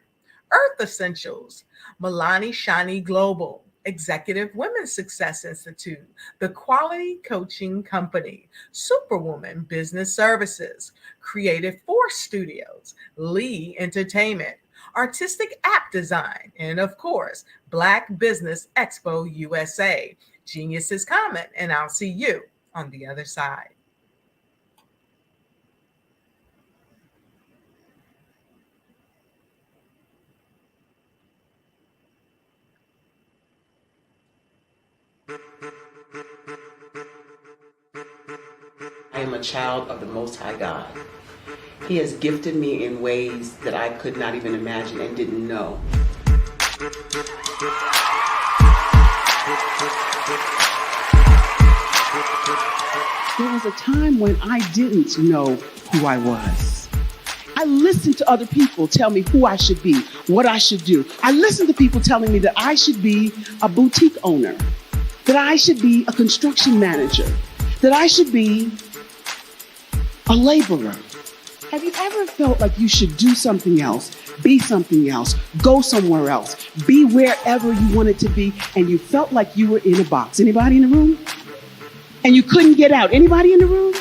Earth Essentials, Milani Shani Global, Executive Women's Success Institute, The Quality Coaching Company, Superwoman Business Services, Creative Force Studios, Lee Entertainment, Artistic App Design, and of course, Black Business Expo USA. Geniuses Common, and I'll see you on the other side. I am a child of the Most High God. He has gifted me in ways that I could not even imagine and didn't know. There was a time when I didn't know who I was. I listened to other people tell me who I should be, what I should do. I listened to people telling me that I should be a boutique owner, that I should be a construction manager, that I should be a laborer. Have you ever felt like you should do something else, be something else, go somewhere else, be wherever you wanted to be, and you felt like you were in a box? Anybody in the room? And you couldn't get out? Anybody in the room?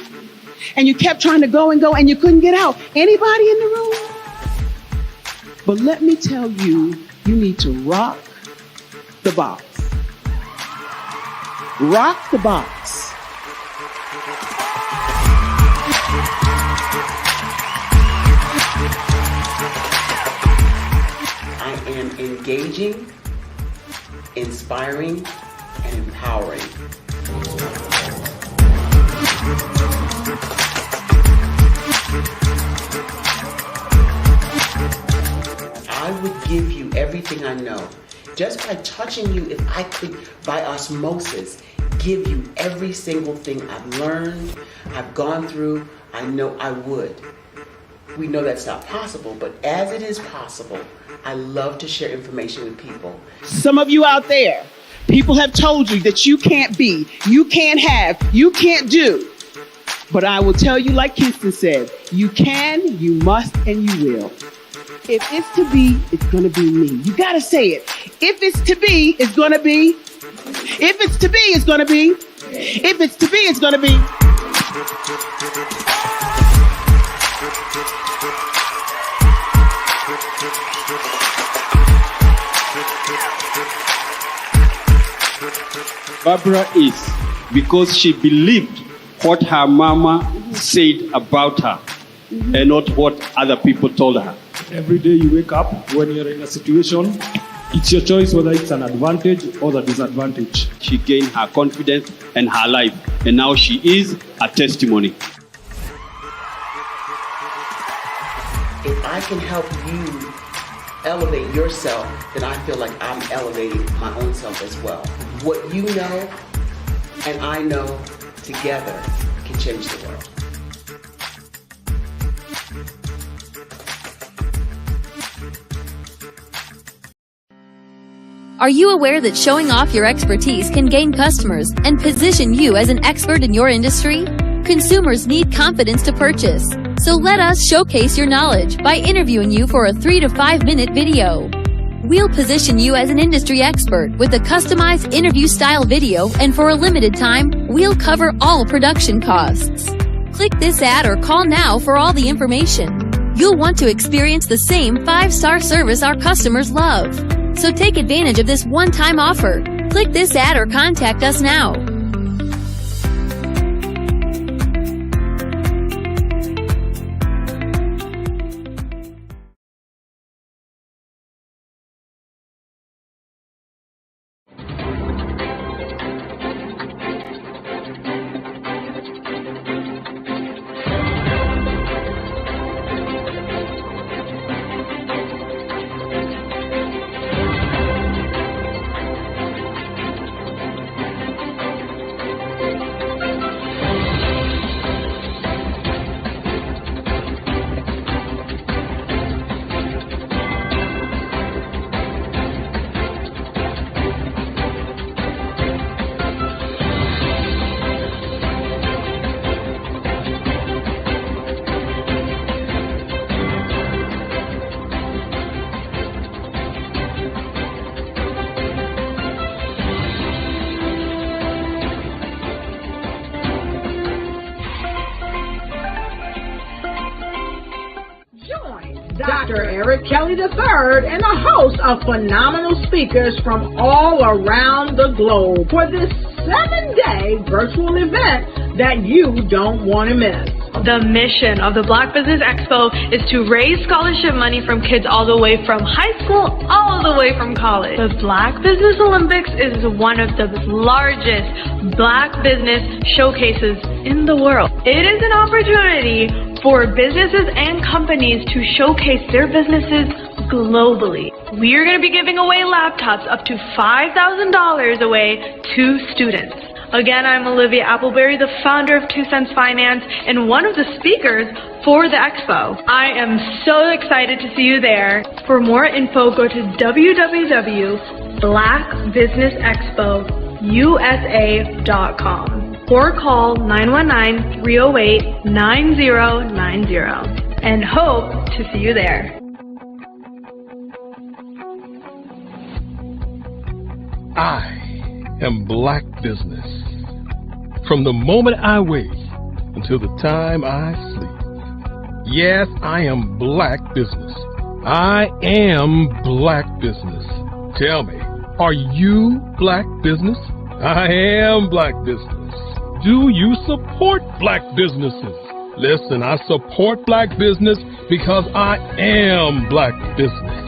And you kept trying to go and go and you couldn't get out? Anybody in the room? But let me tell you, you need to rock the box. Rock the box. I am engaging, inspiring, and empowering. I would give you everything I know. Just by touching you, if I could, by osmosis, give you every single thing I've learned, I've gone through, I know I would. We know that's not possible, but as it is possible, I love to share information with people. Some of you out there, people have told you that you can't be, you can't have, you can't do. But I will tell you, like Kingston said, you can, you must, and you will. If it's to be, it's going to be me. You got to say it. If it's to be, it's going to be. If it's to be, it's going to be. If it's to be, it's going to be. Barbara is because she believed what her mama said about her and not what other people told her. Every day you wake up, when you're in a situation, it's your choice whether it's an advantage or the disadvantage. She gained her confidence and her life, and now she is a testimony. If I can help you elevate yourself, then I feel like I'm elevating my own self as well. What you know and I know together can change the world. Are you aware that showing off your expertise can gain customers and position you as an expert in your industry? Consumers need confidence to purchase. So let us showcase your knowledge by interviewing you for a 3 to 5 minute video. We'll position you as an industry expert with a customized interview style video, and for a limited time, we'll cover all production costs. Click this ad or call now for all the information. You'll want to experience the same 5-star service our customers love. So take advantage of this one-time offer. Click this ad or contact us now. Dr. Eric Kelly III and a host of phenomenal speakers from all around the globe for this 7-day virtual event that you don't want to miss. The mission of the Black Business Expo is to raise scholarship money from kids all the way from high school all the way from college. The Black Business Olympics is one of the largest Black business showcases in the world. It is an opportunity for businesses and companies to showcase their businesses globally. We are going to be giving away laptops up to $5,000 away to students. Again, I'm Olivia Appleberry, the founder of 2 Cents Finance and one of the speakers for the expo. I am so excited to see you there. For more info, go to www.blackbusinessexpousa.com or call 919-308-9090 and hope to see you there. I am Black business. From the moment I wake until the time I sleep. Yes, I am Black business. I am Black business. Tell me, are you Black business? I am Black business. Do you support Black businesses? Listen, I support Black business because I am Black business.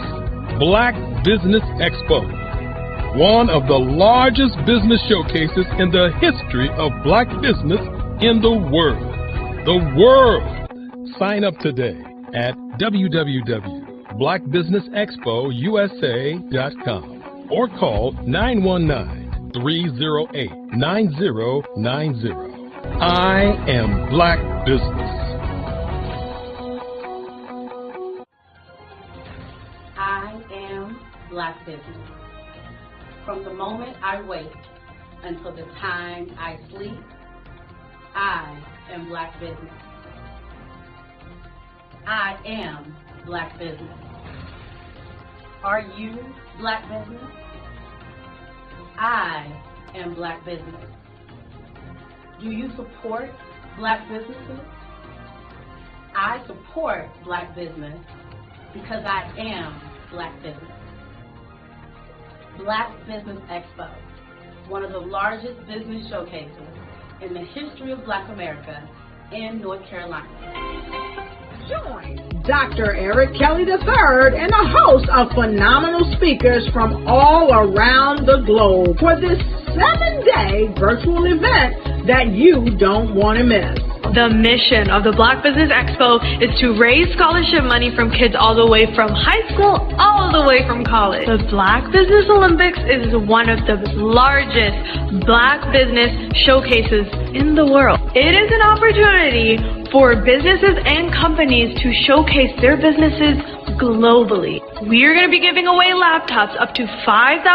Black Business Expo, one of the largest business showcases in the history of Black business in the world. The world! Sign up today at www.blackbusinessexpousa.com or call 919-308-9090. I am Black business. I am Black business. From the moment I wake until the time I sleep, I am Black business. I am Black business. Are you Black business? I am Black business. Do you support Black businesses? I support Black business because I am Black business. Black Business Expo, one of the largest business showcases in the history of Black America in North Carolina. Join Dr. Eric Kelly III and a host of phenomenal speakers from all around the globe for this 7-day virtual event that you don't want to miss. The mission of the Black Business Expo is to raise scholarship money from kids all the way from high school, all the way from college. The Black Business Olympics is one of the largest Black business showcases in the world. It is an opportunity for businesses and companies to showcase their businesses globally. We are going to be giving away laptops up to $5,000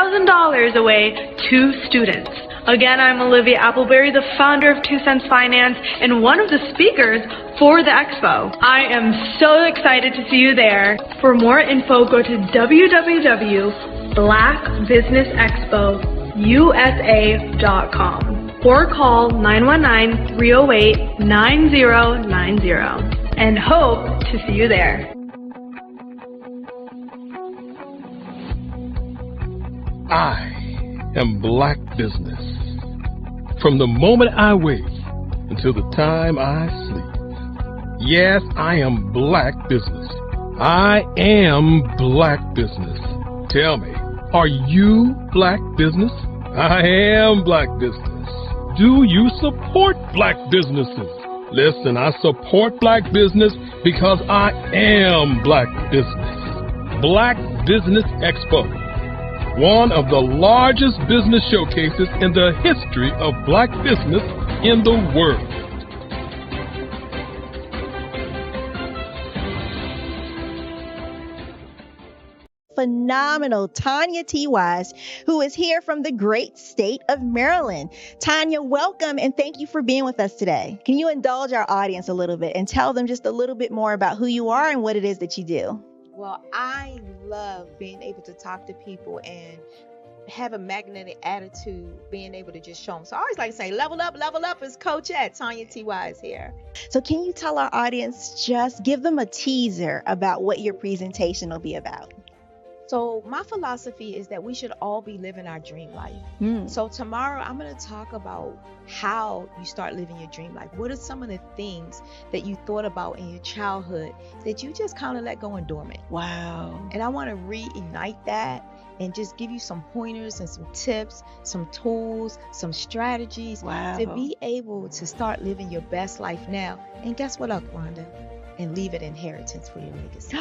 away to students. Again, I'm Olivia Appleberry, the founder of 2 Cents Finance and one of the speakers for the expo. I am so excited to see you there. For more info, go to www.blackbusinessexpousa.com or call 919-308-9090 and hope to see you there. I am Black business. From the moment I wake until the time I sleep. Yes, I am Black business. I am Black business. Tell me, are you Black business? I am Black business. Do you support Black businesses? Listen, I support Black business because I am Black business. Black Business Expo, one of the largest business showcases in the history of Black business in the world. Phenomenal Tanya T. Wise, who is here from the great state of Maryland. Tanya, welcome and thank you for being with us today. Can you indulge our audience a little bit and tell them just a little bit more about who you are and what it is that you do? Well, I love being able to talk to people and have a magnetic attitude, being able to just show them. So I always like to say, level up is Coach at Tanya T. Wise here. So can you tell our audience, just give them a teaser about what your presentation will be about? So my philosophy is that we should all be living our dream life. So tomorrow I'm going to talk about how you start living your dream life. What are some of the things that you thought about in your childhood that you just kind of let go and dormant? Wow. And I want to reignite that and just give you some pointers and some tips, some tools, some strategies to be able to start living your best life now. And guess what, Wanda? And leave an inheritance for your legacy.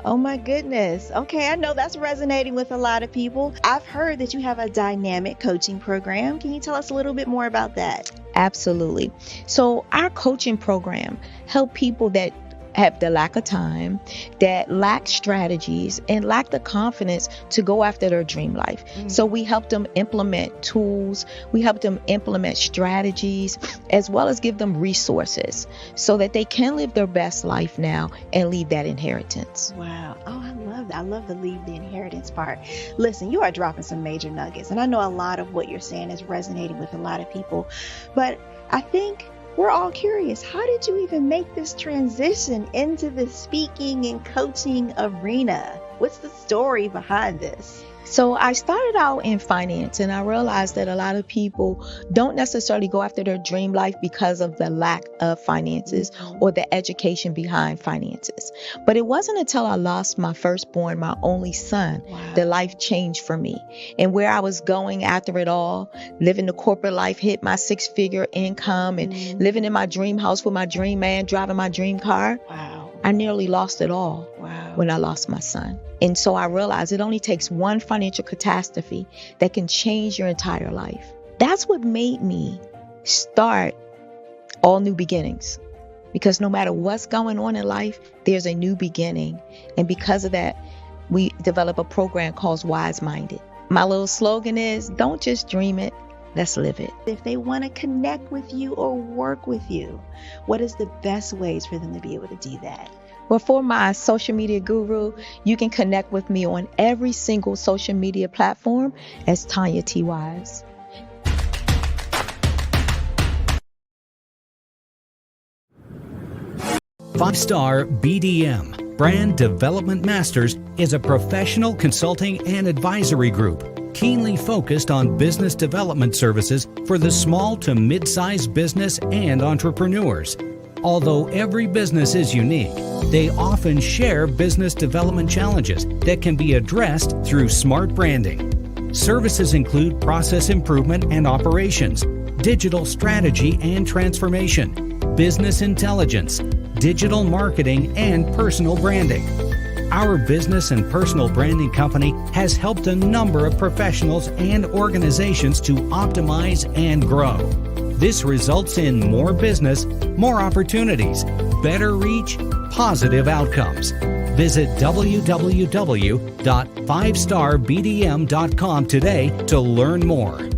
Oh my goodness. Okay, I know that's resonating with a lot of people. I've heard that you have a dynamic coaching program. Can you tell us a little bit more about that? Absolutely. So our coaching program help people that have the lack of time, that lack strategies, and lack the confidence to go after their dream life. So we help them implement tools, we help them implement strategies, as well as give them resources so that they can live their best life now and leave that inheritance. Wow. Oh, I love that. I love the leave the inheritance part. Listen, you are dropping some major nuggets, and I know a lot of what you're saying is resonating with a lot of people, but I think we're all curious. How did you even make this transition into the speaking and coaching arena? What's the story behind this? So I started out in finance, and I realized that a lot of people don't necessarily go after their dream life because of the lack of finances or the education behind finances. But it wasn't until I lost my firstborn, my only son, that life changed for me. And where I was going after it all, living the corporate life, hit my 6-figure income and living in my dream house with my dream man, driving my dream car. I nearly lost it all when I lost my son. And so I realized it only takes one financial catastrophe that can change your entire life. That's what made me start All New Beginnings. Because no matter what's going on in life, there's a new beginning. And because of that, we develop a program called Wise Minded. My little slogan is, don't just dream it, let's live it. If they want to connect with you or work with you, what is the best ways for them to be able to do that? Well, for my social media guru, you can connect with me on every single social media platform as Tanya T. Wise. 5-Star BDM, Brand Development Masters, is a professional consulting and advisory group keenly focused on business development services for the small to mid-sized business and entrepreneurs. Although every business is unique, they often share business development challenges that can be addressed through smart branding. Services include process improvement and operations, digital strategy and transformation, business intelligence, digital marketing, and personal branding. Our business and personal branding company has helped a number of professionals and organizations to optimize and grow. This results in more business, more opportunities, better reach, positive outcomes. Visit www.5starbdm.com today to learn more.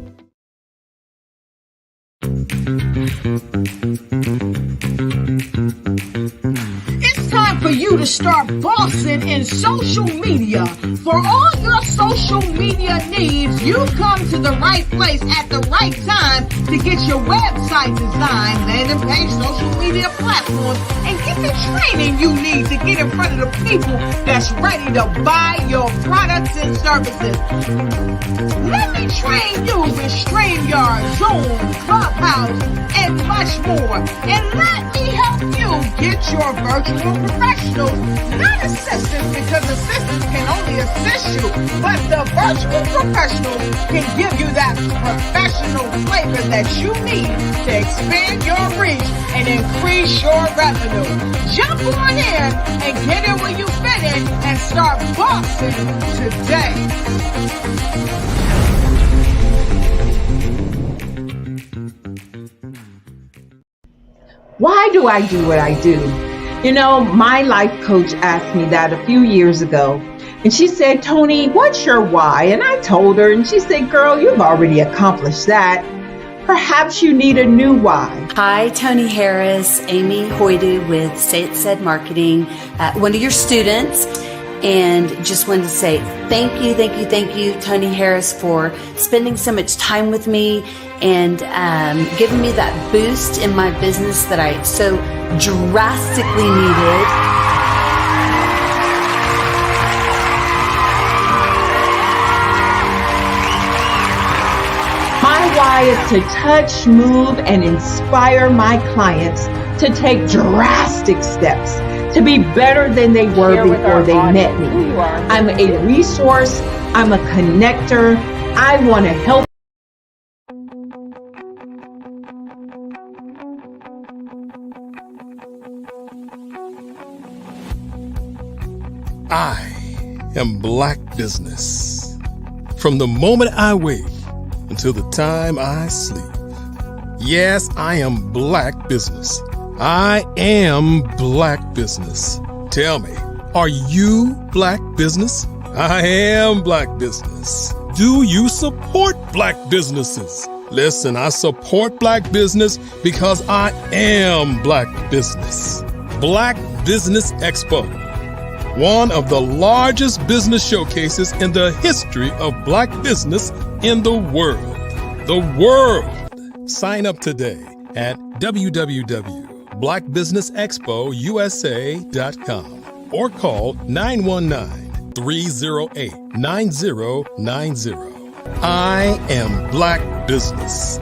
It's time for you to start bossing in social media. For all your social media needs, you've come to the right place at the right time to get your website designed, landing page, social media platforms, and get the training you need to get in front of the people that's ready to buy your products and services. Let me train you with StreamYard, Zoom, Clubhouse, and much more. And let me help you get your virtual professionals, not assistants, because assistants can only assist you, but the virtual professionals can give you that professional flavor that you need to expand your reach and increase your revenue. Jump on in and get in where you fit in and start bossing today. Why do I do what I do? You know, my life coach asked me that a few years ago. And she said, Tony, what's your why? And I told her, and she said, girl, you've already accomplished that. Perhaps you need a new why. Hi, Tony Harris, Amy Hoydu with Say It Said Marketing, one of your students. And just wanted to say thank you, Tony Harris, for spending so much time with me and giving me that boost in my business that I so drastically needed. My why is to touch, move, and inspire my clients to take drastic steps to be better than they were before they met me. I'm a resource. I'm a connector. I want to help. I am Black business. From the moment I wake until the time I sleep. Yes, I am Black business. I am Black business. Tell me, are you Black business? I am Black business. Do you support Black businesses? Listen, I support Black business because I am Black business. Black Business Expo, one of the largest business showcases in the history of Black business in the world. The world. Sign up today at www.blackbusinessexpousa.com or call 919-308-9090. I am Black business.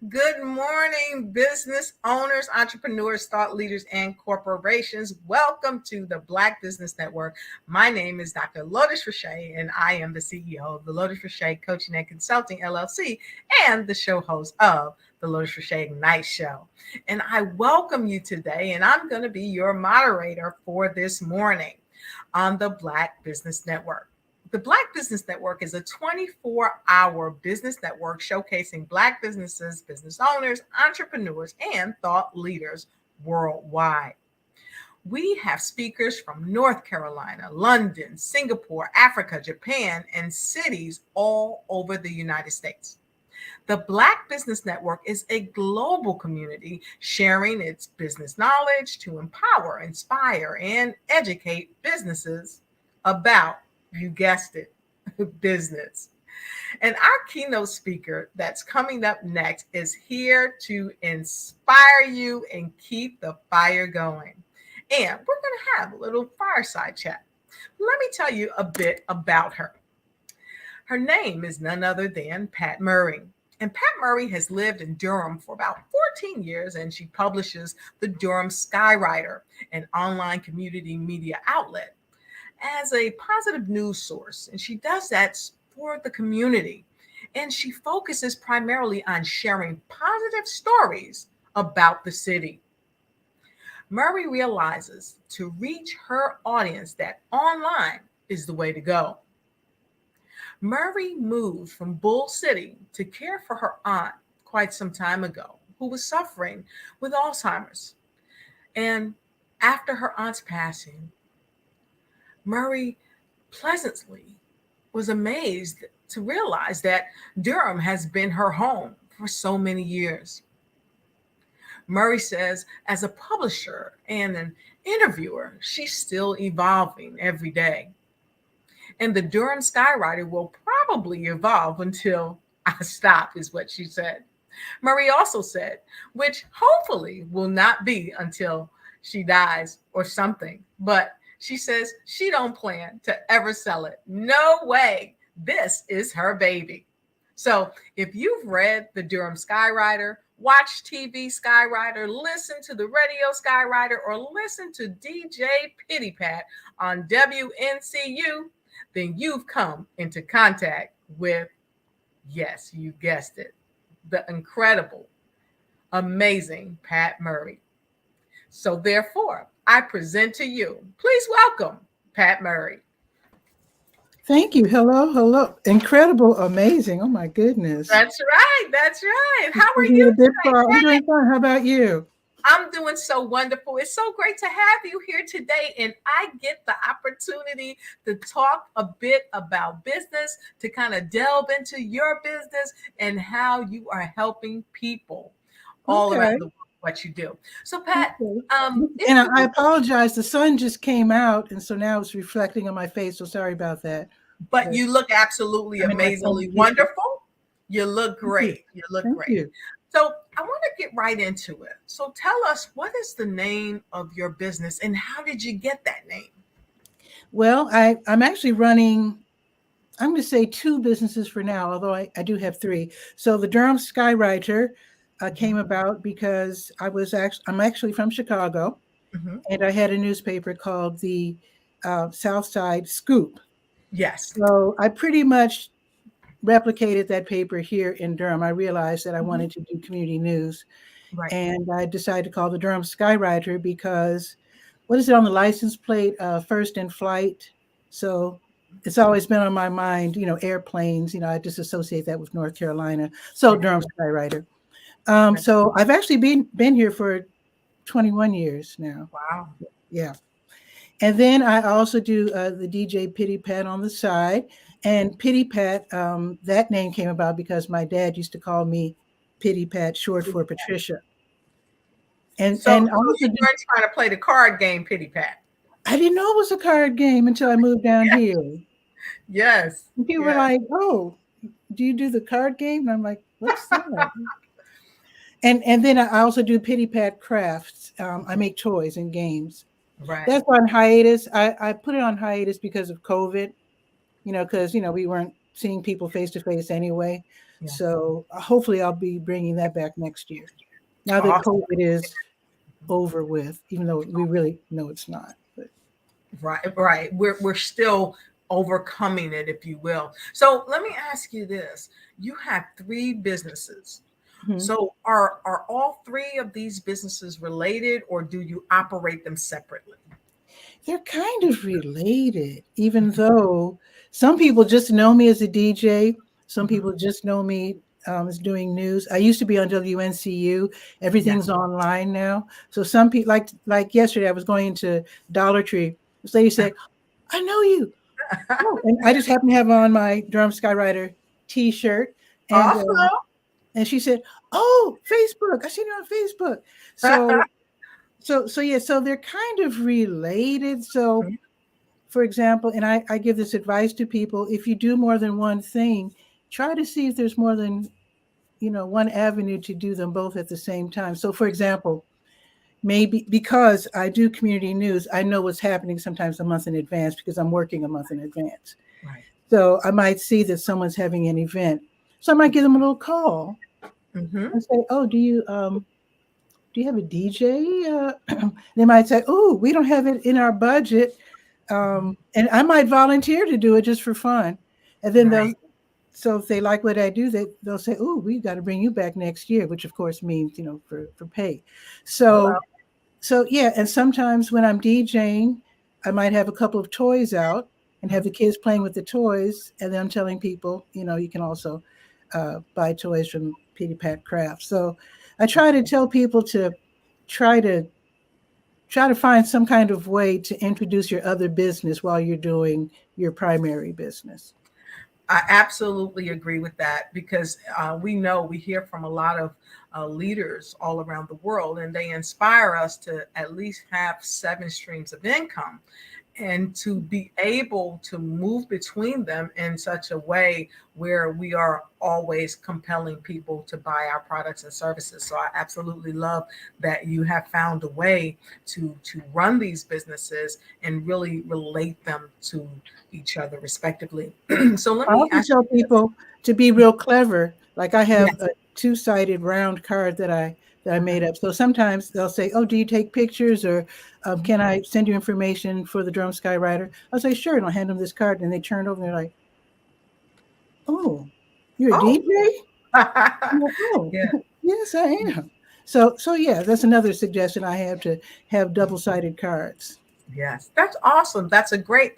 Good morning, business owners, entrepreneurs, thought leaders, and corporations. Welcome to the Black Business Network. My name is Dr. Lotus Rashay, and I am the CEO of the Lotus Rashay Coaching and Consulting LLC and the show host of the Lotus Rashay Ignite Show. And I welcome you today, and I'm going to be your moderator for this morning on the Black Business Network. The Black Business Network is a 24-hour business network showcasing Black businesses, business owners, entrepreneurs, and thought leaders worldwide. We have speakers from North Carolina, London, Singapore, Africa, Japan, and cities all over the United States. The Black Business Network is a global community sharing its business knowledge to empower, inspire, and educate businesses about, you guessed it, business. And our keynote speaker that's coming up next is here to inspire you and keep the fire going. And we're going to have a little fireside chat. Let me tell you a bit about her. Her name is none other than Pat Murray. And Pat Murray has lived in Durham for about 14 years, and she publishes the Durham Skywriter, an online community media outlet, as a positive news source. And she does that for the community. And she focuses primarily on sharing positive stories about the city. Murray realizes to reach her audience that online is the way to go. Murray moved from Bull City to care for her aunt quite some time ago, who was suffering with Alzheimer's. And after her aunt's passing, Murray pleasantly was amazed to realize that Durham has been her home for so many years. Murray says, as a publisher and an interviewer, she's still evolving every day. And the Durham Skywriter will probably evolve until I stop, is what she said. Murray also said, which hopefully will not be until she dies or something, but she says she don't plan to ever sell it. No way. This is her baby. So if you've read the Durham Skywriter, watch TV Skywriter, listen to the radio Skywriter, or listen to DJ Pitty Pat on WNCU, then you've come into contact with, yes, you guessed it, the incredible, amazing Pat Murray. So therefore, I present to you, please welcome Pat Murray. Thank you. Hello, hello. Incredible, amazing. Oh my goodness. That's right. That's right. How are you? I'm doing fine. How about you? I'm doing so wonderful. It's so great to have you here today. And I get the opportunity to talk a bit about business, to kind of delve into your business and how you are helping people all around the world, what you do. So Pat, and I apologize. The sun just came out, and so now it's reflecting on my face. So sorry about that. But you look absolutely amazingly wonderful. You look great. You look great. So I want to get right into it. So tell us, what is the name of your business and how did you get that name? Well, I'm actually running, I'm going to say 2 businesses for now, although I do have 3. So the Durham Skywriter came about because I'm actually from Chicago, and I had a newspaper called the Southside Scoop. Yes. So I pretty much replicated that paper here in Durham. I realized that I wanted to do community news. Right. And I decided to call the Durham Skywriter because, what is it on the license plate? First in flight. So it's always been on my mind, airplanes, I just associate that with North Carolina. So Durham Skywriter. So I've actually been here for 21 years now. Wow. Yeah. And then I also do the DJ Pitty Pat on the side. And Pitty Pat, that name came about because my dad used to call me Pitty Pat, short for Patricia. And so also you weren't trying to play the card game, Pitty Pat. I didn't know it was a card game until I moved down here. Yes. And people were like, "Oh, do you do the card game?" And I'm like, "What's that?" And then I also do Pitty Pat crafts. I make toys and games. Right. That's on hiatus. I put it on hiatus because of COVID. Because we weren't seeing people face to face anyway. Yeah. So hopefully I'll be bringing that back next year. Now that COVID is over with, even though we really know it's not. But. Right. We're still overcoming it, if you will. So let me ask you this: you have 3 businesses. Mm-hmm. So are all 3 of these businesses related, or do you operate them separately? They're kind of related, even though some people just know me as a DJ. Some people just know me as doing news. I used to be on WNCU. Everything's online now. So some people, like yesterday, I was going into Dollar Tree. This lady said, "I know you." And I just happened to have on my Durham Skywriter T-shirt. And, and she said, "Oh, Facebook. I seen you on Facebook." So yeah, so they're kind of related. So for example, and I give this advice to people, if you do more than one thing, try to see if there's more than, one avenue to do them both at the same time. So for example, maybe because I do community news, I know what's happening sometimes a month in advance because I'm working a month in advance. Right. So I might see that someone's having an event. So I might give them a little call and say, oh, do you have a DJ? They might say, oh, we don't have it in our budget. And I might volunteer to do it just for fun. And then so if they like what I do, they'll say, oh, we've got to bring you back next year, which of course means, for pay. So, yeah. And sometimes when I'm DJing, I might have a couple of toys out and have the kids playing with the toys. And then I'm telling people, you can also buy toys from Petey Pat Crafts. So I try to tell people to try to find some kind of way to introduce your other business while you're doing your primary business. I absolutely agree with that, because we hear from a lot of leaders all around the world, and they inspire us to at least have 7 streams of income and to be able to move between them in such a way where we are always compelling people to buy our products and services. So I absolutely love that you have found a way to run these businesses and really relate them to each other respectively. So let me tell people to be real clever. Like I have a 2-sided round card that I made up. So sometimes they'll say, oh, do you take pictures, or can I send you information for the Drum Sky Rider? I'll say, sure. And I'll hand them this card, and they turn it over and they're like, oh, you're a DJ? I'm like, oh, yes, I am. So yeah, that's another suggestion I have, to have double-sided cards. Yes, that's awesome. That's a great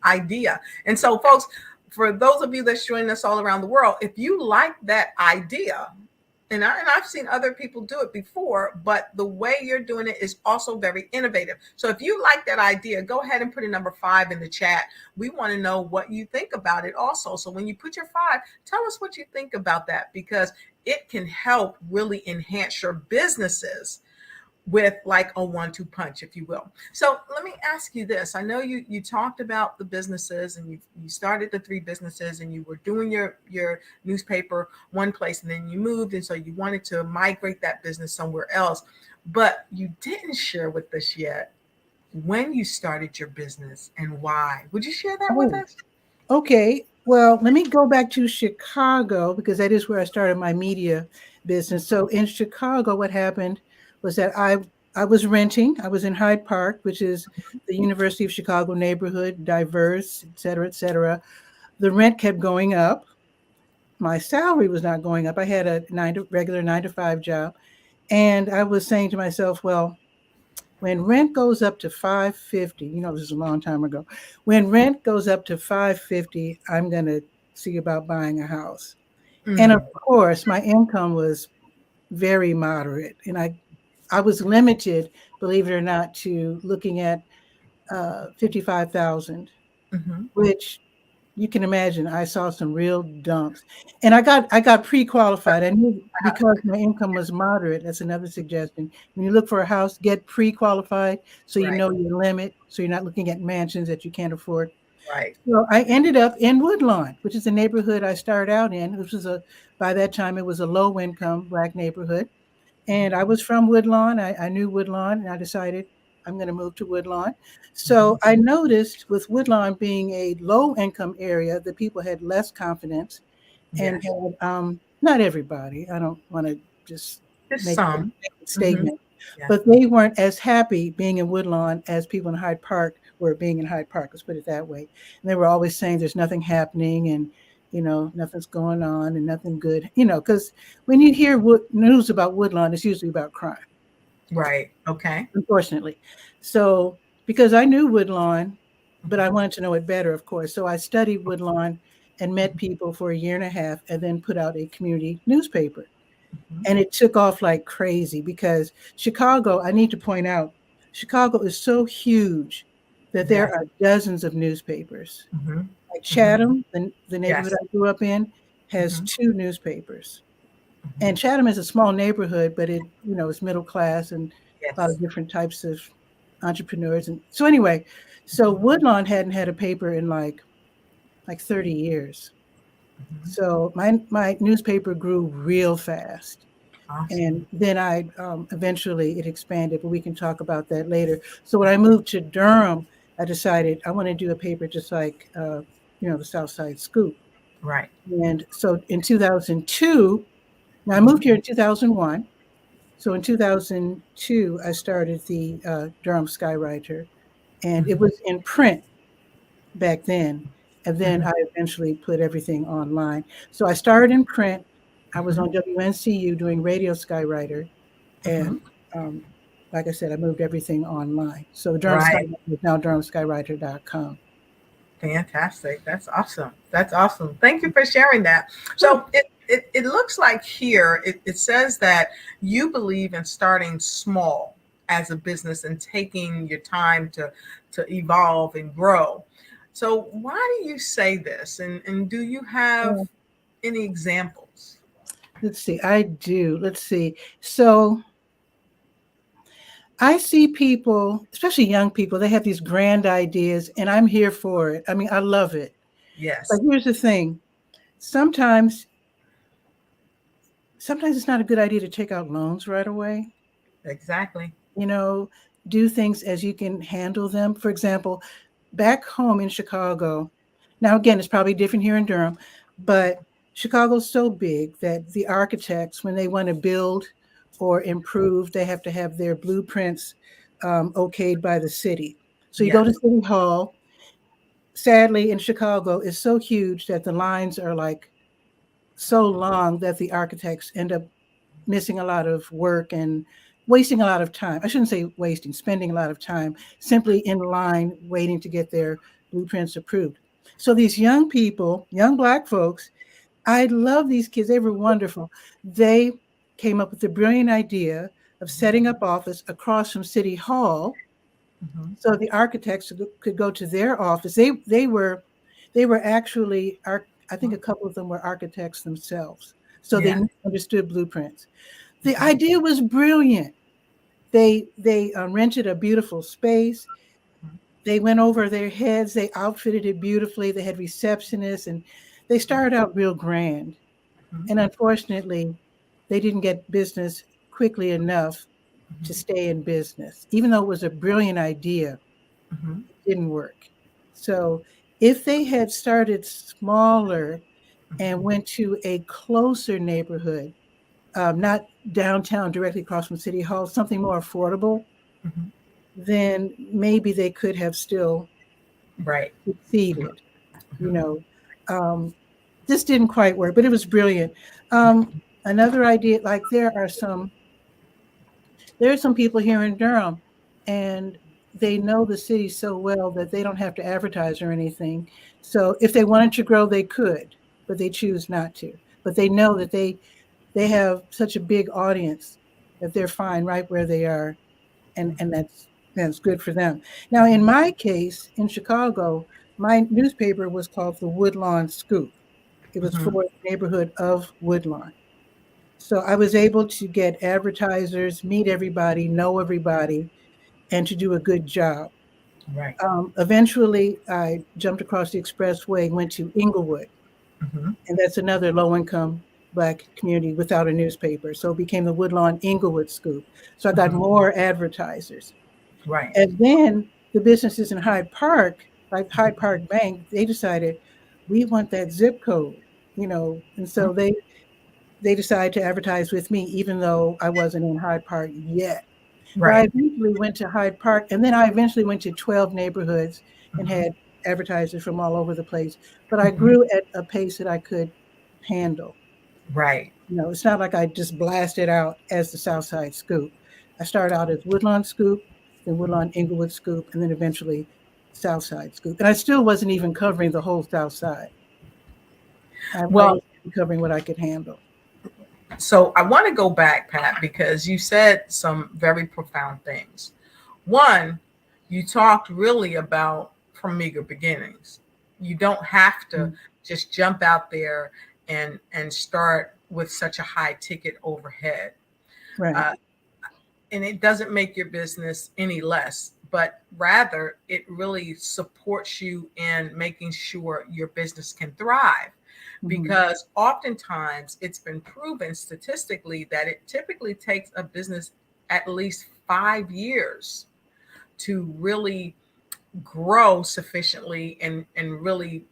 idea. And so folks, for those of you that's joining us all around the world, if you like that idea, and I've seen other people do it before, but the way you're doing it is also very innovative. So if you like that idea, go ahead and put a number 5 in the chat. We want to know what you think about it also. So when you put your 5, tell us what you think about that, because it can help really enhance your businesses with like a 1-2 punch, if you will. So let me ask you this. I know you talked about the businesses, and you started the 3 businesses, and you were doing your newspaper one place, and then you moved, and so you wanted to migrate that business somewhere else. But you didn't share with us yet when you started your business and why. Would you share that with us? Okay. Well, let me go back to Chicago, because that is where I started my media business. So in Chicago, what happened was that I was renting. I was in Hyde Park, which is the University of Chicago neighborhood, diverse, et cetera, et cetera. The rent kept going up. My salary was not going up. I had a regular 9-to-5 job. And I was saying to myself, well, when rent goes up to $550, this is a long time ago. When rent goes up to $550, I'm going to see about buying a house. Mm-hmm. And of course, my income was very moderate. And I was limited, believe it or not, to looking at $55,000, which you can imagine. I saw some real dumps, and I got pre-qualified. I knew, because my income was moderate. That's another suggestion. When you look for a house, get pre-qualified so you know your limit, so you're not looking at mansions that you can't afford. Right. So I ended up in Woodlawn, which is a neighborhood I started out in. Which was by that time it was a low-income Black neighborhood. And I was from Woodlawn. I knew Woodlawn, and I decided I'm going to move to Woodlawn. So I noticed with Woodlawn being a low-income area, that people had less confidence, and had, not everybody. I don't want to just make some a statement, but they weren't as happy being in Woodlawn as people in Hyde Park were being in Hyde Park. Let's put it that way. And they were always saying there's nothing happening, and nothing's going on and nothing good, because when you hear news about Woodlawn, it's usually about crime. Right. Okay. Unfortunately. So because I knew Woodlawn, but I wanted to know it better, of course. So I studied Woodlawn and met people for 1.5 years, and then put out a community newspaper. And it took off like crazy, because Chicago, I need to point out, Chicago is so huge that there are dozens of newspapers. Like Chatham, the neighborhood I grew up in, has 2 newspapers. And Chatham is a small neighborhood, but it's middle class and a lot of different types of entrepreneurs. And so anyway, So Woodlawn hadn't had a paper in like 30 years. So my newspaper grew real fast. Awesome. And then I eventually it expanded, but we can talk about that later. So when I moved to Durham, I decided I want to do a paper just like the Southside Scoop. Right. And so in 2002, now I moved here in 2001. So in 2002, I started the Durham Skywriter, and it was in print back then. And then I eventually put everything online. So I started in print. I was on WNCU doing Radio Skywriter. And like I said, I moved everything online. So Durham Skywriter is now durhamskywriter.com. Fantastic. That's awesome. That's awesome. Thank you for sharing that. So it looks like here, it says that you believe in starting small as a business and taking your time to evolve and grow. So why do you say this? And do you have any examples? Let's see. I do. Let's see. So I see people, especially young people, they have these grand ideas, and I'm here for it. I mean, I love it. Yes. But here's the thing. Sometimes it's not a good idea to take out loans right away. Exactly. Do things as you can handle them. For example, back home in Chicago, now again, it's probably different here in Durham, but Chicago's so big that the architects, when they want to build or improve, they have to have their blueprints okayed by the city. So you go to City Hall. Sadly, in Chicago, it's so huge that the lines are like so long that the architects end up missing a lot of work and wasting a lot of time. I shouldn't say wasting, spending a lot of time simply in line waiting to get their blueprints approved. So these young people, young Black folks, I love these kids. They were wonderful. They came up with the brilliant idea of setting up office across from City Hall, so the architects could go to their office. They were actually, I think a couple of them were architects themselves, so they understood blueprints. The idea was brilliant. They rented a beautiful space. They went over their heads. They outfitted it beautifully. They had receptionists, and they started out real grand. And unfortunately, they didn't get business quickly enough to stay in business. Even though it was a brilliant idea, it didn't work. So if they had started smaller and went to a closer neighborhood, not downtown directly across from City Hall, something more affordable, then maybe they could have still succeeded. This didn't quite work, but it was brilliant. Another idea, like there are some people here in Durham, and they know the city so well that they don't have to advertise or anything. So if they wanted to grow, they could, but they choose not to. But they know that they have such a big audience that they're fine right where they are, and that's good for them. Now, in my case, in Chicago, my newspaper was called the Woodlawn Scoop. It was for the neighborhood of Woodlawn. So I was able to get advertisers, meet everybody, know everybody, and to do a good job. Right. Eventually, I jumped across the expressway and went to Inglewood. And that's another low-income Black community without a newspaper. So it became the Woodlawn Inglewood Scoop. So I got more advertisers. Right. And then the businesses in Hyde Park, like Hyde Park Bank, they decided, we want that zip code, and so they decided to advertise with me, even though I wasn't in Hyde Park yet. Right. I eventually went to Hyde Park, and then I eventually went to 12 neighborhoods and had advertisers from all over the place. But I grew at a pace that I could handle. Right. It's not like I just blasted out as the Southside Scoop. I started out as Woodlawn Scoop, then Woodlawn Inglewood Scoop, and then eventually Southside Scoop. And I still wasn't even covering the whole South Side. I was covering what I could handle. So I want to go back, Pat, because you said some very profound things. One, you talked really about from meager beginnings. You don't have to just jump out there and start with such a high ticket overhead. Right. And it doesn't make your business any less, but rather it really supports you in making sure your business can thrive. Because oftentimes it's been proven statistically that it typically takes a business at least 5 years to really grow sufficiently and really,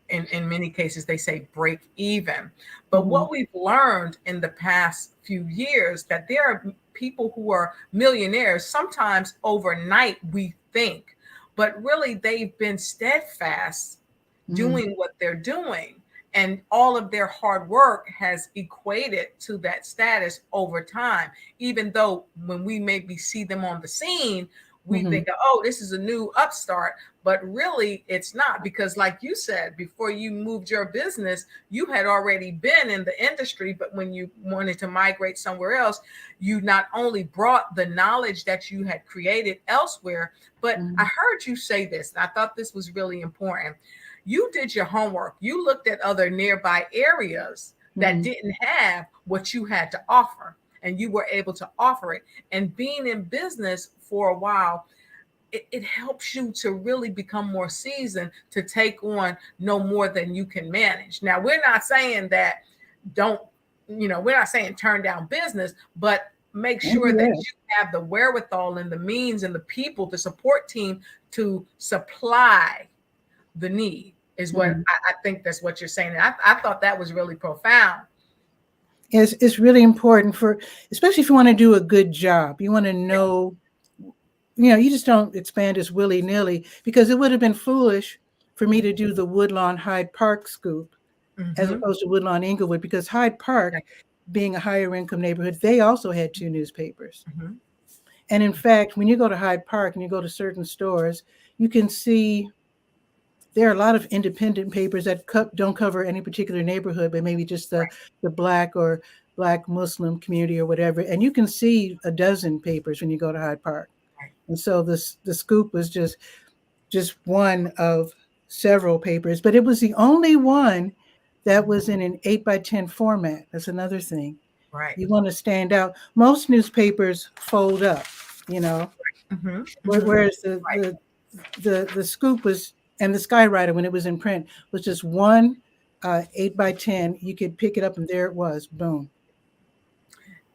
in many cases, they say break even. But what we've learned in the past few years, that there are people who are millionaires, sometimes overnight, we think, but really they've been steadfast doing what they're doing. And all of their hard work has equated to that status over time, even though when we maybe see them on the scene, we think, oh, this is a new upstart, but really it's not, because like you said, before you moved your business, you had already been in the industry, but when you wanted to migrate somewhere else, you not only brought the knowledge that you had created elsewhere, but I heard you say this, and I thought this was really important. You did your homework. You looked at other nearby areas that didn't have what you had to offer, and you were able to offer it. And being in business for a while, it helps you to really become more seasoned, to take on no more than you can manage. Now, we're not saying that we're not saying turn down business, but make sure that you have the wherewithal and the means and the people, the support team to supply the need, is what I think that's what you're saying. And I thought that was really profound. It's really important especially if you want to do a good job. You want to know, you just don't expand as willy-nilly, because it would have been foolish for me to do the Woodlawn Hyde Park scoop as opposed to Woodlawn Inglewood, because Hyde Park, being a higher income neighborhood, they also had 2 newspapers. And in fact, when you go to Hyde Park and you go to certain stores, you can see there are a lot of independent papers that don't cover any particular neighborhood, but maybe just the Black or Black Muslim community or whatever. And you can see a dozen papers when you go to Hyde Park. And so the scoop was just one of several papers, but it was the only one that was in an 8x10 format. That's another thing. Right. You want to stand out. Most newspapers fold up, whereas the scoop was, and the Skywriter, when it was in print, was just one 8x10. You could pick it up, and there it was. Boom.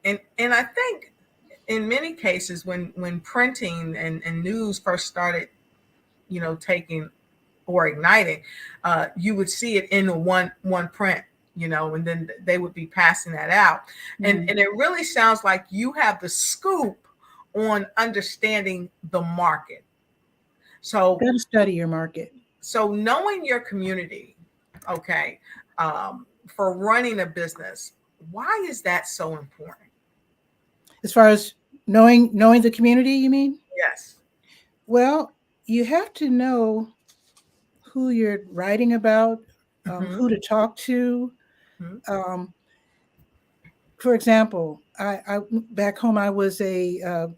And I think in many cases, when printing and news first started, taking or igniting, you would see it in one print, and then they would be passing that out. And it really sounds like you have the scoop on understanding the market. So you got to study your market. So knowing your community, for running a business, why is that so important? As far as knowing the community, you mean? Yes. Well, you have to know who you're writing about, who to talk to. For example, I back home, I was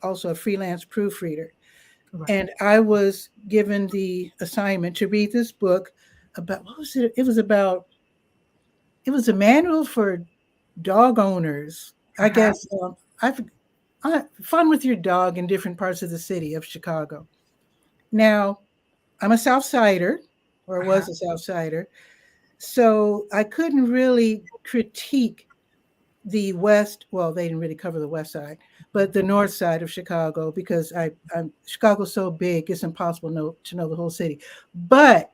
also a freelance proofreader. Right. And I was given the assignment to read this book about, what was it? It was a manual for dog owners. I guess fun with your dog in different parts of the city of Chicago. Now, I'm a South Sider, or was a South Sider, so I couldn't really critique the West. Well, they didn't really cover the West Side, but the North Side of Chicago, because Chicago's so big, it's impossible to know the whole city. But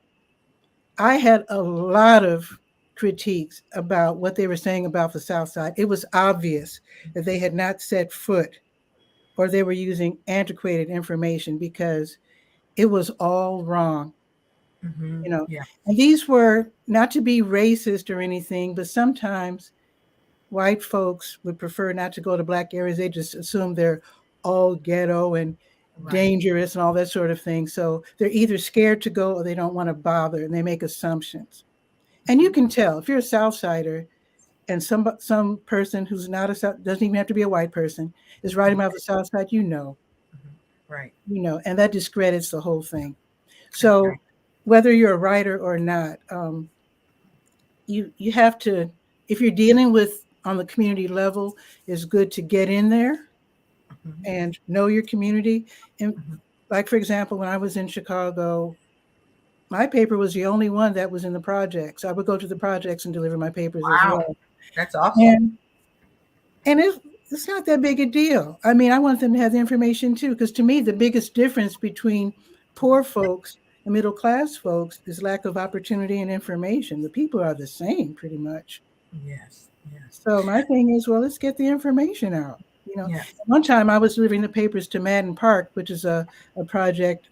I had a lot of critiques about what they were saying about the South Side. It was obvious that they had not set foot, or they were using antiquated information, because it was all wrong. And these were not to be racist or anything, but sometimes white folks would prefer not to go to Black areas. They just assume they're all ghetto and dangerous and all that sort of thing. So they're either scared to go or they don't want to bother, and they make assumptions. And you can tell if you're a South Sider and some person who's not doesn't even have to be a white person, is writing about the South Side, Right. And that discredits the whole thing. So whether you're a writer or not, you have to, if you're dealing with on the community level, it's good to get in there and know your community. And like, for example, when I was in Chicago, my paper was the only one that was in the projects. I would go to the projects and deliver my papers as Wow, well. that's awesome. And it's not that big a deal. I mean, I want them to have the information too, because to me, the biggest difference between poor folks and middle class folks is lack of opportunity and information. The people are the same pretty much. Yes, yes. So my thing is, well, let's get the information out. You know, Yes. one time I was delivering the papers to Madden Park, which is a project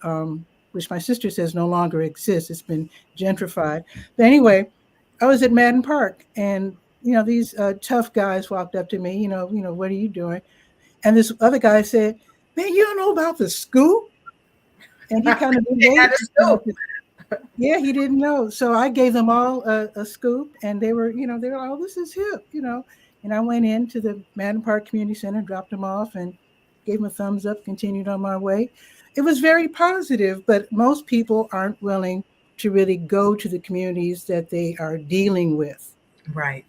which my sister says no longer exists. It's been gentrified. But anyway, I was at Madden Park, and these tough guys walked up to me. What are you doing? And this other guy said, "Man, you don't know about the scoop?" And he kind of yeah, he didn't know. So I gave them all a scoop, and they were like, "Oh, this is hip," And I went into the Madden Park Community Center, dropped them off, and gave them a thumbs up, continued on my way. It was very positive, but most people aren't willing to really go to the communities that they are dealing with. Right.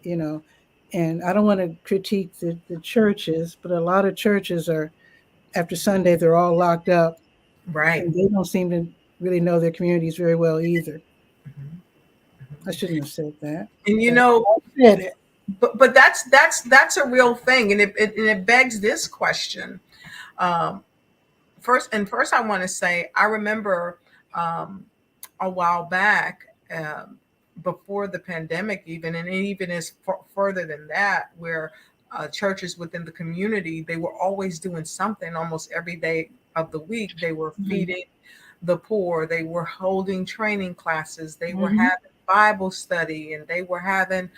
And I don't want to critique the churches, but a lot of churches are, after Sunday, they're all locked up. Right. And they don't seem to really know their communities very well either. I shouldn't have said that. And I said it. But that's a real thing, and it begs this question. First, I want to say I remember a while back, before the pandemic, even is further than that, where churches within the community, they were always doing something almost every day of the week. They were feeding the poor. They were holding training classes. They were having Bible study, and they were having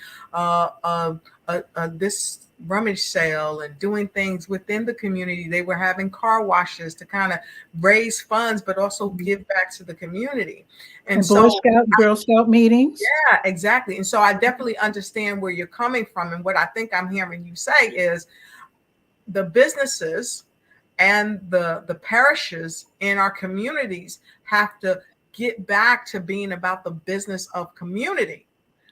this rummage sale and doing things within the community. They were having car washes to kind of raise funds, but also give back to the community. And Boy Scout, Girl Scout meetings. Yeah, exactly. And so I definitely understand where you're coming from. And what I think I'm hearing you say is the businesses and the parishes in our communities have to get back to being about the business of community.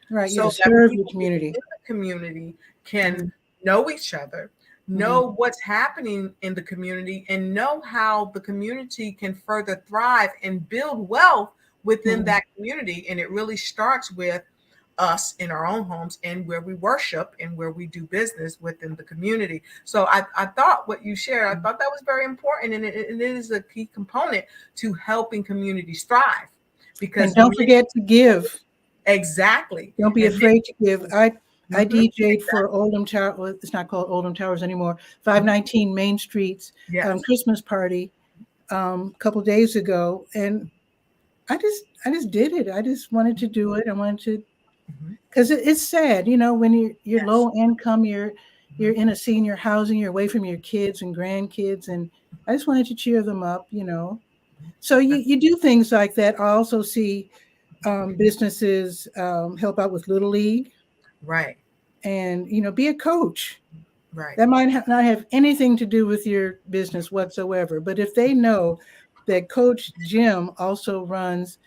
Right. So You serve the community. in the community can know each other, know what's happening in the community, and know how the community can further thrive and build wealth within that community. And it really starts with us in our own homes and where we worship and where we do business within the community. So I thought what you shared, I thought that was very important, and it is a key component to helping communities thrive. Because And don't forget to give. Exactly. Don't be afraid to give. I DJ'd for Oldham Tower. Well, it's not called Oldham Towers anymore. 519 Main Street's Christmas party a couple days ago, and I just did it. I just wanted to do it. I wanted to, because it's sad, when you're low income, you're in a senior housing, you're away from your kids and grandkids, and I just wanted to cheer them up, So you do things like that. I also see businesses help out with Little League. Right. And, be a coach. Right. That might not have anything to do with your business whatsoever. But if they know that Coach Jim also runs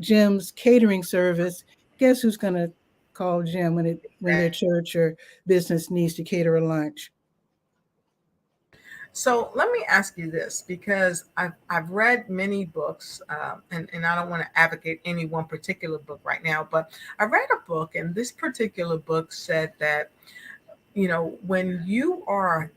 Jim's catering service, guess who's going to call Jim when their church or business needs to cater a lunch? So let me ask you this, because I've read many books, and I don't want to advocate any one particular book right now, but I read a book, and this particular book said that, when you are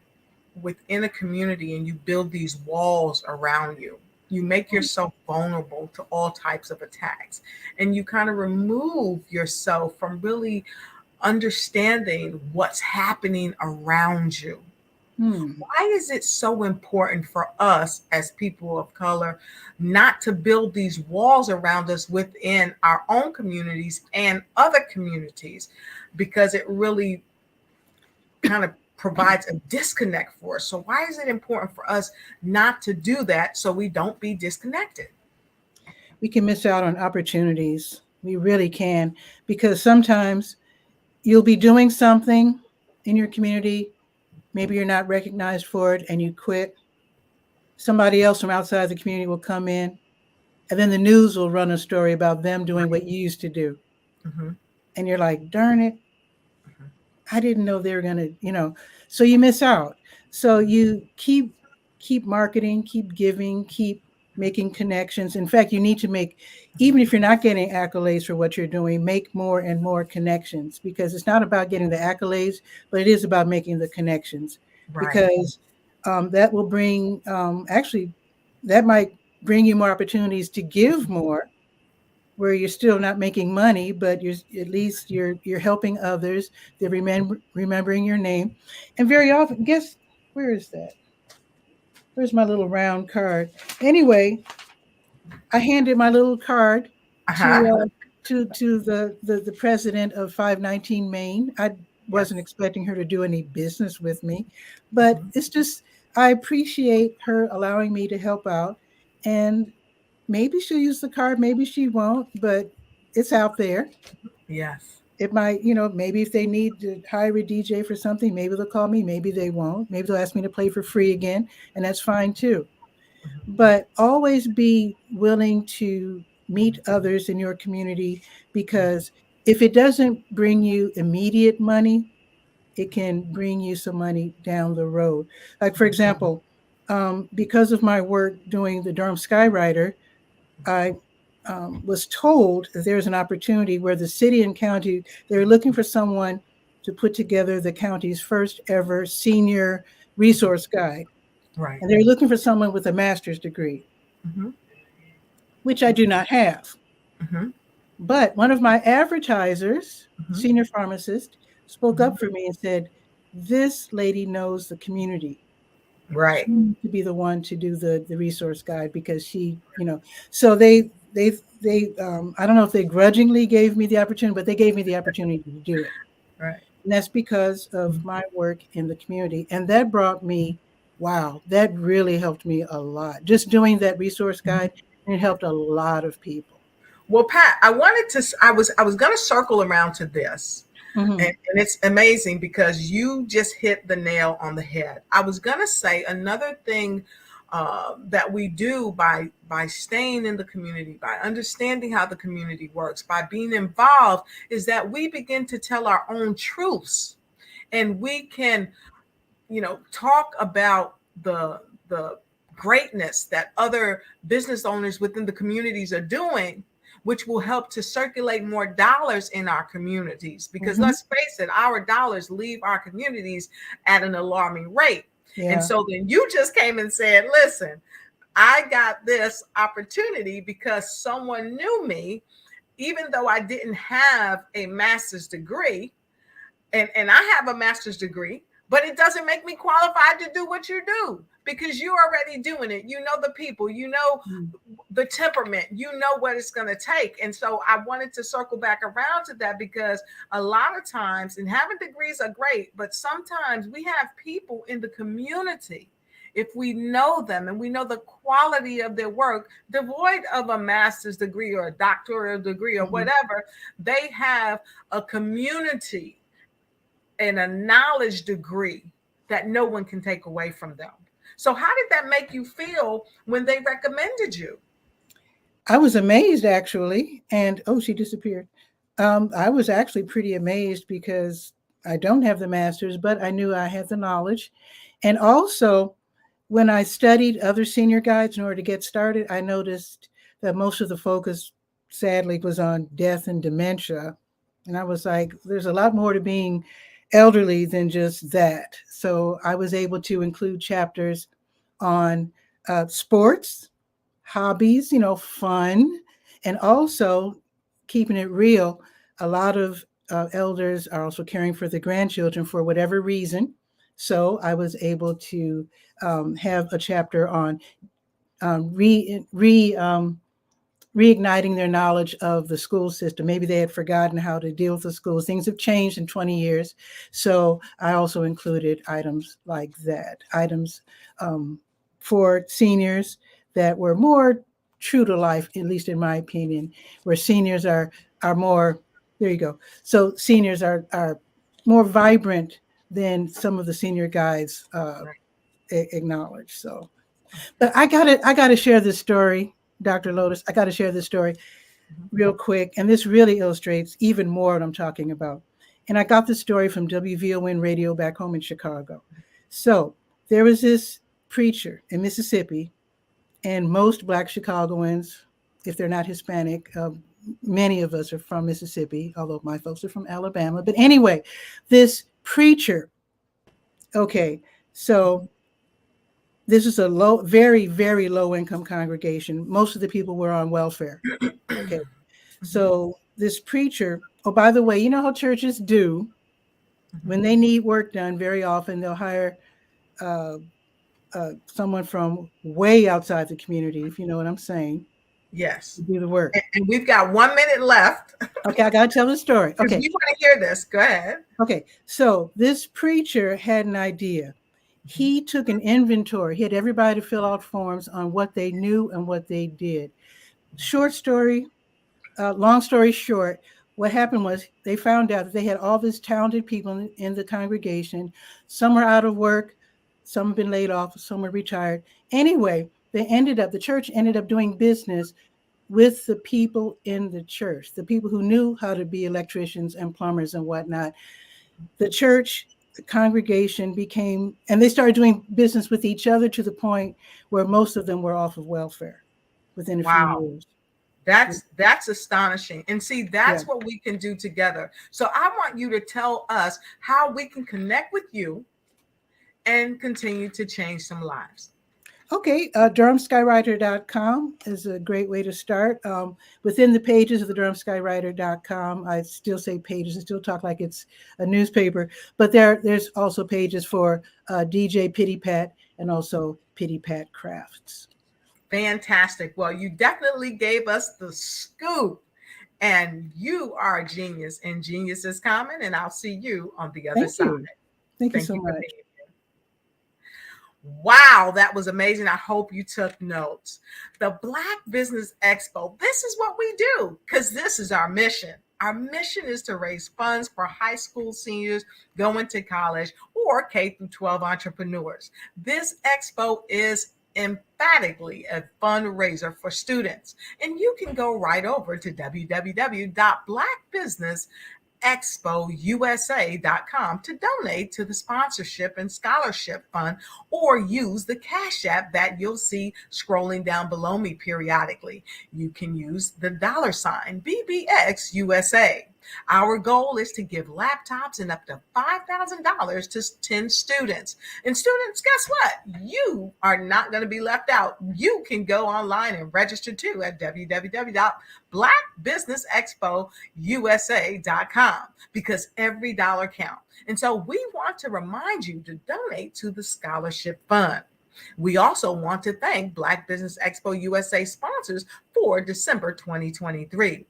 within a community and you build these walls around you, you make yourself vulnerable to all types of attacks, and you kind of remove yourself from really understanding what's happening around you. Why is it so important for us as people of color not to build these walls around us within our own communities and other communities? Because it really kind of provides a disconnect for us. So why is it important for us not to do that so we don't be disconnected? We can miss out on opportunities. We really can, because sometimes you'll be doing something in your community. Maybe you're not recognized for it and you quit. Somebody else from outside the community will come in, and then the news will run a story about them doing what you used to do. And you're like, darn it, I didn't know they were going to, so you miss out. So you keep keep marketing, keep giving, keep making connections. In fact, you need to make, even if you're not getting accolades for what you're doing, make more and more connections, because it's not about getting the accolades, but it is about making the connections. Right. Because that will bring, actually, that might bring you more opportunities to give more, where you're still not making money, but at least you're helping others. They're remembering your name. And very often, guess, where is that? Where's my little round card? Anyway, I handed my little card to the president of 519 Main. I wasn't expecting her to do any business with me, but it's just, I appreciate her allowing me to help out. And maybe she'll use the card, maybe she won't, but it's out there. Yes. It might, maybe if they need to hire a DJ for something, maybe they'll call me, maybe they won't. Maybe they'll ask me to play for free again, and that's fine too. But always be willing to meet others in your community, because if it doesn't bring you immediate money, it can bring you some money down the road. Like, for example, because of my work doing the Durham Skywriter, I was told that there's an opportunity where the city and county, they're looking for someone to put together the county's first ever senior resource guide. Right. And they're looking for someone with a master's degree, which I do not have. But one of my advertisers, senior pharmacist, spoke up for me and said, this lady knows the community. Right. She needs to be the one to do the resource guide, because she, so they I don't know if they grudgingly gave me the opportunity, but they gave me the opportunity to do it. Right. And that's because of my work in the community. And that brought me, wow, that really helped me a lot. Just doing that resource guide, and it helped a lot of people. Well, Pat, I was going to circle around to this. And it's amazing because you just hit the nail on the head. I was going to say another thing that we do by staying in the community, by understanding how the community works, by being involved, is that we begin to tell our own truths, and we can, talk about the greatness that other business owners within the communities are doing, which will help to circulate more dollars in our communities. Because let's face it, our dollars leave our communities at an alarming rate. Yeah. And so then you just came and said, listen, I got this opportunity because someone knew me, even though I didn't have a master's degree. And I have a master's degree, but it doesn't make me qualified to do what you do, because you're already doing it. You know the people, you know the temperament, you know what it's going to take. And so I wanted to circle back around to that, because a lot of times, and having degrees are great, but sometimes we have people in the community, if we know them and we know the quality of their work, devoid of a master's degree or a doctoral degree or whatever, they have a community and a knowledge degree that no one can take away from them. So how did that make you feel when they recommended you? I was amazed, actually. And, she disappeared. I was actually pretty amazed, because I don't have the master's, but I knew I had the knowledge. And also, when I studied other senior guides in order to get started, I noticed that most of the focus, sadly, was on death and dementia. And I was like, there's a lot more to being elderly than just that. So I was able to include chapters on sports, hobbies, fun, and also keeping it real. A lot of elders are also caring for the grandchildren for whatever reason. So I was able to have a chapter on reigniting their knowledge of the school system. Maybe they had forgotten how to deal with the schools. Things have changed in 20 years. So I also included items like that, items for seniors that were more true to life, at least in my opinion, where seniors are more, there you go. So seniors are more vibrant than some of the senior guides acknowledge. So, but I gotta share this story, Dr. Lotus. I gotta share this story real quick. And this really illustrates even more what I'm talking about. And I got this story from WVON radio back home in Chicago. So there was this preacher in Mississippi, and most Black Chicagoans, if they're not Hispanic, many of us are from Mississippi, although my folks are from Alabama. But anyway, this preacher, okay, so this is a very, very low income congregation. Most of the people were on welfare. Okay, so this preacher, oh, by the way, you know how churches do when they need work done, very often they'll hire someone from way outside the community, if you know what I'm saying. Yes. To do the work. And we've got 1 minute left. Okay, I gotta tell the story. Okay. If you want to hear this, go ahead. Okay, so this preacher had an idea. He took an inventory. He had everybody fill out forms on what they knew and what they did. Short story, long story short, what happened was they found out that they had all these talented people in the congregation. Some were out of work, some have been laid off, some were retired. Anyway, the church ended up doing business with the people in the church, the people who knew how to be electricians and plumbers and whatnot. The church, the congregation became, and they started doing business with each other to the point where most of them were off of welfare within a few years. That's astonishing. And see, that's what we can do together. So I want you to tell us how we can connect with you and continue to change some lives. Okay, DurhamSkywriter.com is a great way to start. Within the pages of the DurhamSkywriter.com, I still say pages, I still talk like it's a newspaper, but there's also pages for DJ Pity Pat and also Pity Pat Crafts. Fantastic. Well, you definitely gave us the scoop, and you are a genius, and genius is common, and I'll see you on the other side. Thank you so much. Wow, that was amazing. I hope you took notes. The Black Business Expo, this is what we do because this is our mission. Our mission is to raise funds for high school seniors going to college or K-12 entrepreneurs. This expo is emphatically a fundraiser for students. And you can go right over to www.blackbusinessexpousa.com to donate to the sponsorship and scholarship fund, or use the Cash App that you'll see scrolling down below me periodically. You can use the $ BBXUSA. Our goal is to give laptops and up to $5,000 to 10 students. And students, guess what? You are not going to be left out. You can go online and register too at www.blackbusinessexpousa.com because every dollar counts. And so we want to remind you to donate to the scholarship fund. We also want to thank Black Business Expo USA sponsors for December 2023.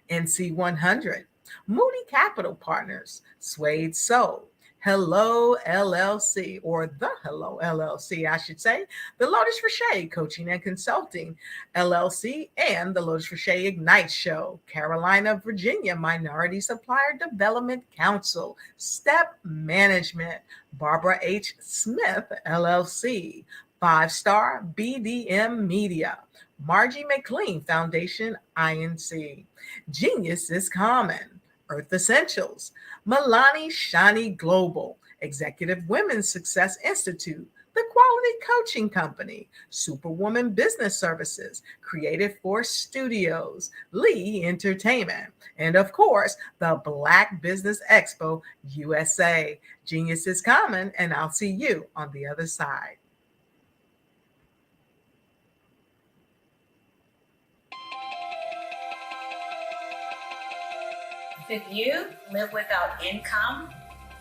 NC100, Moody Capital Partners, Suede Soul, Hello LLC, or the Hello LLC, I should say, the Lotus Richey Coaching and Consulting LLC, and the Lotus Richey Ignite Show, Carolina, Virginia Minority Supplier Development Council, Step Management, Barbara H. Smith LLC, 5-Star BDM Media, Margie McLean Foundation INC, Genius is Common, Earth Essentials, Milani Shani Global, Executive Women's Success Institute, The Quality Coaching Company, Superwoman Business Services, Creative Force Studios, Lee Entertainment, and of course, the Black Business Expo USA. Genius is common, and I'll see you on the other side. If you live without income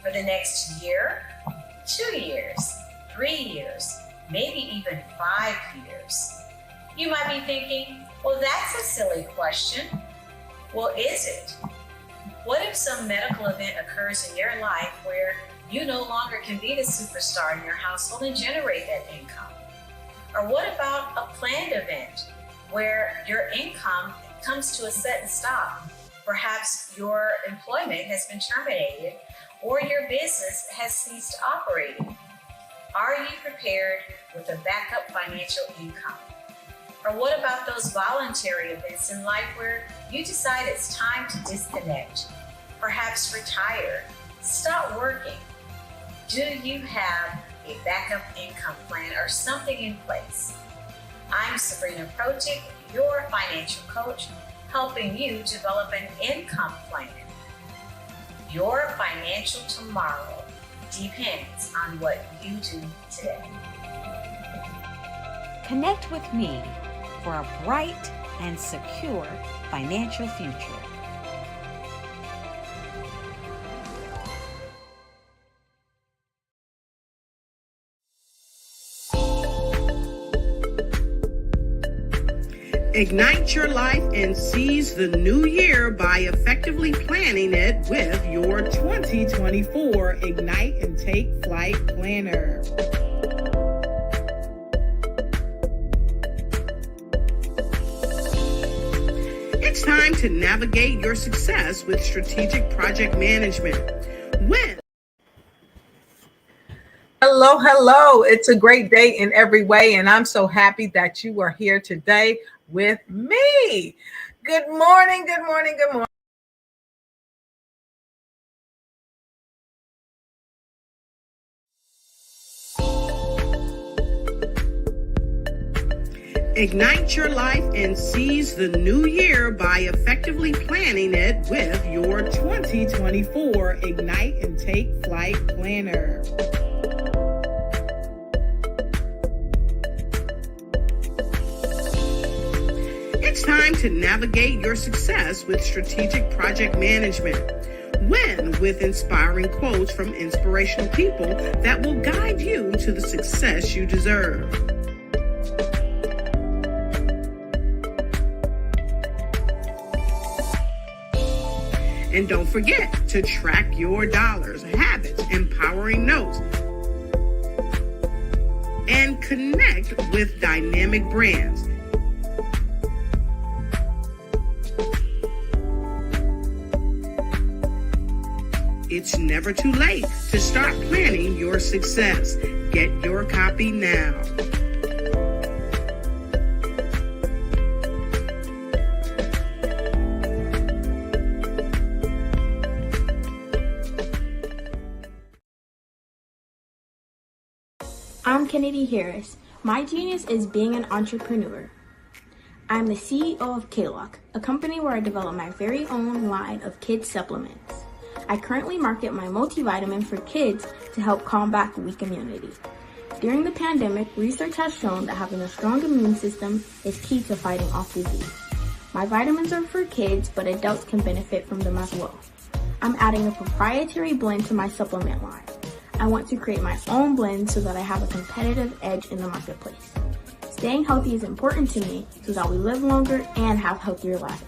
for the next year, 2 years, 3 years, maybe even 5 years, you might be thinking, well, that's a silly question. Well, is it? What if some medical event occurs in your life where you no longer can be the superstar in your household and generate that income? Or what about a planned event where your income comes to a sudden stop? Perhaps your employment has been terminated or your business has ceased operating. Are you prepared with a backup financial income? Or what about those voluntary events in life where you decide it's time to disconnect, perhaps retire, stop working? Do you have a backup income plan, or something in place. I'm Sabrina Protic, your financial coach, helping you develop an income plan. Your financial tomorrow depends on what you do today. Connect with me for a bright and secure financial future. Ignite your life and seize the new year by effectively planning it with your 2024 Ignite and Take Flight Planner. It's time to navigate your success with strategic project management. Hello. It's a great day in every way, and I'm so happy that you are here today with me. Good morning. Ignite your life and seize the new year by effectively planning it with your 2024 Ignite and Take Flight Planner. It's time to navigate your success with strategic project management. Win with inspiring quotes from inspirational people that will guide you to the success you deserve. And don't forget to track your dollars, habits, empowering notes, and connect with dynamic brands. It's never too late to start planning your success. Get your copy now. I'm Kennedy Harris. My genius is being an entrepreneur. I'm the CEO of K-Lock, a company where I develop my very own line of kids supplements. I currently market my multivitamin for kids to help combat weak immunity. During the pandemic, research has shown that having a strong immune system is key to fighting off disease. My vitamins are for kids, but adults can benefit from them as well. I'm adding a proprietary blend to my supplement line. I want to create my own blend so that I have a competitive edge in the marketplace. Staying healthy is important to me so that we live longer and have healthier lives.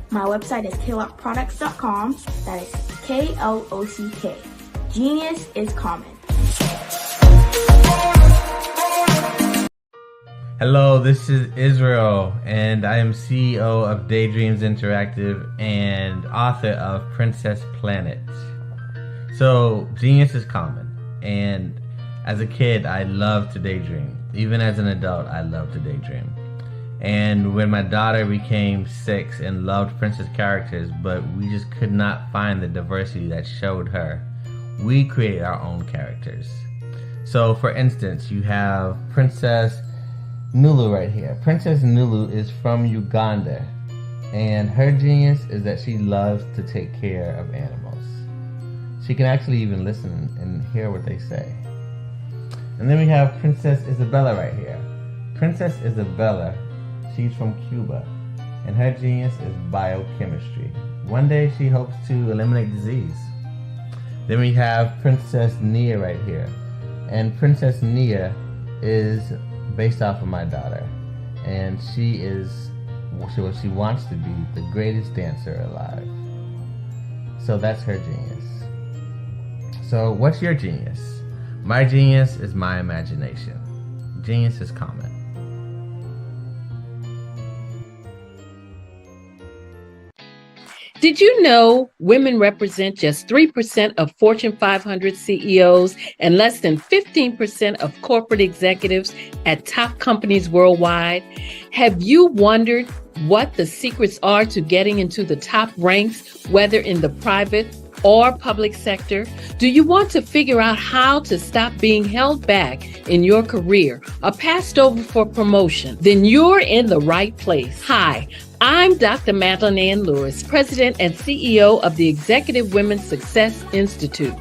My website is klockproducts.com. That is K-L-O-C-K. Genius is common. Hello, this is Israel, and I am CEO of Daydreams Interactive and author of Princess Planet. So, genius is common, and as a kid, I loved to daydream. Even as an adult, I love to daydream. And when my daughter became 6 and loved princess characters, but we just could not find the diversity that showed her, we created our own characters. So for instance, you have Princess Nulu right here. Princess Nulu is from Uganda, and her genius is that she loves to take care of animals. She can actually even listen and hear what they say. And then we have Princess Isabella right here. Princess Isabella, she's from Cuba, and her genius is biochemistry. One day she hopes to eliminate disease. Then we have Princess Nia right here, and Princess Nia is based off of my daughter, and she wants to be the greatest dancer alive. So that's her genius. So what's your genius? My genius is my imagination. Genius is common. Did you know women represent just 3% of Fortune 500 CEOs and less than 15% of corporate executives at top companies worldwide? Have you wondered what the secrets are to getting into the top ranks, whether in the private or public sector? Do you want to figure out how to stop being held back in your career or passed over for promotion? Then you're in the right place. Hi, I'm Dr. Madeline Ann Lewis, President and CEO of the Executive Women's Success Institute.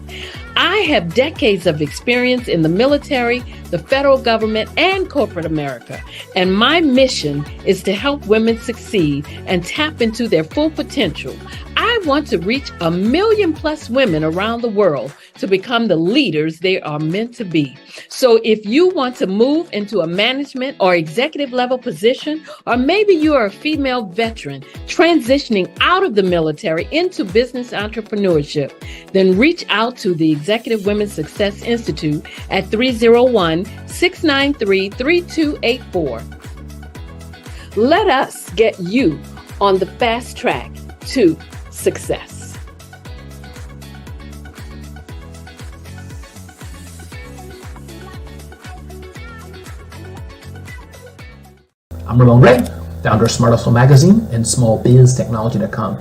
I have decades of experience in the military, the federal government, and corporate America, and my mission is to help women succeed and tap into their full potential. I want to reach 1 million+ women around the world to become the leaders they are meant to be. So if you want to move into a management or executive level position, or maybe you are a female veteran transitioning out of the military into business entrepreneurship, then reach out to the Executive Women's Success Institute at 301-693-3284. Let us get you on the fast track to success. I'm Ramon Ray, founder of Smart Hustle Magazine and smallbiztechnology.com.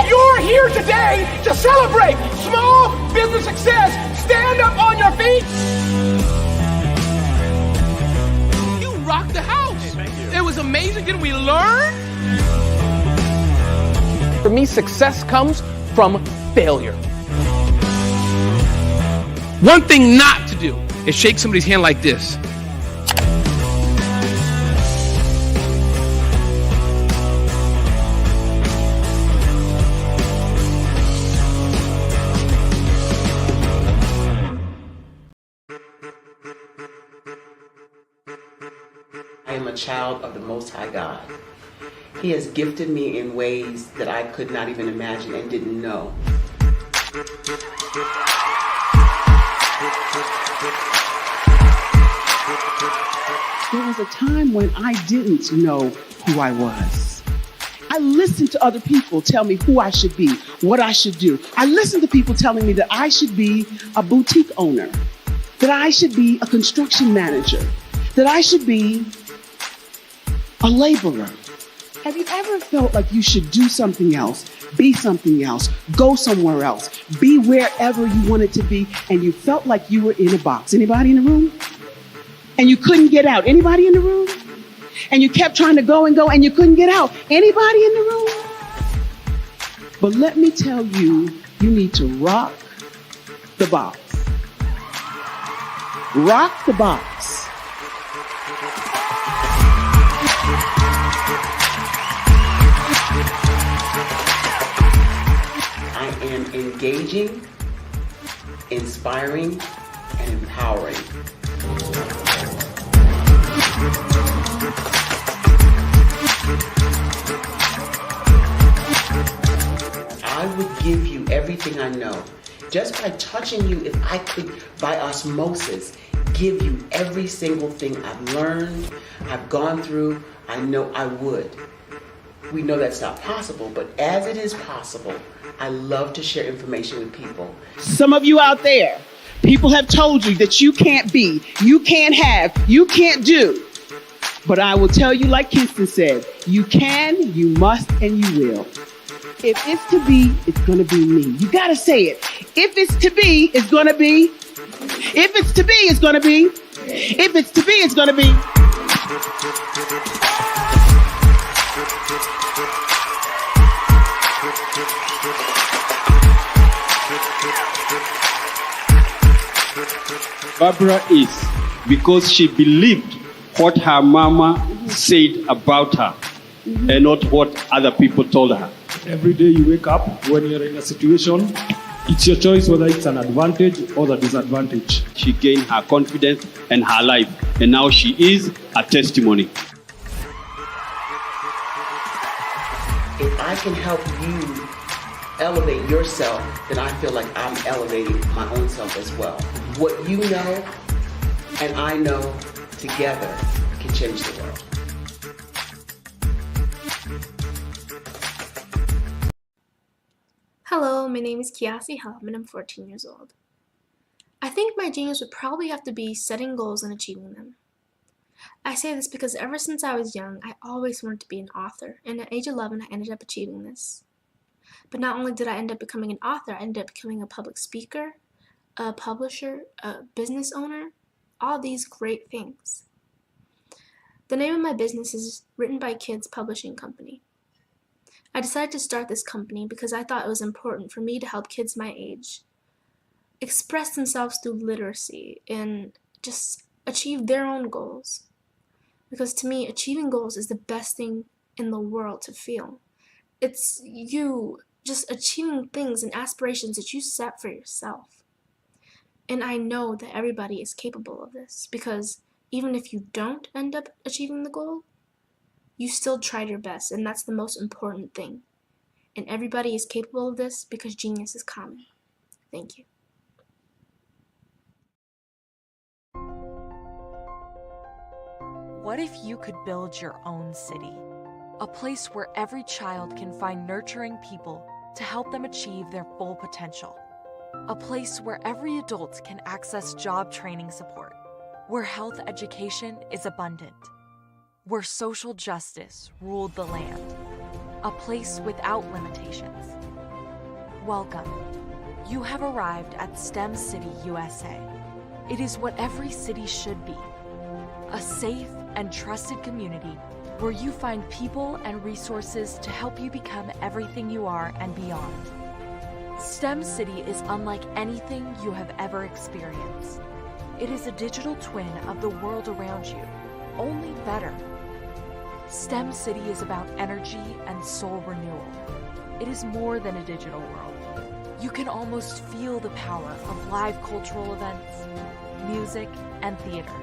You're here today to celebrate small business success. Stand up on your feet. You rocked the house. It was amazing. Didn't we learn? For me, success comes from failure. One thing not to do is shake somebody's hand like this. I am a child of the Most High God. He has gifted me in ways that I could not even imagine and didn't know. There was a time when I didn't know who I was. I listened to other people tell me who I should be, what I should do. I listened to people telling me that I should be a boutique owner, that I should be a construction manager, that I should be a laborer. Have you ever felt like you should do something else, be something else, go somewhere else, be wherever you wanted to be, and you felt like you were in a box? Anybody in the room? And you couldn't get out? Anybody in the room? And you kept trying to go and you couldn't get out? Anybody in the room? But let me tell you, you need to rock the box. Rock the box. I am engaging, inspiring, and empowering. I would give you everything I know. Just by touching you, if I could, by osmosis, give you every single thing I've learned, I've gone through, I know I would. We know that's not possible, but as it is possible, I love to share information with people. Some of you out there, people have told you that you can't be, you can't have, you can't do. But I will tell you, like Kinston said, you can, you must, and you will. If it's to be, it's going to be me. You got to say it. If it's to be, it's going to be. If it's to be, it's going to be. If it's to be, it's going to be. Barbara is because she believed what her mama said about her and not what other people told her. Every day you wake up, when you're in a situation, it's your choice whether it's an advantage or the disadvantage. She gained her confidence and her life, and now she is a testimony. If I can help you elevate yourself, then I feel like I'm elevating my own self as well. What you know and I know together can change the world. Hello, my name is Kiasi Helm and I'm 14 years old. I think my genius would probably have to be setting goals and achieving them. I say this because ever since I was young, I always wanted to be an author, and at age 11, I ended up achieving this. But not only did I end up becoming an author, I ended up becoming a public speaker, a publisher, a business owner, all these great things. The name of my business is Written by Kids Publishing Company. I decided to start this company because I thought it was important for me to help kids my age express themselves through literacy and just achieve their own goals. Because to me, achieving goals is the best thing in the world to feel. It's you just achieving things and aspirations that you set for yourself. And I know that everybody is capable of this because even if you don't end up achieving the goal, you still tried your best, and that's the most important thing. And everybody is capable of this because genius is common. Thank you. What if you could build your own city? A place where every child can find nurturing people to help them achieve their full potential. A place where every adult can access job training support, where health education is abundant, where social justice ruled the land. A place without limitations. Welcome. You have arrived at STEM City, USA. It is what every city should be. A safe and trusted community where you find people and resources to help you become everything you are and beyond. STEM City is unlike anything you have ever experienced. It is a digital twin of the world around you, only better. STEM City is about energy and soul renewal. It is more than a digital world. You can almost feel the power of live cultural events, music, and theater.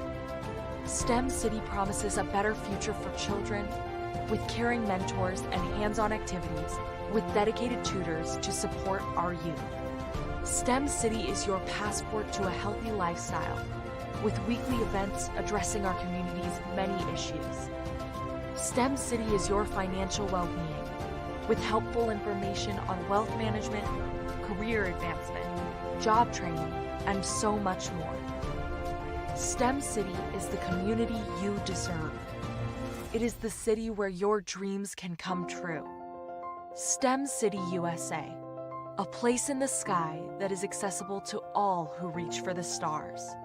STEM City promises a better future for children with caring mentors and hands-on activities with dedicated tutors to support our youth. STEM City is your passport to a healthy lifestyle with weekly events addressing our community's many issues. STEM City is your financial well-being with helpful information on wealth management, career advancement, job training, and so much more. STEM City is the community you deserve. It is the city where your dreams can come true. STEM City USA, a place in the sky that is accessible to all who reach for the stars.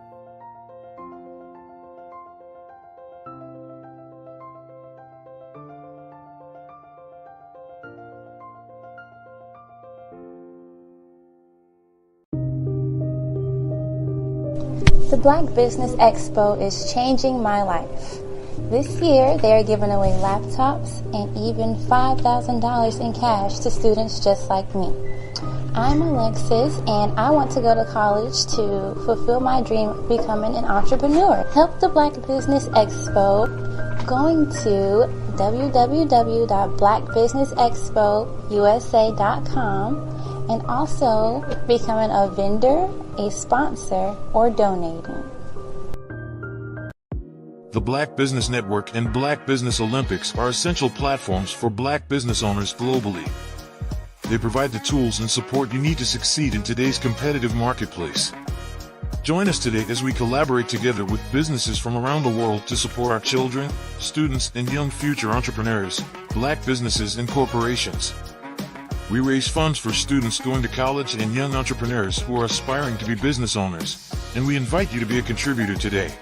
The Black Business Expo is changing my life. This year, they are giving away laptops and even $5,000 in cash to students just like me. I'm Alexis, and I want to go to college to fulfill my dream of becoming an entrepreneur. Help the Black Business Expo going to www.blackbusinessexpousa.com and also becoming a vendor, a sponsor, or donating. The Black Business Network and Black Business Olympics are essential platforms for Black business owners globally. They provide the tools and support you need to succeed in today's competitive marketplace. Join us today as we collaborate together with businesses from around the world to support our children, students, and young future entrepreneurs, Black businesses and corporations. We raise funds for students going to college and young entrepreneurs who are aspiring to be business owners, and we invite you to be a contributor today.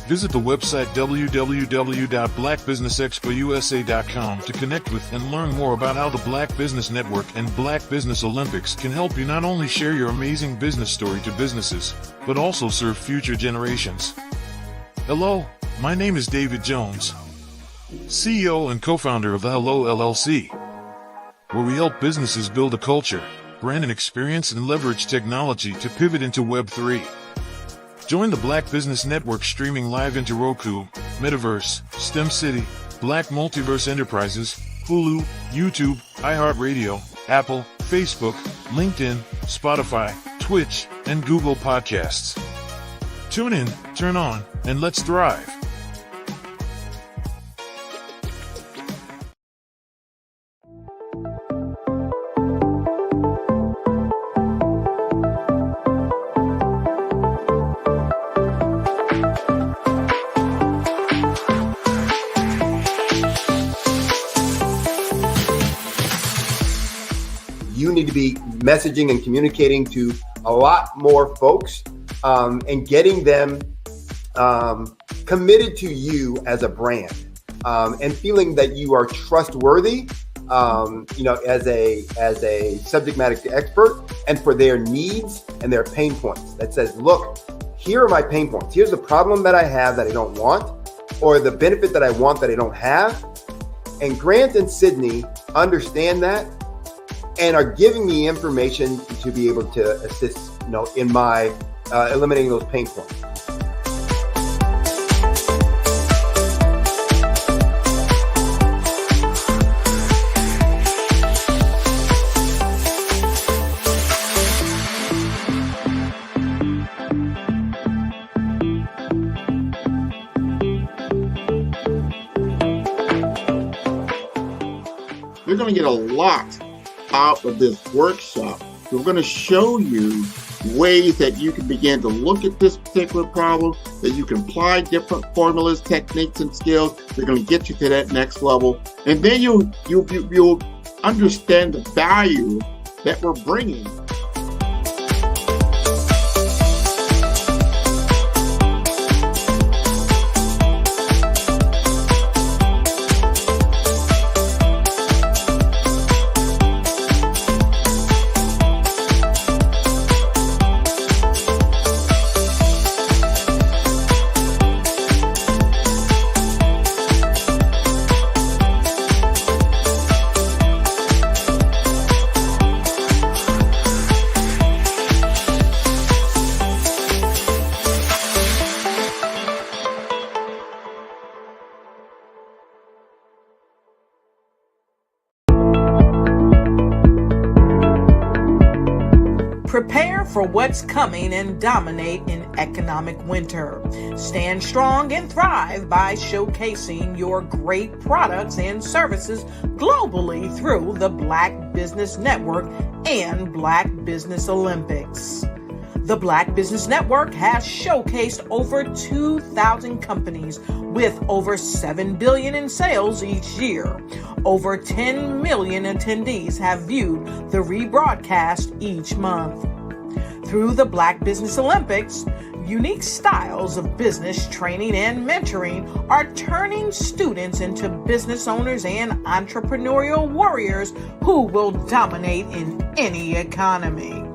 Visit the website www.blackbusinessexpousa.com to connect with and learn more about how the Black Business Network and Black Business Olympics can help you not only share your amazing business story to businesses, but also serve future generations. Hello, my name is David Jones, CEO and co-founder of the Hello LLC, where we help businesses build a culture, brand and experience, and leverage technology to pivot into Web3. Join the Black Business Network streaming live into Roku, Metaverse, STEM City, Black Multiverse Enterprises, Hulu, YouTube, iHeartRadio, Apple, Facebook, LinkedIn, Spotify, Twitch, and Google Podcasts. Tune in, turn on, and let's thrive. to be messaging and communicating to a lot more folks and getting them committed to you as a brand and feeling that you are trustworthy, as a subject matter expert, and for their needs and their pain points. That says, look, here are my pain points. Here's the problem that I have that I don't want, or the benefit that I want that I don't have. And Grant and Sydney understand that and are giving me information to be able to assist, in my eliminating those pain points. You're going to get a lot out of this workshop. We're going to show you ways that you can begin to look at this particular problem, that you can apply different formulas, techniques, and skills. They're going to get you to that next level. And then you'll understand the value that we're bringing. Prepare for what's coming and dominate in economic winter. Stand strong and thrive by showcasing your great products and services globally through the Black Business Network and Black Business Olympics. The Black Business Network has showcased over 2,000 companies with over $7 billion in sales each year. Over 10 million attendees have viewed the rebroadcast each month. Through the Black Business Olympics, unique styles of business training and mentoring are turning students into business owners and entrepreneurial warriors who will dominate in any economy.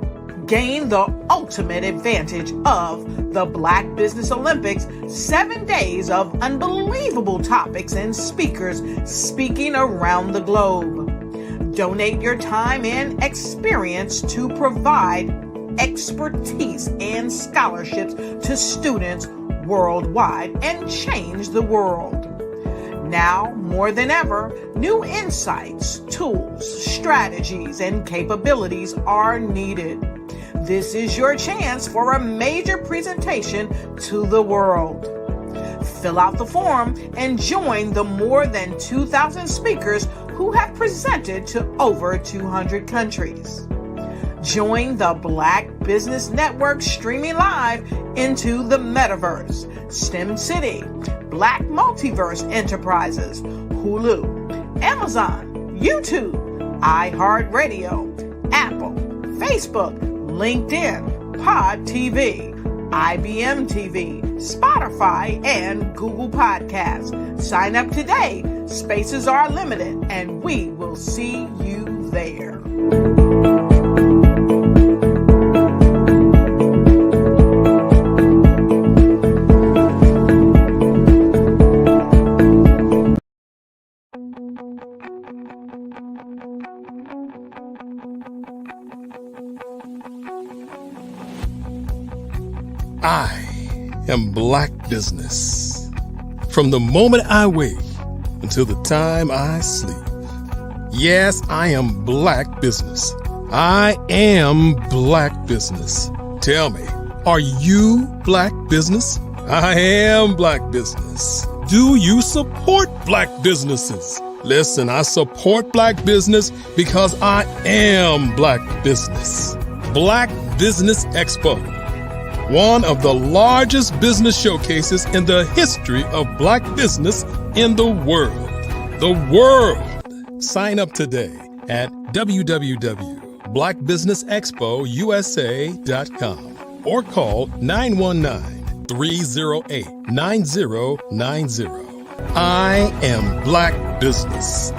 Gain the ultimate advantage of the Black Business Olympics, 7 days of unbelievable topics and speakers speaking around the globe. Donate your time and experience to provide expertise and scholarships to students worldwide and change the world. Now, more than ever, new insights, tools, strategies, and capabilities are needed. This is your chance for a major presentation to the world. Fill out the form and join the more than 2,000 speakers who have presented to over 200 countries. Join the Black Business Network streaming live into the Metaverse, STEM City, Black Multiverse Enterprises, Hulu, Amazon, YouTube, iHeartRadio, Apple, Facebook, LinkedIn, Pod TV, IBM TV, Spotify, and Google Podcasts. Sign up today. Spaces are limited, and we will see you there. I am Black Business. From the moment I wake until the time I sleep. Yes, I am Black Business. I am Black Business. Tell me, are you Black Business? I am Black Business. Do you support Black businesses? Listen, I support Black business because I am Black Business. Black Business Expo. One of the largest business showcases in the history of Black business in the world. The world. Sign up today at www.bbusiness.com. blackbusinessexpousa.com or call 919-308-9090. I am Black Business.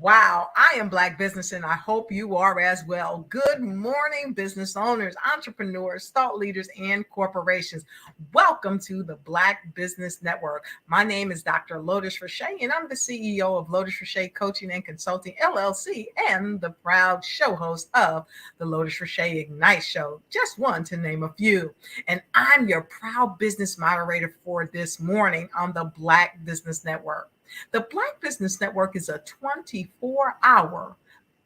Wow, I am Black Business, and I hope you are as well. Good morning, business owners, entrepreneurs, thought leaders, and corporations. Welcome to the Black Business Network. My name is Dr. Lotus Richey, and I'm the CEO of Lotus Richey Coaching and Consulting, LLC, and the proud show host of the Lotus Richey Ignite Show, just one to name a few. And I'm your proud business moderator for this morning on the Black Business Network. The Black Business Network is a 24-hour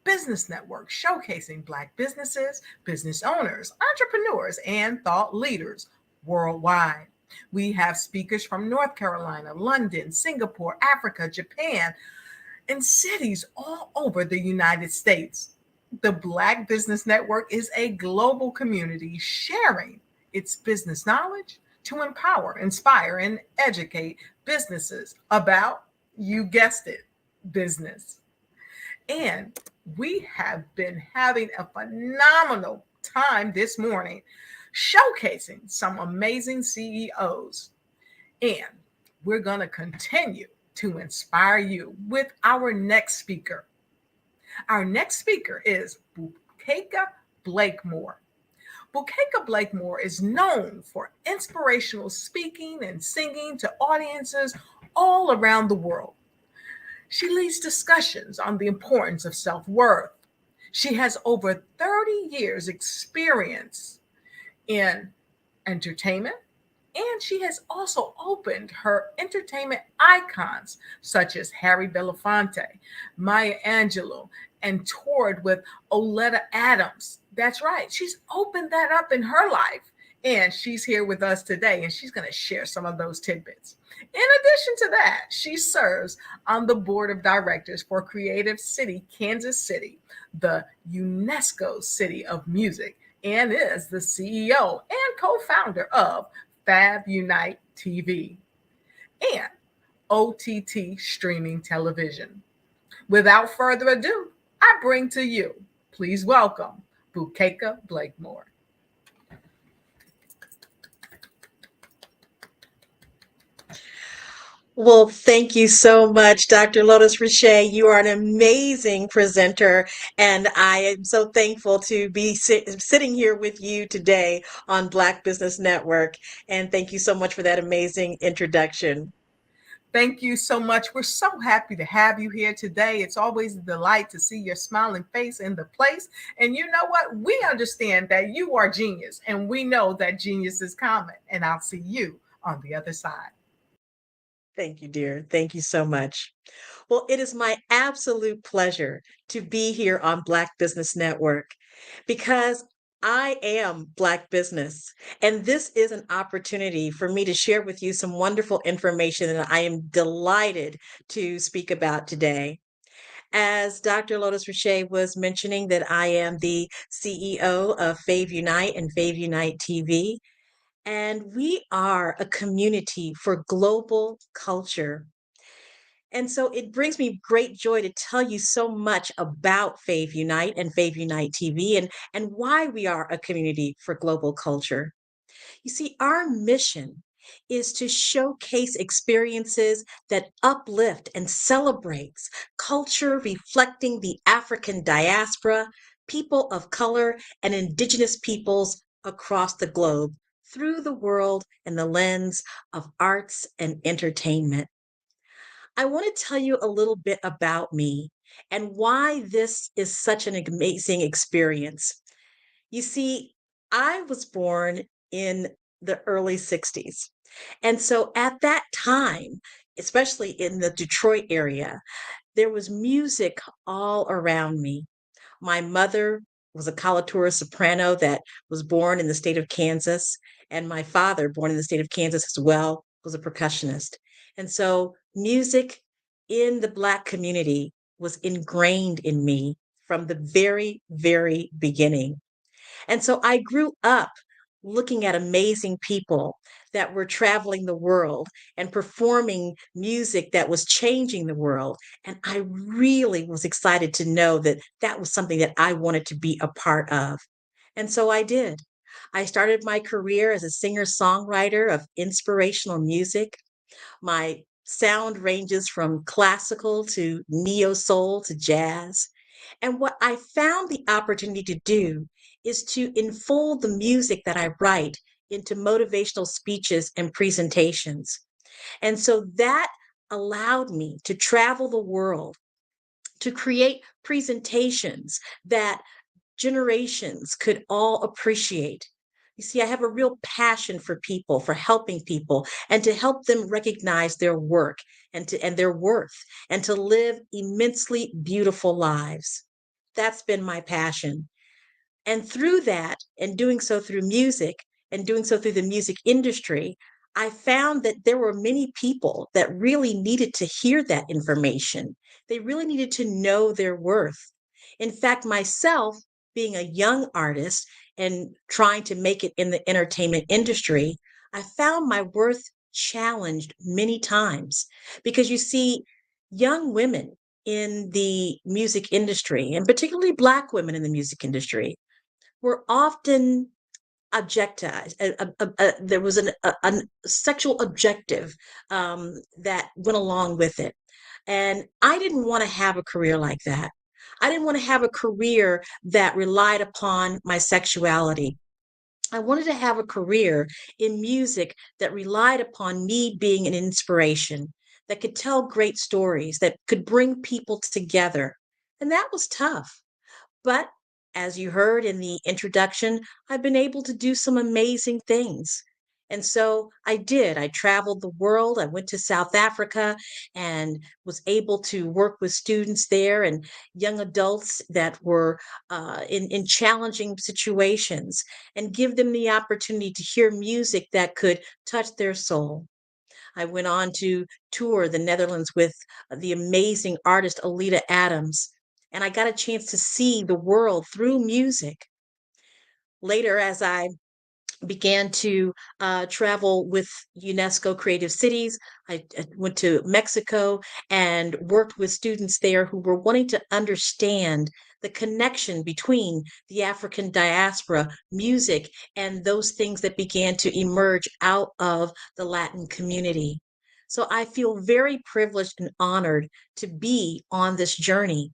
business network showcasing Black businesses, business owners, entrepreneurs, and thought leaders worldwide. We have speakers from North Carolina, London, Singapore, Africa, Japan, and cities all over the United States. The Black Business Network is a global community sharing its business knowledge to empower, inspire, and educate businesses about, you guessed it, business. And we have been having a phenomenal time this morning showcasing some amazing CEOs. And we're going to continue to inspire you with our next speaker. Our next speaker is Bukeka Blakemore. Bukeka Blakemore is known for inspirational speaking and singing to audiences all around the world. She leads discussions on the importance of self-worth. She has over 30 years experience in entertainment, and she has also opened her entertainment icons such as Harry Belafonte, Maya Angelou, and toured with Oleta Adams. That's right. She's opened that up in her life. And she's here with us today, and she's going to share some of those tidbits. In addition to that, she serves on the board of directors for Creative City, Kansas City, the UNESCO City of Music, and is the CEO and co-founder of Fab Unite TV and OTT streaming television. Without further ado, I bring to you, please welcome Bukeka Blakemore. Well, thank you so much, Dr. Lotus Richey. You are an amazing presenter, and I am so thankful to be sitting here with you today on Black Business Network. And thank you so much for that amazing introduction. Thank you so much. We're so happy to have you here today. It's always a delight to see your smiling face in the place. And you know what? We understand that you are genius, and we know that genius is common. And I'll see you on the other side. Thank you, dear. Thank you so much. Well, it is my absolute pleasure to be here on Black Business Network because I am Black business, and this is an opportunity for me to share with you some wonderful information that I am delighted to speak about today. As Dr. Lotus Richey was mentioning, that I am the CEO of Fave Unite and Fave Unite TV. And we are a community for global culture. And so it brings me great joy to tell you so much about Fave Unite and Fave Unite TV and why we are a community for global culture. You see, our mission is to showcase experiences that uplift and celebrates culture reflecting the African diaspora, people of color, and indigenous peoples across the globe, through the world and the lens of arts and entertainment. I want to tell you a little bit about me and why this is such an amazing experience. You see, I was born in the early 60s. And so at that time, especially in the Detroit area, there was music all around me. My mother was a coloratura soprano that was born in the state of Kansas. And my father, born in the state of Kansas as well, was a percussionist. And so music in the Black community was ingrained in me from the very, very beginning. And so I grew up looking at amazing people that were traveling the world and performing music that was changing the world. And I really was excited to know that that was something that I wanted to be a part of. And so I did. I started my career as a singer-songwriter of inspirational music. My sound ranges from classical to neo soul to jazz. And what I found the opportunity to do is to enfold the music that I write into motivational speeches and presentations. And so that allowed me to travel the world to create presentations that generations could all appreciate. You see, I have a real passion for people, for helping people, and to help them recognize their work and their worth, and to live immensely beautiful lives. That's been my passion. And through that, and doing so through music, and doing so through the music industry, I found that there were many people that really needed to hear that information. They really needed to know their worth. In fact, myself, being a young artist and trying to make it in the entertainment industry, I found my worth challenged many times because you see, young women in the music industry, and particularly Black women in the music industry, were often objectized. There was a sexual objective that went along with it. And I didn't want to have a career like that. I didn't want to have a career that relied upon my sexuality. I wanted to have a career in music that relied upon me being an inspiration, that could tell great stories, that could bring people together. And that was tough. But as you heard in the introduction, I've been able to do some amazing things. And so I did. I traveled the world. I went to South Africa and was able to work with students there and young adults that were in challenging situations and give them the opportunity to hear music that could touch their soul. I went on to tour the Netherlands with the amazing artist Alita Adams, and I got a chance to see the world through music. Later, as I began to travel with UNESCO Creative Cities, I went to Mexico and worked with students there who were wanting to understand the connection between the African diaspora, music, and those things that began to emerge out of the Latin community. So I feel very privileged and honored to be on this journey.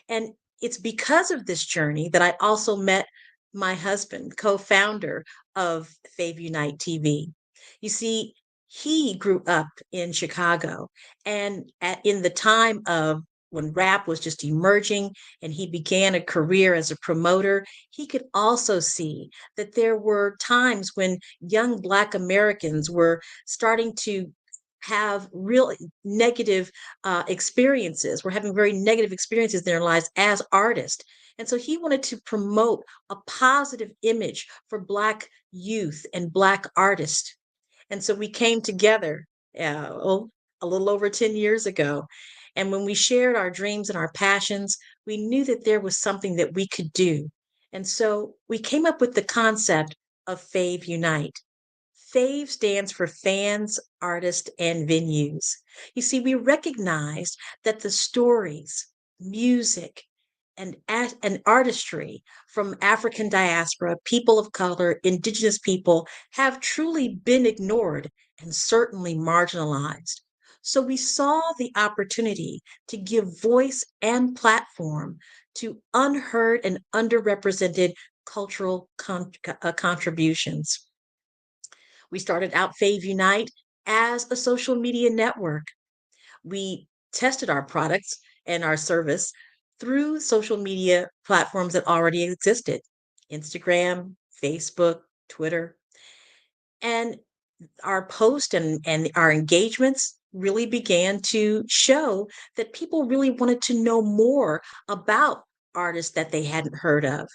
And it's because of this journey that I also met my husband, co-founder of Fave Unite TV. You see, he grew up in Chicago, and in the time of when rap was just emerging and he began a career as a promoter, he could also see that there were times when young Black Americans were starting to have real negative experiences. We're having very negative experiences in their lives as artists. And so he wanted to promote a positive image for Black youth and Black artists. And so we came together a little over 10 years ago. And when we shared our dreams and our passions, we knew that there was something that we could do. And so we came up with the concept of Fave Unite. FAVE stands for fans, artists, and venues. You see, we recognized that the stories, music, and artistry from African diaspora, people of color, indigenous people have truly been ignored and certainly marginalized. So we saw the opportunity to give voice and platform to unheard and underrepresented cultural contributions. We started out Fave Unite as a social media network. We tested our products and our service through social media platforms that already existed: Instagram, Facebook, Twitter. And our posts and our engagements really began to show that people really wanted to know more about artists that they hadn't heard of.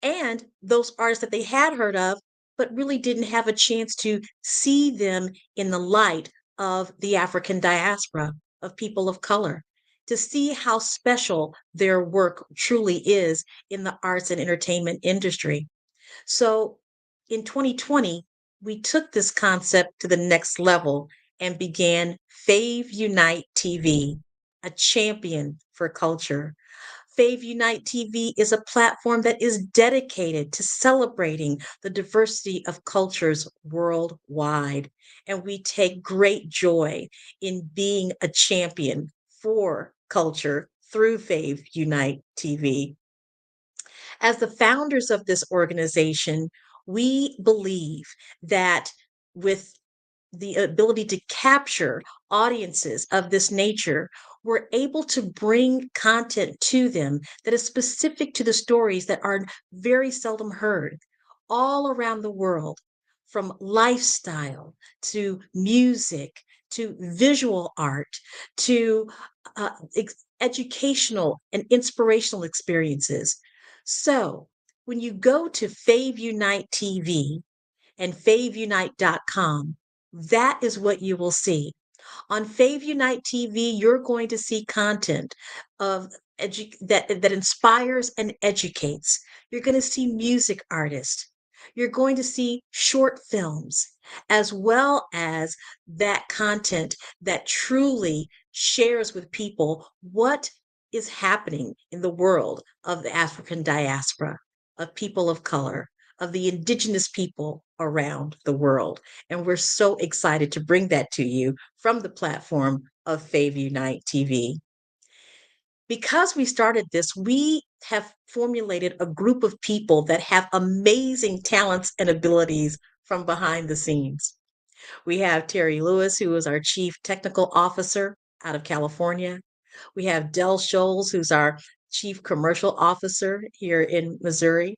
And those artists that they had heard of, but really didn't have a chance to see them in the light of the African diaspora, of people of color, to see how special their work truly is in the arts and entertainment industry. So in 2020, we took this concept to the next level and began Fave Unite TV, a champion for culture. Fave Unite TV is a platform that is dedicated to celebrating the diversity of cultures worldwide. And we take great joy in being a champion for culture through Fave Unite TV. As the founders of this organization, we believe that with the ability to capture audiences of this nature, we're able to bring content to them that is specific to the stories that are very seldom heard all around the world, from lifestyle to music to visual art to educational and inspirational experiences. So when you go to Fave Unite TV and faveunite.com, that is what you will see. On Fave Unite TV, you're going to see content that inspires and educates. You're going to see music artists. You're going to see short films, as well as that content that truly shares with people what is happening in the world of the African diaspora, of people of color, of the indigenous people around the world. And we're so excited to bring that to you from the platform of Fave Unite TV. Because we started this, we have formulated a group of people that have amazing talents and abilities from behind the scenes. We have Terry Lewis, who is our Chief Technical Officer out of California. We have Del Scholes, who's our Chief Commercial Officer here in Missouri.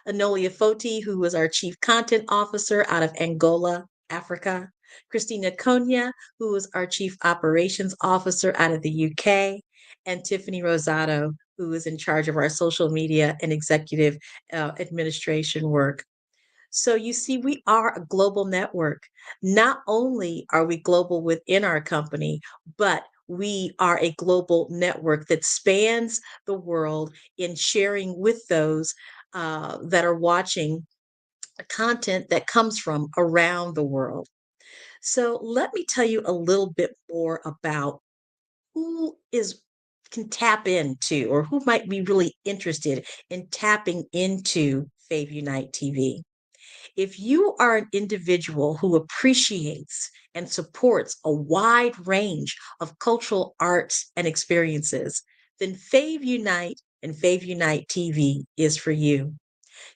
Anolia Foti, who is our Chief Content Officer out of Angola, Africa. Christina Konya, who is our Chief Operations Officer out of the UK. And Tiffany Rosado, who is in charge of our social media and executive administration work. So you see, we are a global network. Not only are we global within our company, but we are a global network that spans the world in sharing with those that are watching content that comes from around the world. So let me tell you a little bit more about who can tap into, or who might be really interested in tapping into Fave Unite TV. If you are an individual who appreciates and supports a wide range of cultural arts and experiences, then Fave Unite and Fave Unite TV is for you.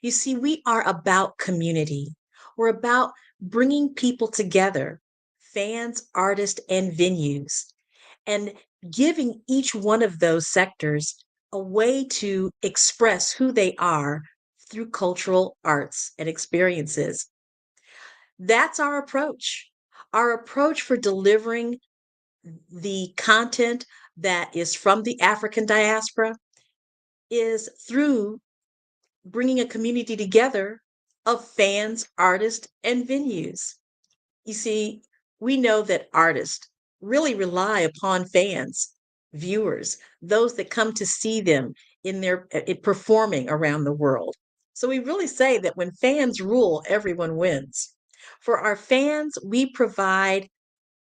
You see, we are about community. We're about bringing people together, fans, artists, and venues, and giving each one of those sectors a way to express who they are through cultural arts and experiences. That's our approach. Our approach for delivering the content that is from the African diaspora is through bringing a community together of fans, artists, and venues. You see, we know that artists really rely upon fans, viewers, those that come to see them in their performing around the world. So we really say that when fans rule, everyone wins. For our fans, we provide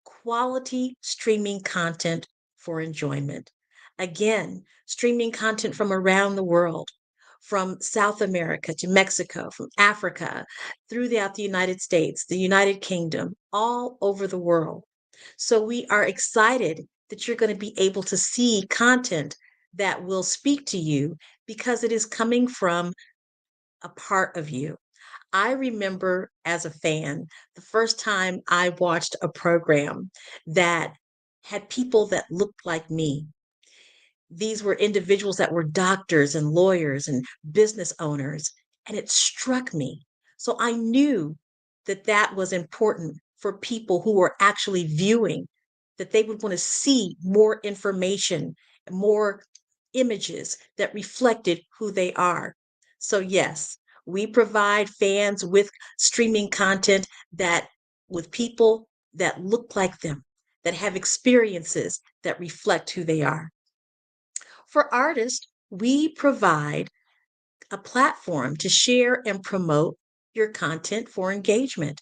quality streaming content for enjoyment. Again, streaming content from around the world, from South America to Mexico, from Africa, throughout the United States, the United Kingdom, all over the world. So we are excited that you're going to be able to see content that will speak to you because it is coming from a part of you. I remember as a fan, the first time I watched a program that had people that looked like me. These were individuals that were doctors and lawyers and business owners, and it struck me. So I knew that that was important for people who were actually viewing, that they would want to see more information, more images that reflected who they are. So yes, we provide fans with streaming content that with people that look like them, that have experiences that reflect who they are. For artists, we provide a platform to share and promote your content for engagement.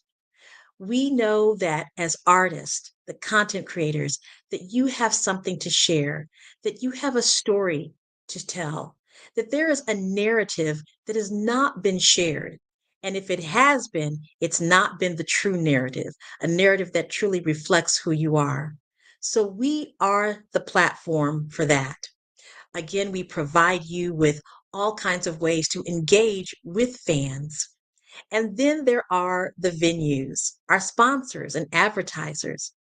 We know that as artists, the content creators, that you have something to share, that you have a story to tell, that there is a narrative that has not been shared. And if it has been, it's not been the true narrative, a narrative that truly reflects who you are. So we are the platform for that. Again, we provide you with all kinds of ways to engage with fans. And then there are the venues, our sponsors and advertisers.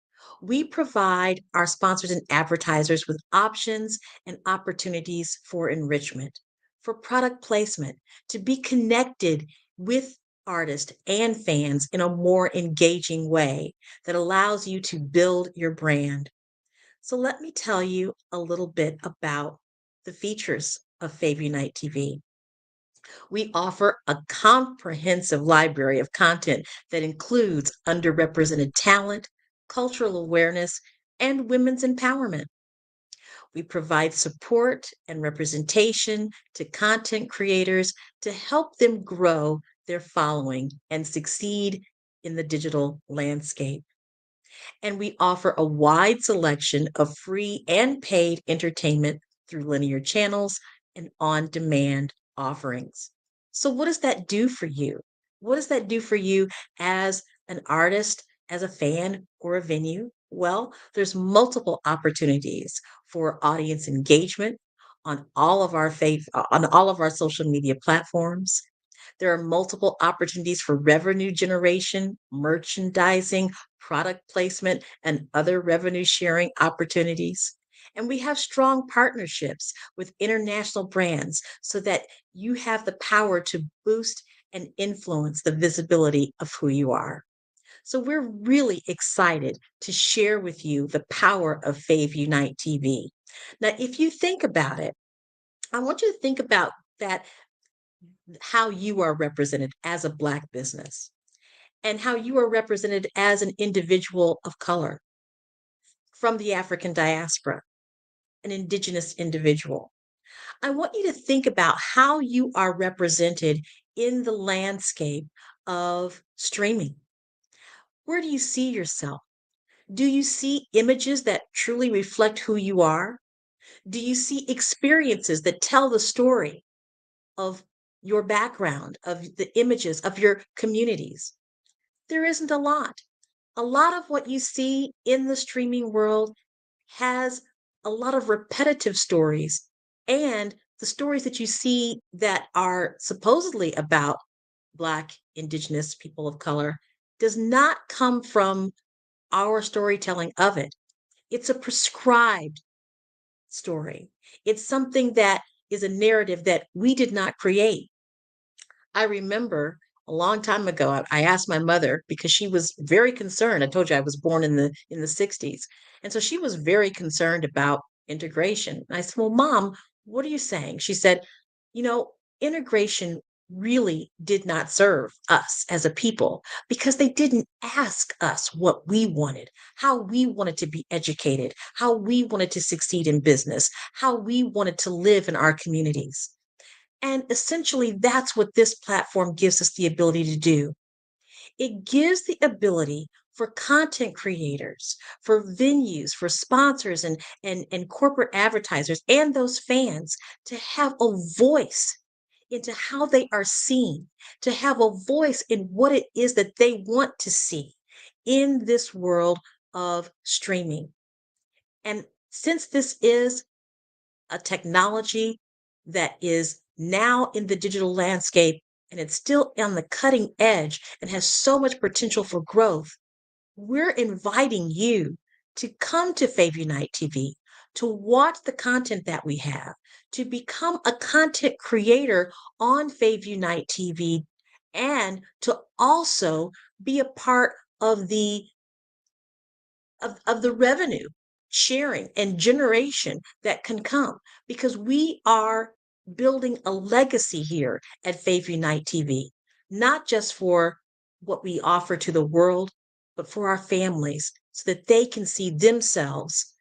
We provide our sponsors and advertisers with options and opportunities for enrichment, for product placement, to be connected with artists and fans in a more engaging way that allows you to build your brand. So let me tell you a little bit about the features of Fave Unite TV. We offer a comprehensive library of content that includes underrepresented talent, cultural awareness, and women's empowerment. We provide support and representation to content creators to help them grow their following and succeed in the digital landscape. And we offer a wide selection of free and paid entertainment through linear channels and on demand offerings. So, what does that do for you? What does that do for you as an artist, as a fan, or a venue? Well, there's multiple opportunities for audience engagement on all of our on all of our social media platforms. There are multiple opportunities for revenue generation, merchandising, product placement, and other revenue sharing opportunities. And we have strong partnerships with international brands so that you have the power to boost and influence the visibility of who you are. So we're really excited to share with you the power of Fave Unite TV. Now, if you think about it, I want you to think about that, how you are represented as a Black business and how you are represented as an individual of color from the African diaspora, an Indigenous individual. I want you to think about how you are represented in the landscape of streaming. Where do you see yourself? Do you see images that truly reflect who you are? Do you see experiences that tell the story of your background, of the images of your communities? There isn't a lot. A lot of what you see in the streaming world has a lot of repetitive stories, and the stories that you see that are supposedly about Black, Indigenous people of color does not come from our storytelling of it. It's a prescribed story. It's something that is a narrative that we did not create. I remember a long time ago, I asked my mother because she was very concerned. I told you I was born in the 60s. And so she was very concerned about integration. And I said, "Well, Mom, what are you saying?" She said, integration really did not serve us as a people because they didn't ask us what we wanted, how we wanted to be educated, how we wanted to succeed in business, how we wanted to live in our communities. And essentially, that's what this platform gives us the ability to do. It gives the ability for content creators, for venues, for sponsors and corporate advertisers and those fans to have a voice into how they are seen, to have a voice in what it is that they want to see in this world of streaming. And since this is a technology that is now in the digital landscape and it's still on the cutting edge and has so much potential for growth, we're inviting you to come to Fave Unite TV, to watch the content that we have, to become a content creator on Fave Unite TV, and to also be a part of the revenue sharing and generation that can come, because we are building a legacy here at Fave Unite TV, not just for what we offer to the world, but for our families so that they can see themselves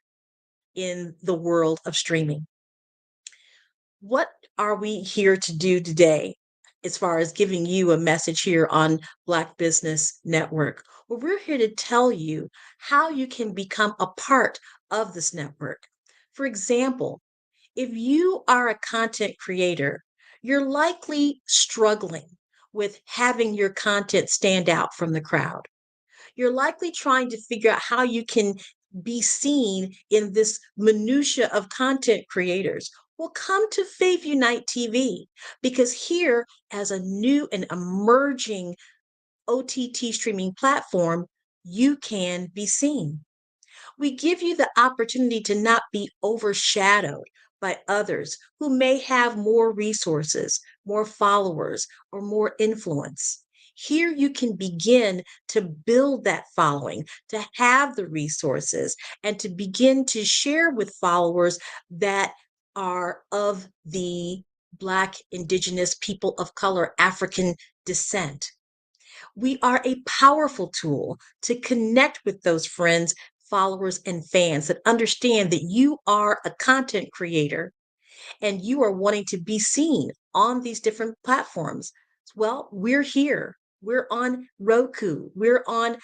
in the world of streaming. What are we here to do today? as far as giving you a message here on Black Business Network. Well, we're here to tell you how you can become a part of this network. For example, if you are a content creator, you're likely struggling with having your content stand out from the crowd. You're likely trying to figure out how you can be seen in this minutia of content creators. Well, come to Fave Unite TV, because here, as a new and emerging OTT streaming platform, you can be seen. We give you the opportunity to not be overshadowed by others who may have more resources, more followers, or more influence. Here you can begin to build that following, to have the resources, and to begin to share with followers that are of the Black, Indigenous, people of color, African descent. We are a powerful tool to connect with those friends, followers, and fans that understand that you are a content creator and you are wanting to be seen on these different platforms. Well, we're here. We're on Roku. We're on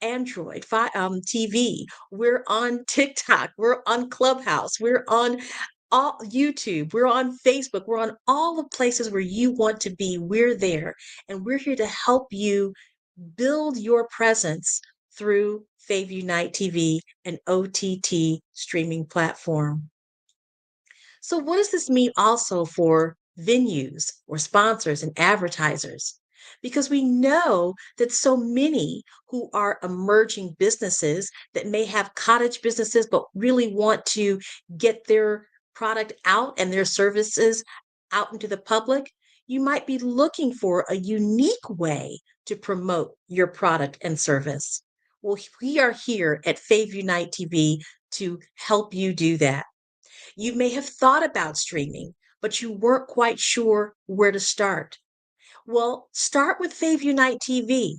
Android TV. We're on TikTok. We're on Clubhouse. We're on all YouTube. We're on Facebook. We're on all the places where you want to be. We're there. And we're here to help you build your presence through Fave Unite TV, an OTT streaming platform. So what does this mean also for venues or sponsors and advertisers? Because we know that so many who are emerging businesses that may have cottage businesses but really want to get their product out and their services out into the public, you might be looking for a unique way to promote your product and service. Well, we are here at Fave Unite TV to help you do that. You may have thought about streaming, but you weren't quite sure where to start. Well, start with Fave Unite TV.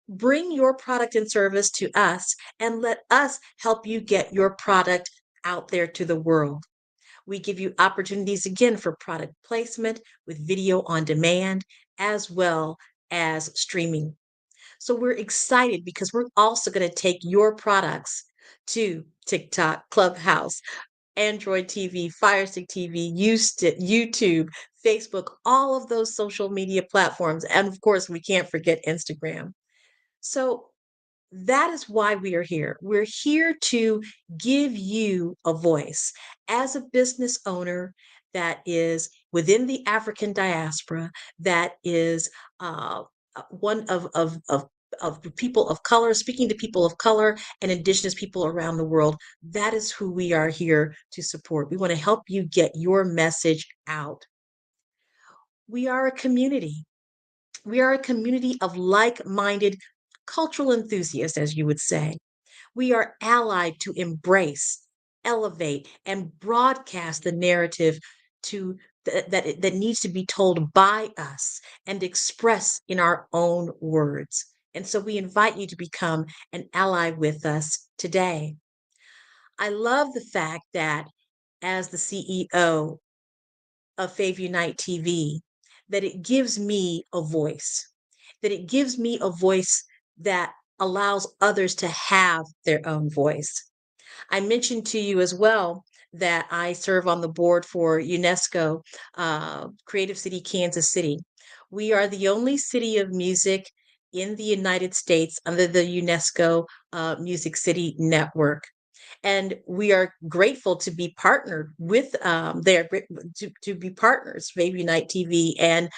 Bring your product and service to us and let us help you get your product out there to the world. We give you opportunities again for product placement with video on demand as well as streaming. So we're excited because we're also going to take your products to TikTok, Clubhouse, Android TV, Fire Stick TV, YouTube, Facebook, all of those social media platforms. And of course, we can't forget Instagram. So that is why we are here. We're here to give you a voice as a business owner that is within the African diaspora, that is one of people of color, speaking to people of color and Indigenous people around the world. That is who we are here to support. We want to help you get your message out. We are a community. We are a community of like-minded cultural enthusiasts, as you would say. We are allied to embrace, elevate, and broadcast the narrative that needs to be told by us and expressed in our own words. And so we invite you to become an ally with us today. I love the fact that as the CEO of Fave Unite TV, that it gives me a voice, that allows others to have their own voice. I mentioned to you as well that I serve on the board for UNESCO Creative City, Kansas City. We are the only city of music in the United States under the UNESCO Music City Network. And we are grateful to be partnered with to be partners, Fave Unite TV and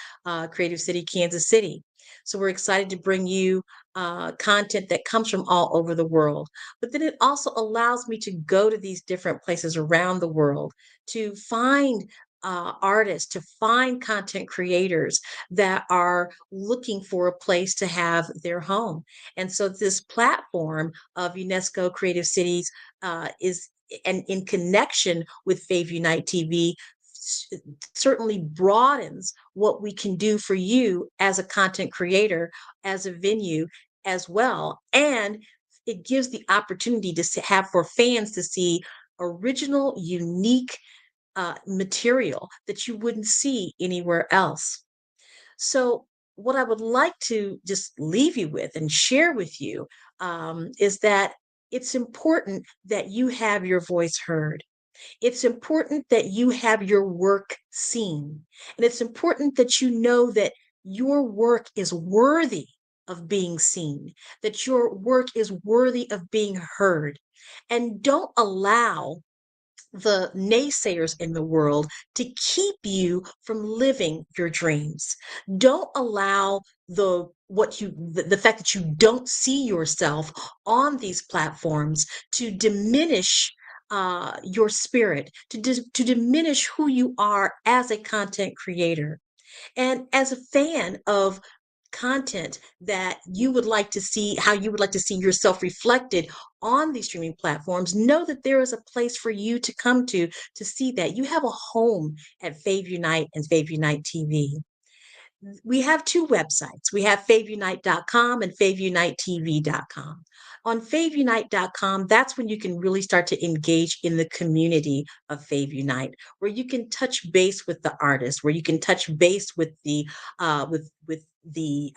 Creative City, Kansas City. So we're excited to bring you content that comes from all over the world. But then it also allows me to go to these different places around the world to find artists, to find content creators that are looking for a place to have their home. And so this platform of UNESCO Creative Cities is, and in connection with Fave Unite TV, certainly broadens what we can do for you as a content creator, as a venue as well. And it gives the opportunity to have for fans to see original, unique material that you wouldn't see anywhere else. So, what I would like to just leave you with and share with you is that it's important that you have your voice heard. It's important that you have your work seen. And it's important that you know that your work is worthy of being seen, that your work is worthy of being heard. And don't allow the naysayers in the world to keep you from living your dreams. Don't allow the fact that you don't see yourself on these platforms to diminish your spirit, to diminish who you are as a content creator. And as a fan of content that you would like to see, how you would like to see yourself reflected on these streaming platforms, know that there is a place for you to come to see that. You have a home at Fave Unite and Fave Unite TV. We have two websites. We have faveunite.com and faveunitetv.com. On faveunite.com, that's when you can really start to engage in the community of Fave Unite, where you can touch base with the artists, where you can touch base with the with the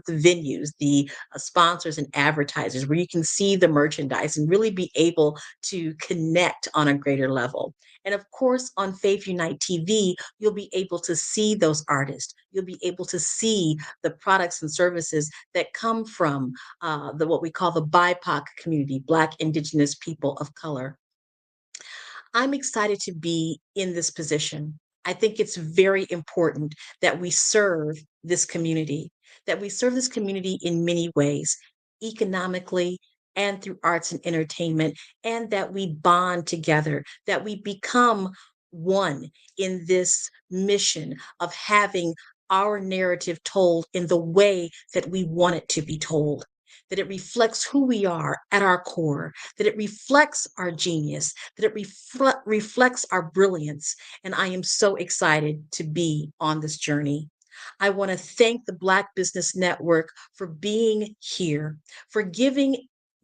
venues, the sponsors and advertisers, where you can see the merchandise and really be able to connect on a greater level. And of course, on Fave Unite TV, you'll be able to see those artists. You'll be able to see the products and services that come from the what we call the BIPOC community, Black, Indigenous people of color. I'm excited to be in this position. I think it's very important that we serve this community, that we serve this community in many ways, economically and through arts and entertainment, and that we bond together, that we become one in this mission of having our narrative told in the way that we want it to be told, that it reflects who we are at our core, that it reflects our genius, that it reflects our brilliance. And I am so excited to be on this journey. I want to thank the Black Business Network for being here, for giving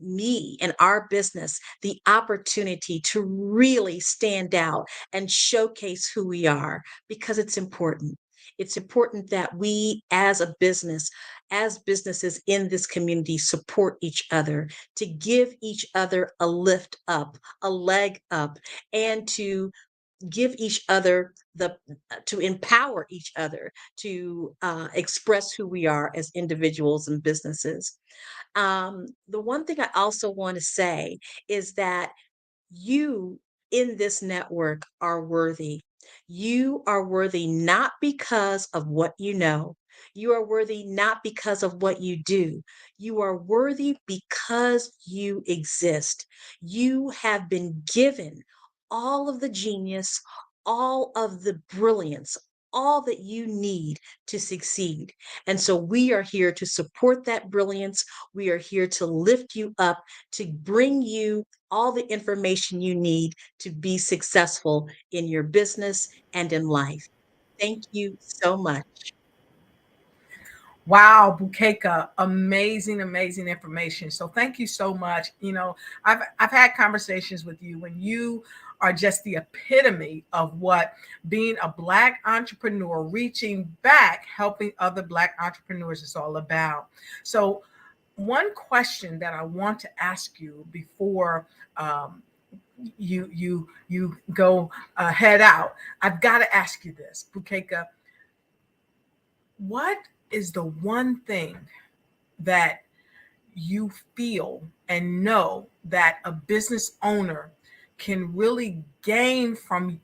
me and our business the opportunity to really stand out and showcase who we are, because it's important. It's important that we as a business, as businesses in this community, support each other, to give each other a lift up, a leg up, and to give each other to empower each other to express who we are as individuals and businesses. The one thing I also want to say is that you in this network are worthy. You are worthy not because of what you know. You are worthy not because of what you do. You are worthy because you exist. You have been given all of the genius, all of the brilliance, all that you need to succeed. And so we are here to support that brilliance. We are here to lift you up, to bring you all the information you need to be successful in your business and in life. Thank you so much. Wow, Bukeka, amazing, amazing information. So thank you so much. You know, I've had conversations with you, and you are just the epitome of what being a Black entrepreneur, reaching back, helping other Black entrepreneurs is all about. So one question that I want to ask you before you go head out, I've got to ask you this, Bukeka. What is the one thing that you feel and know that a business owner can really gain from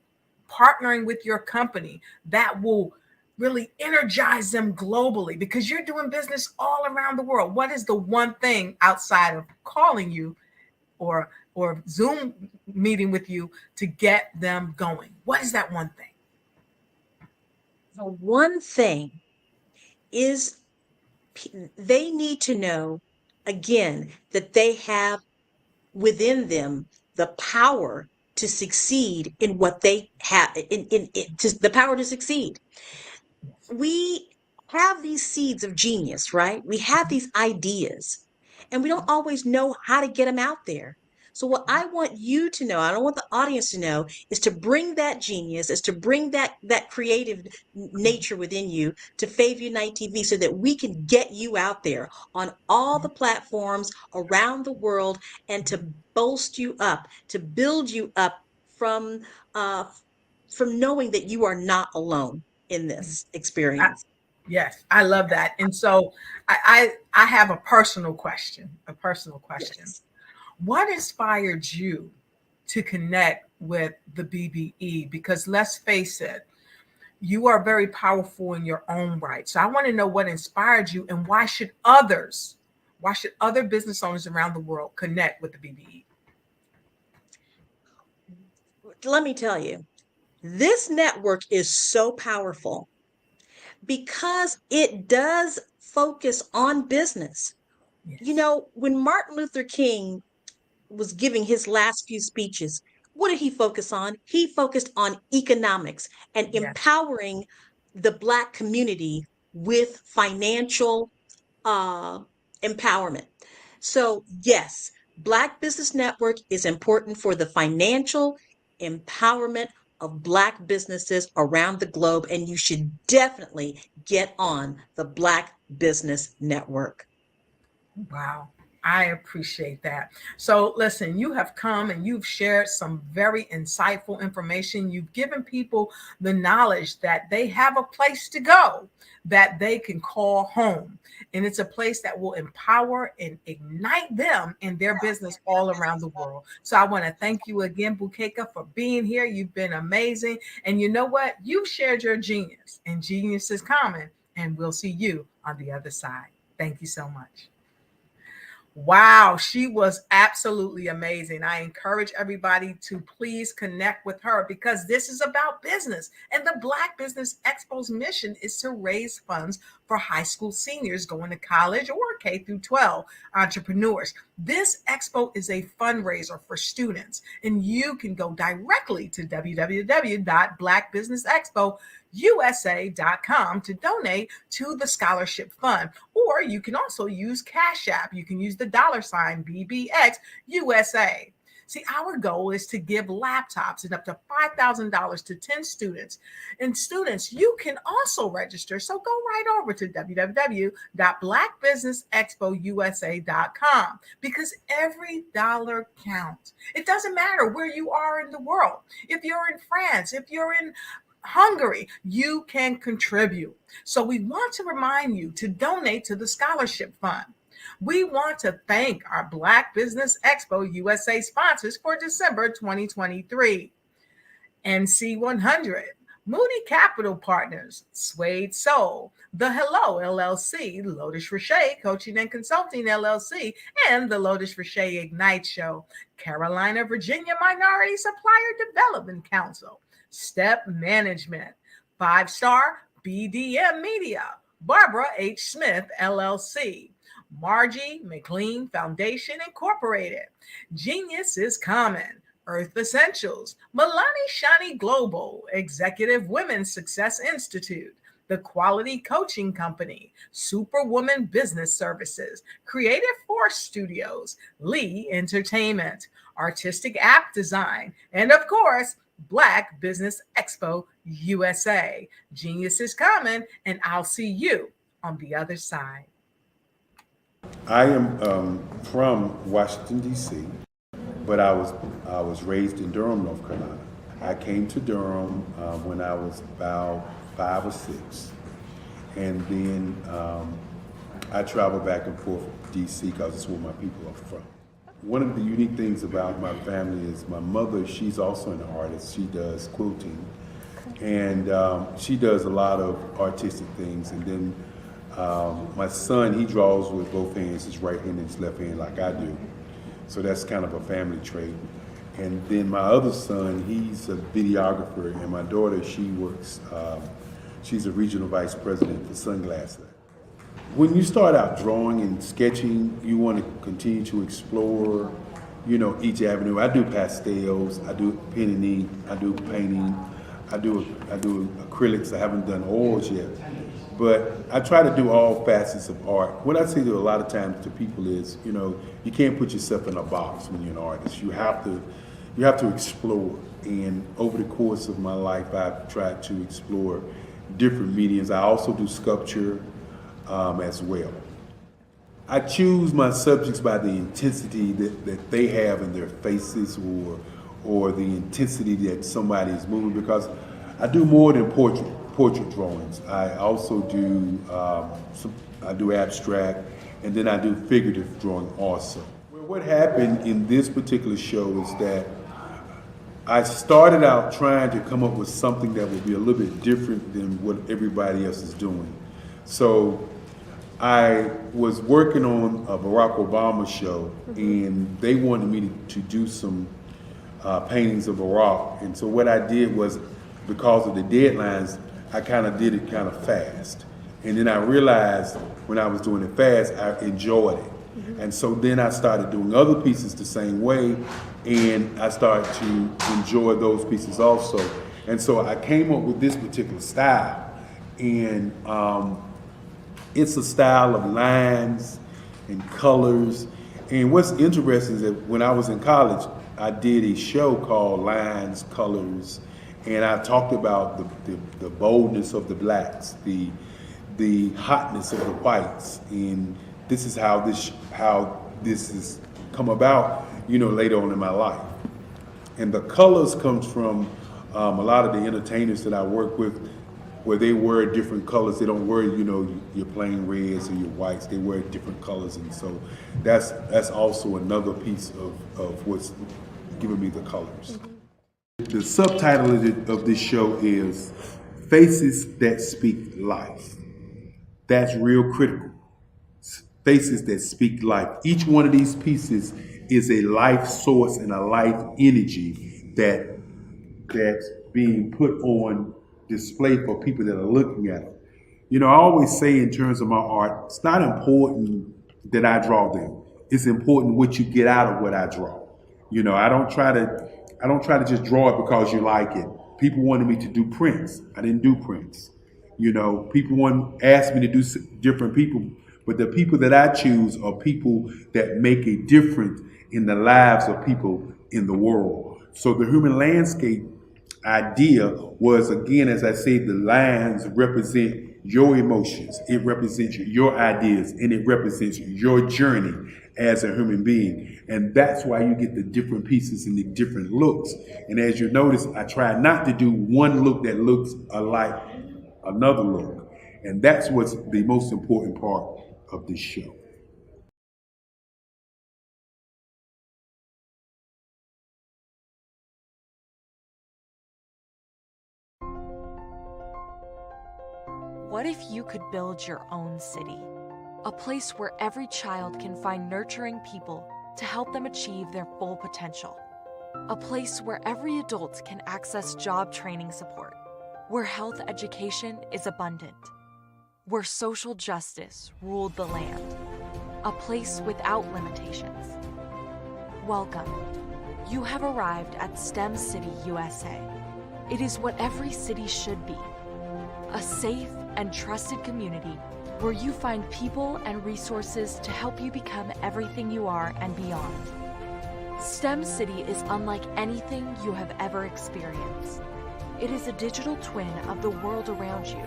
partnering with your company that will really energize them globally? Because you're doing business all around the world. What is the one thing outside of calling you or Zoom meeting with you to get them going? What is that one thing? The one thing is they need to know, again, that they have within them the power to succeed in what they have, the power to succeed. We have these seeds of genius, right? We have these ideas, and we don't always know how to get them out there. So what I want you to know, I don't want the audience to know, is to bring that genius, is to bring that creative nature within you to Fave Unite TV so that we can get you out there on all the platforms around the world and to bolster you up, to build you up from knowing that you are not alone in this experience. Yes, I love that. And so I have a personal question. Yes. What inspired you to connect with the BBE? Because let's face it, you are very powerful in your own right. So I want to know what inspired you and why should other business owners around the world connect with the BBE? Let me tell you, this network is so powerful because it does focus on business. Yes. You know, when Martin Luther King was giving his last few speeches, what did he focus on? He focused on economics and empowering the Black community with financial empowerment. So yes, Black Business Network is important for the financial empowerment of Black businesses around the globe, and you should definitely get on the Black Business Network. Wow. I appreciate that. So listen, you have come and you've shared some very insightful information. You've given people the knowledge that they have a place to go that they can call home. And it's a place that will empower and ignite them in their business all around the world. So I want to thank you again, Bukeka, for being here. You've been amazing. And you know what? You've shared your genius, and genius is common. And we'll see you on the other side. Thank you so much. Wow, she was absolutely amazing. I encourage everybody to please connect with her because this is about business. And the Black Business Expo's mission is to raise funds for high school seniors going to college or K through 12 entrepreneurs. This expo is a fundraiser for students, and you can go directly to www.blackbusinessexpo.usa.com to donate to the scholarship fund. Or you can also use Cash App. You can use the $ BBX USA. See, our goal is to give laptops and up to $5,000 to 10 students. And students, you can also register. So go right over to www.blackbusinessexpousa.com because every dollar counts. It doesn't matter where you are in the world. If you're in France, if you're in Hungary, you can contribute. So we want to remind you to donate to the scholarship fund. We want to thank our Black Business Expo USA sponsors for December 2023. NC100, Moody Capital Partners, Suede Soul, The Hello LLC, Lotus Richey Coaching and Consulting LLC, and the Lotus Richey Ignite Show, Carolina, Virginia Minority Supplier Development Council, Step Management, 5-Star BDM Media, Barbara H. Smith LLC, Margie McLean Foundation Incorporated, Genius is Common, Earth Essentials, Milani Shani Global, Executive Women's Success Institute, The Quality Coaching Company, Superwoman Business Services, Creative Force Studios, Lee Entertainment, Artistic App Design, and of course, Black Business Expo USA. Genius is Common, and I'll see you on the other side. I am from Washington, D.C., but I was raised in Durham, North Carolina. I came to Durham when I was about 5 or 6, and then I traveled back and forth to D.C. because it's where my people are from. One of the unique things about my family is my mother, she's also an artist. She does quilting, and she does a lot of artistic things. And then my son, he draws with both hands, his right hand and his left hand like I do. So that's kind of a family trait. And then my other son, he's a videographer, and my daughter, she works, she's a regional vice president for Sunglass. When you start out drawing and sketching, you want to continue to explore, you know, each avenue. I do pastels, I do pen and ink, I do painting, I do acrylics. I haven't done oils yet. But I try to do all facets of art. What I say to a lot of times to people is, you can't put yourself in a box when you're an artist. You have to explore. And over the course of my life, I've tried to explore different mediums. I also do sculpture as well. I choose my subjects by the intensity that they have in their faces, or the intensity that somebody is moving, because I do more than portrait drawings. I also do I do abstract, and then I do figurative drawing also. Well, what happened in this particular show is that I started out trying to come up with something that would be a little bit different than what everybody else is doing. So I was working on a Barack Obama show, and they wanted me to do some paintings of Barack. And so what I did was, because of the deadlines, I kind of did it kind of fast. And then I realized when I was doing it fast, I enjoyed it. And so then I started doing other pieces the same way, and I started to enjoy those pieces also. And so I came up with this particular style, and it's a style of lines and colors. And what's interesting is that when I was in college, I did a show called Lines, Colors, and I talked about the boldness of the blacks, the hotness of the whites, and this is how this has come about, later on in my life. And the colors comes from a lot of the entertainers that I work with, where they wear different colors. They don't wear, your plain reds or your whites. They wear different colors, and so that's also another piece of what's giving me the colors. The subtitle of this show is Faces That Speak Life. That's real critical. Faces that speak life. Each one of these pieces is a life source and a life energy that's being put on display for people that are looking at them. I always say in terms of my art, it's not important that I draw them. It's important what you get out of what I draw. I don't try to just draw it because you like it. People wanted me to do prints. I didn't do prints. People asked me to do different people, but the people that I choose are people that make a difference in the lives of people in the world. So the human landscape idea was, again, as I said, the lines represent your emotions, it represents your ideas, and it represents your journey as a human being. And that's why you get the different pieces and the different looks. And as you notice, I try not to do one look that looks alike another look. And that's what's the most important part of this show. What if you could build your own city? A place where every child can find nurturing people to help them achieve their full potential. A place where every adult can access job training support. Where health education is abundant. Where social justice ruled the land. A place without limitations. Welcome. You have arrived at STEM City, USA. It is what every city should be. A safe and trusted community where you find people and resources to help you become everything you are and beyond. STEM City is unlike anything you have ever experienced. It is a digital twin of the world around you,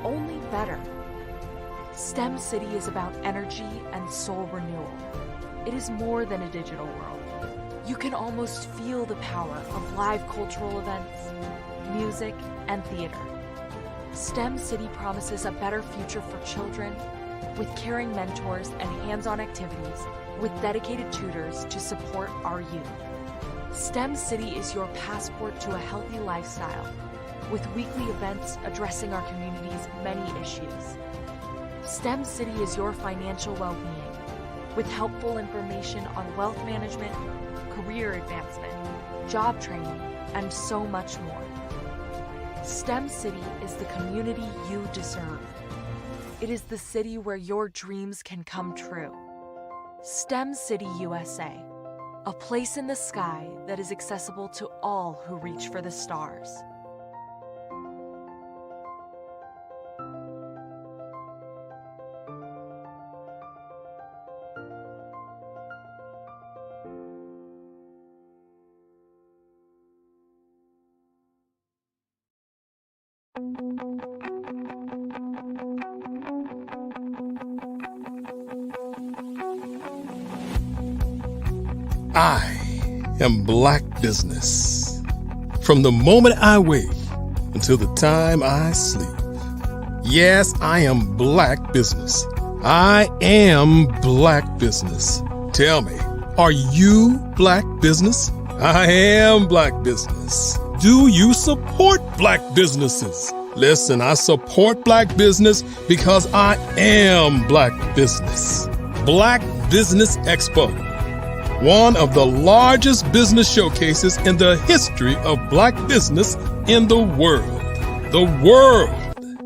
only better. STEM City is about energy and soul renewal. It is more than a digital world. You can almost feel the power of live cultural events, music, and theater. STEM City promises a better future for children with caring mentors and hands-on activities with dedicated tutors to support our youth. STEM City is your passport to a healthy lifestyle with weekly events addressing our community's many issues. STEM City is your financial well-being with helpful information on wealth management, career advancement, job training, and so much more. STEM City is the community you deserve. It is the city where your dreams can come true. STEM City USA, a place in the sky that is accessible to all who reach for the stars. I am Black business. From the moment I wake until the time I sleep. Yes, I am Black business. I am Black business. Tell me, are you Black business? I am Black business. Do you support Black businesses? Listen, I support Black business because I am Black business. Black Business Expo, one of the largest business showcases in the history of Black business in the world. The world!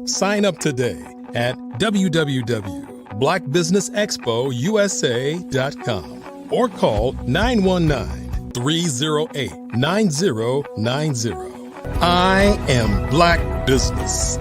Sign up today at www.blackbusinessexpousa.com or call 919-308-9090. I am Black business.